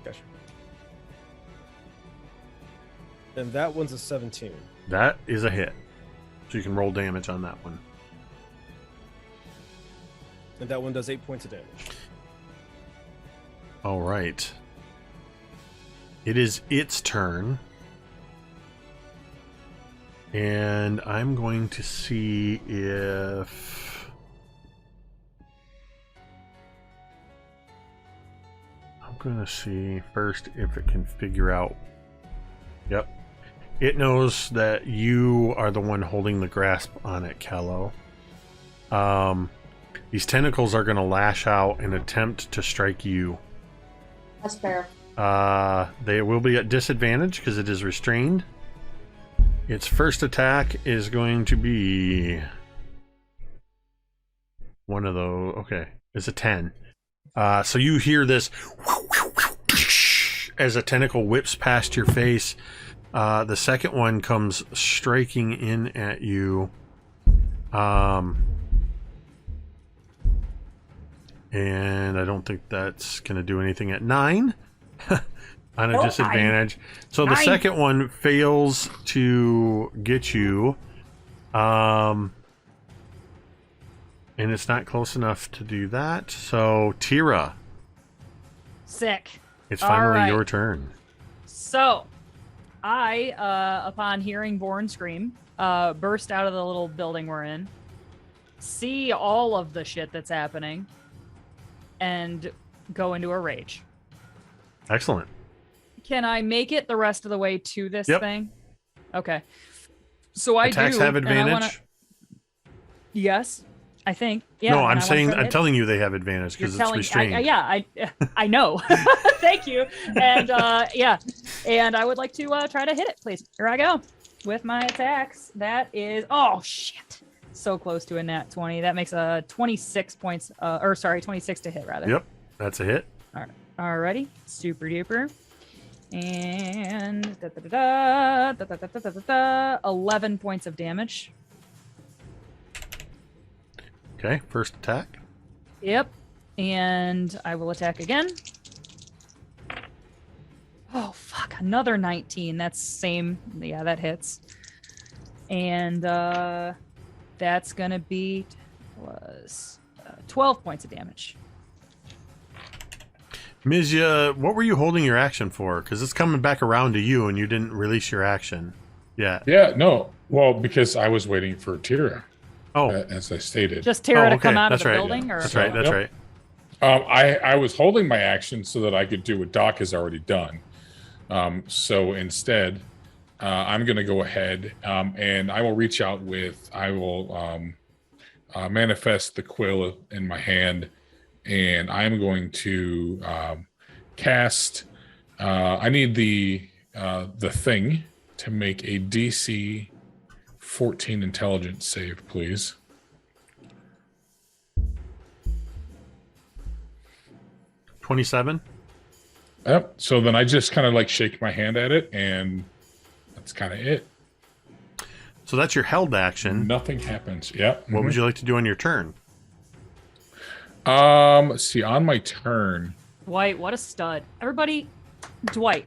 Speaker 6: Gotcha. And that one's a 17.
Speaker 1: That is a hit. So you can roll damage on that one.
Speaker 6: And that one does 8 points of damage.
Speaker 1: All right. It is its turn. And I'm going to see if... I'm going to see first if it can figure out... Yep. It knows that you are the one holding the grasp on it, Kahlo. These tentacles are going to lash out and attempt to strike you.
Speaker 4: That's fair.
Speaker 1: They will be at disadvantage because it is restrained. Its first attack is going to be one of those. Okay, it's a 10. So you hear this as a tentacle whips past your face. The second one comes striking in at you. And I don't think that's going to do anything at 9 on a
Speaker 2: Nope.
Speaker 1: disadvantage. So the
Speaker 2: 9.
Speaker 1: second one fails to get you. And it's not close enough to do that. So Tira,
Speaker 2: Sick.
Speaker 1: it's
Speaker 2: All
Speaker 1: finally
Speaker 2: right.
Speaker 1: your turn.
Speaker 2: So, I, upon hearing Born scream, burst out of the little building we're in, see all of the shit that's happening, and go into a rage.
Speaker 1: Excellent.
Speaker 2: Can I make it the rest of the way to this
Speaker 1: Yep.
Speaker 2: thing? Okay. So I
Speaker 1: Attacks
Speaker 2: do.
Speaker 1: have
Speaker 2: and I
Speaker 1: advantage.
Speaker 2: wanna- Yes. I think. Yeah.
Speaker 1: No,
Speaker 2: and
Speaker 1: I'm
Speaker 2: I wanna
Speaker 1: saying,
Speaker 2: try to
Speaker 1: I'm
Speaker 2: hit.
Speaker 1: telling you they have advantage
Speaker 2: You're
Speaker 1: because it's
Speaker 2: telling
Speaker 1: restrained.
Speaker 2: I know. Thank you. And yeah, and I would like to try to hit it, please. Here I go with my attacks. That is shit. So close to a nat 20. That makes a 26 points. 26 to hit rather.
Speaker 1: Yep, that's a hit.
Speaker 2: Alrighty, super duper. And 11 points of damage.
Speaker 1: Okay, first attack.
Speaker 2: Yep. And I will attack again. Oh, fuck. Another 19. That's same. Yeah, that hits. And that's going to be plus 12 points of damage.
Speaker 1: Mizya, what were you holding your action for? Because it's coming back around to you and you didn't release your action yet.
Speaker 3: Yeah, no. Well, because I was waiting for Tira,
Speaker 1: Oh,
Speaker 3: as I stated.
Speaker 2: Just Tara to
Speaker 1: okay.
Speaker 2: come out of
Speaker 1: That's
Speaker 2: the
Speaker 1: right.
Speaker 2: building? Or?
Speaker 1: that's right. That's
Speaker 3: Yep.
Speaker 1: right.
Speaker 3: I was holding my action so that I could do what Doc has already done. So instead, I'm going to go ahead and I will reach out I will manifest the quill in my hand, and I'm going to cast. I need the thing to make a DC 14 intelligence save, please.
Speaker 1: $27.
Speaker 3: Yep. So then I just kind of like shake my hand at it, and that's kind of it.
Speaker 1: So that's your held action.
Speaker 3: Nothing happens. Yep.
Speaker 1: What would you like to do on your turn?
Speaker 3: Let's see, on my turn.
Speaker 2: Dwight, what a stud. Everybody, Dwight.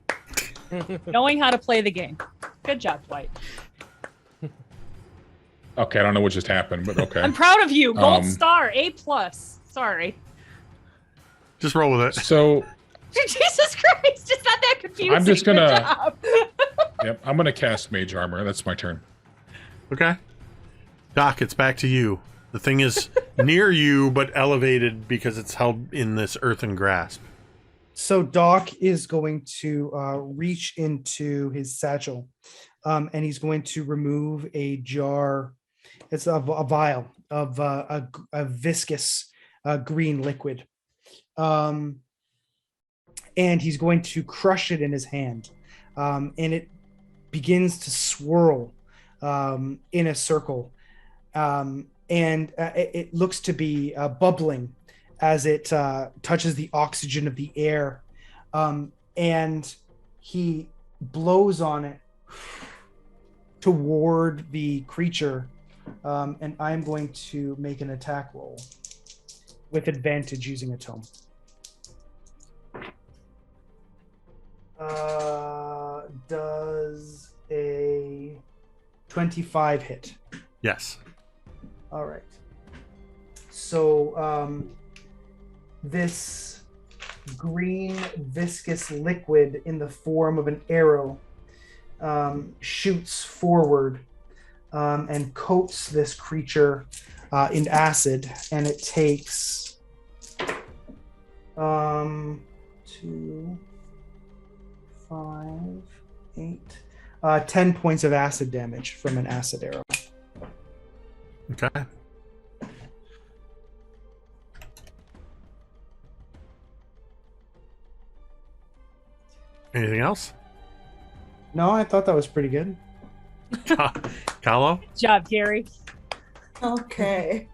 Speaker 2: Knowing how to play the game. Good job, Dwight.
Speaker 3: Okay, I don't know what just happened, but okay.
Speaker 2: I'm proud of you. Gold star, A+. Sorry.
Speaker 1: Just roll with it.
Speaker 3: So
Speaker 2: Jesus Christ, it's not that confusing.
Speaker 3: I'm just
Speaker 2: Good
Speaker 3: gonna-
Speaker 2: job.
Speaker 3: yep, I'm gonna cast Mage Armor. That's my turn.
Speaker 1: Okay. Doc, it's back to you. The thing is near you, but elevated because it's held in this earthen grasp.
Speaker 5: So Doc is going to reach into his satchel, and he's going to remove a jar. It's a vial of a viscous green liquid, and he's going to crush it in his hand, and it begins to swirl in a circle, and it looks to be bubbling as it touches the oxygen of the air, and he blows on it toward the creature, and I'm going to make an attack roll with advantage using a tome. Does a 25 hit?
Speaker 1: Yes.
Speaker 5: All right. So this green viscous liquid in the form of an arrow shoots forward and coats this creature in acid, and it takes 2, 5, 8, 10 points of acid damage from an acid arrow.
Speaker 1: Okay. Anything else?
Speaker 5: No, I thought that was pretty good.
Speaker 1: Kahlo?
Speaker 2: Good job, Gary.
Speaker 4: Okay.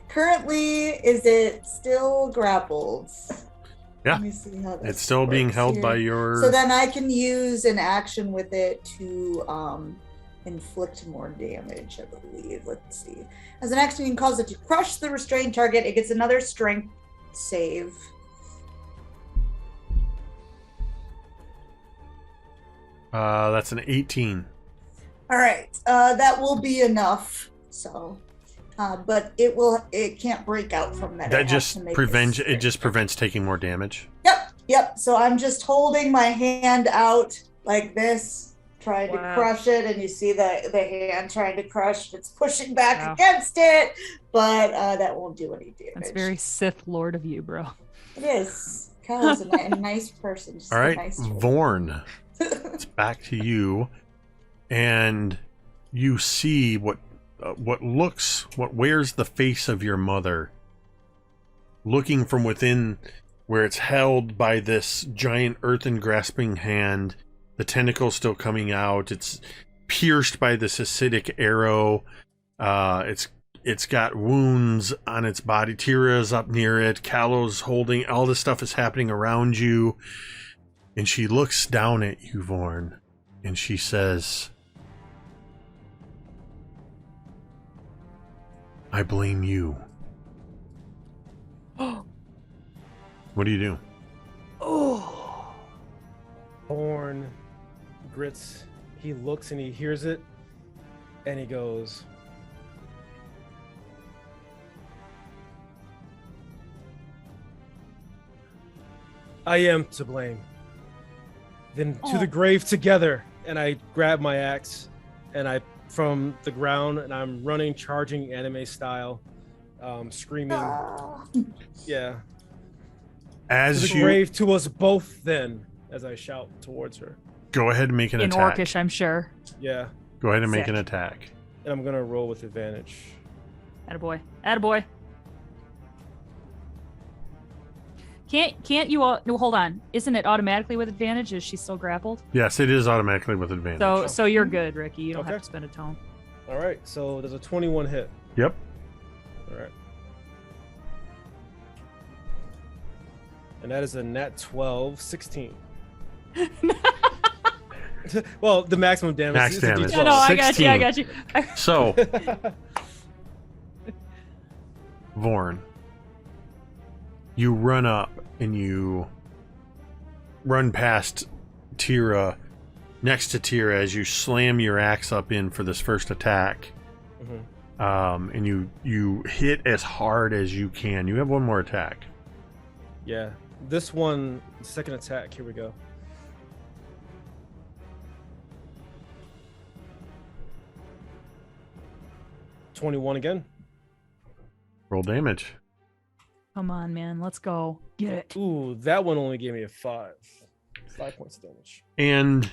Speaker 4: Currently, is it still grappled?
Speaker 1: Yeah.
Speaker 4: Let me see how this
Speaker 1: It's still being
Speaker 4: works
Speaker 1: held
Speaker 4: here.
Speaker 1: by your...
Speaker 4: So then I can use an action with it to inflict more damage, I believe. Let's see. As an action, you can cause it to crush the restrained target. It gets another strength save.
Speaker 1: That's an 18.
Speaker 4: All right, that will be enough. So, but it can't break out from that.
Speaker 1: That just prevents taking more damage.
Speaker 4: Yep. So I'm just holding my hand out like this, trying to crush it, and you see the hand trying to crush. It's pushing back against it, but that won't do any damage.
Speaker 2: That's very Sith Lord of you, bro.
Speaker 4: It is. Kyle's a nice person. Just
Speaker 1: All right,
Speaker 4: nice
Speaker 1: Vorn. It's back to you, and you see what what wears the face of your mother, looking from within where it's held by this giant earthen grasping hand, the tentacle still coming out. It's pierced by this acidic arrow. It's got wounds on its body. Tira's up near it. Kahlo's holding. All this stuff is happening around you. And she looks down at you, Vorn, and she says, I blame you. What do you do?
Speaker 6: Oh. Horn grits. He looks and he hears it, and he goes, I am to blame. Then to the grave together. And I grab my axe, and I from the ground, and I'm running, charging anime style, screaming. Yeah.
Speaker 1: As
Speaker 6: to the
Speaker 1: you
Speaker 6: grave to us both. Then, as I shout towards her.
Speaker 1: Go ahead and make an
Speaker 2: In
Speaker 1: attack.
Speaker 2: Orcish, I'm sure.
Speaker 6: Yeah.
Speaker 1: Go ahead and make
Speaker 2: Sick.
Speaker 1: an attack.
Speaker 6: And I'm gonna roll with advantage.
Speaker 2: Attaboy. Attaboy. Can't you all? No, hold on. Isn't it automatically with advantage? Is she still grappled?
Speaker 1: Yes, it is automatically with advantage.
Speaker 2: So you're good, Ricky. You don't
Speaker 6: Okay.
Speaker 2: have to spend a tone.
Speaker 6: All right. So there's a 21 hit.
Speaker 1: Yep.
Speaker 6: All right. And that is a nat 12, 16. Well, the maximum damage.
Speaker 1: Max
Speaker 6: is a
Speaker 1: damage.
Speaker 6: D12.
Speaker 2: Yeah, no, I got you.
Speaker 1: 16.
Speaker 2: I got you.
Speaker 1: So, Vorn, you run up and you run past Tira, next to Tira, as you slam your axe up in for this first attack.
Speaker 6: Mhm.
Speaker 1: And you hit as hard as you can. You have one more attack.
Speaker 6: Yeah. This one, second attack. Here we go. $21 again.
Speaker 1: Roll damage.
Speaker 2: Come on, man. Let's go. Get it.
Speaker 6: Ooh, that one only gave me a 5. 5 points of damage.
Speaker 1: And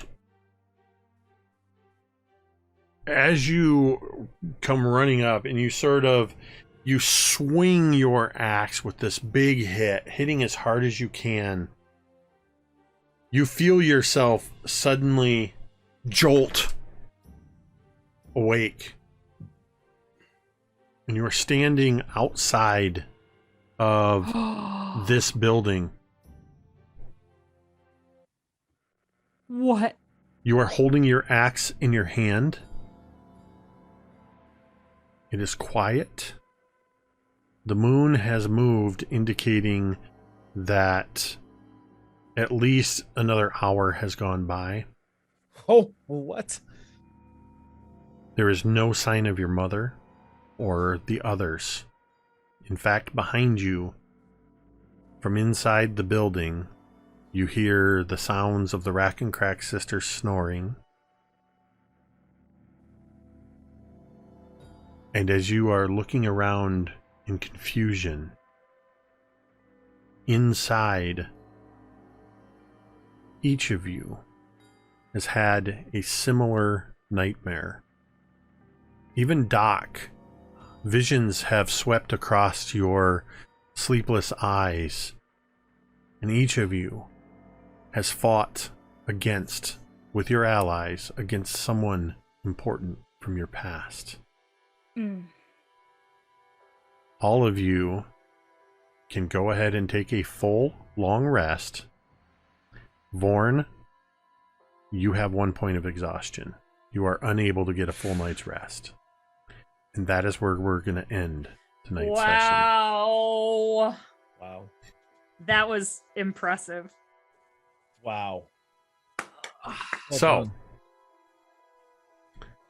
Speaker 1: as you come running up and you swing your axe with this big hit, hitting as hard as you can, you feel yourself suddenly jolt awake. And you are standing outside of this building.
Speaker 2: What?
Speaker 1: You are holding your axe in your hand. It is quiet. The moon has moved, indicating that at least another hour has gone by.
Speaker 6: Oh, what?
Speaker 1: There is no sign of your mother or the others. In fact, behind you, from inside the building, you hear the sounds of the Rack and Crack sisters snoring. And as you are looking around in confusion, inside, each of you has had a similar nightmare. Even Doc, visions have swept across your sleepless eyes, and each of you has fought with your allies, against someone important from your past. All of you can go ahead and take a full, long rest. Vorn, you have 1 point of exhaustion. You are unable to get a full night's rest. And that is where we're going to end tonight's session.
Speaker 2: Wow.
Speaker 6: Wow.
Speaker 2: That was impressive.
Speaker 6: Wow. Well
Speaker 1: So,
Speaker 6: done.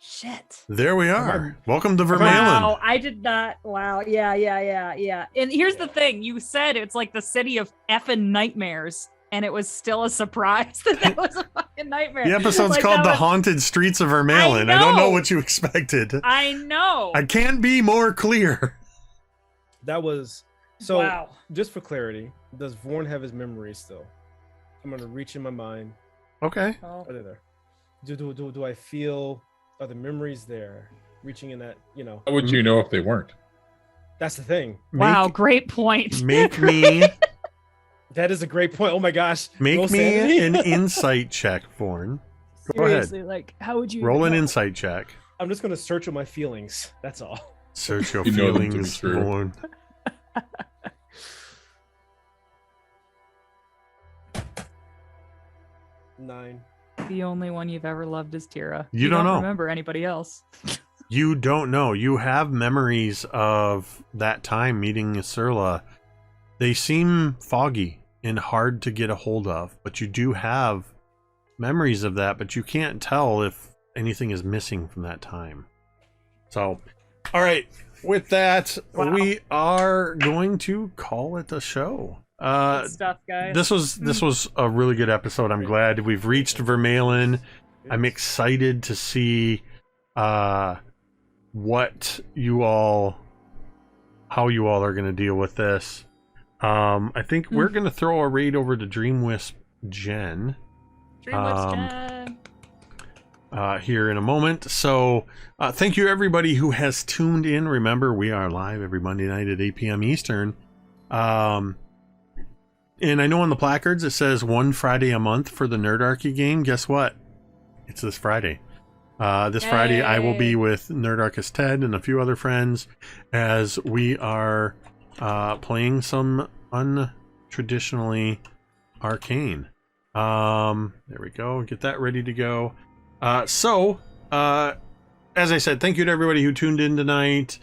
Speaker 2: Shit.
Speaker 1: there we are. Welcome to Vermeillon.
Speaker 2: Wow, I did not. Wow. Yeah. And here's the thing. You said it's like the city of effing nightmares, and it was still a surprise that was a fucking nightmare.
Speaker 1: The episode's
Speaker 2: Like,
Speaker 1: called
Speaker 2: that
Speaker 1: The
Speaker 2: was-
Speaker 1: Haunted Streets of Vermeillon. I don't know
Speaker 2: know.
Speaker 1: what you expected.
Speaker 2: I know.
Speaker 1: I can't be more clear.
Speaker 6: That was so.
Speaker 2: Wow.
Speaker 6: Just for clarity, does Vorn have his memories still? I'm gonna reach in my mind.
Speaker 1: Okay.
Speaker 2: Oh.
Speaker 6: Are they there? Do I feel? Are the memories there? reaching in that, you know.
Speaker 3: How would you know if they weren't?
Speaker 6: That's the thing.
Speaker 2: Wow, great point.
Speaker 1: Make me
Speaker 6: That is a great point. Oh my gosh.
Speaker 1: make
Speaker 6: Roll
Speaker 1: me
Speaker 6: sanity?
Speaker 1: an insight check, Forn. Go ahead.
Speaker 2: Seriously, like, how would you
Speaker 1: Roll
Speaker 2: even
Speaker 1: an
Speaker 2: know?
Speaker 1: insight check.
Speaker 6: I'm just gonna search with my feelings. That's all.
Speaker 1: Search your
Speaker 3: You know them to be
Speaker 1: feelings,
Speaker 3: true.
Speaker 1: Forn.
Speaker 6: 9.
Speaker 2: The only one you've ever loved is Tira.
Speaker 1: You don't know.
Speaker 2: Remember anybody else?
Speaker 1: You don't know. You have memories of that time meeting Ursula. They seem foggy and hard to get a hold of, but you do have memories of that, but you can't tell if anything is missing from that time. So, all right. With that,
Speaker 2: Wow.
Speaker 1: we are going to call it a show.
Speaker 2: Good stuff, guys.
Speaker 1: This was a really good episode. I'm glad we've reached Vermeillon. I'm excited to see what you all, how you all are going to deal with this. I think we're going to throw a raid over to Dreamwisp Jen here in a moment. So thank you everybody who has tuned in. Remember, we are live every Monday night at 8 p.m. Eastern. And I know on the placards it says one Friday a month for the Nerdarchy game. Guess what? It's this Friday. This Friday I will be with Nerdarchist Ted and a few other friends as we are playing some untraditionally arcane. There we go. Get that ready to go. So as I said, thank you to everybody who tuned in tonight.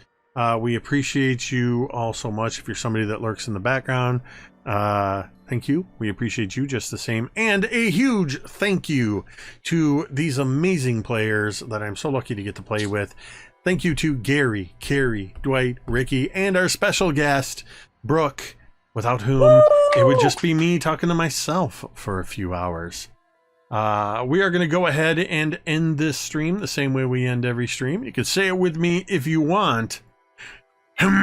Speaker 1: We appreciate you all so much. If you're somebody that lurks in the background, thank you. We appreciate you just the same. And a huge thank you to these amazing players that I'm so lucky to get to play with. Thank you to Gary, Carrie, Dwight, Ricky, and our special guest, Brooke, without whom it would just be me talking to myself for a few hours. We are going to go ahead and end this stream the same way we end every stream. You can say it with me if you want.
Speaker 7: you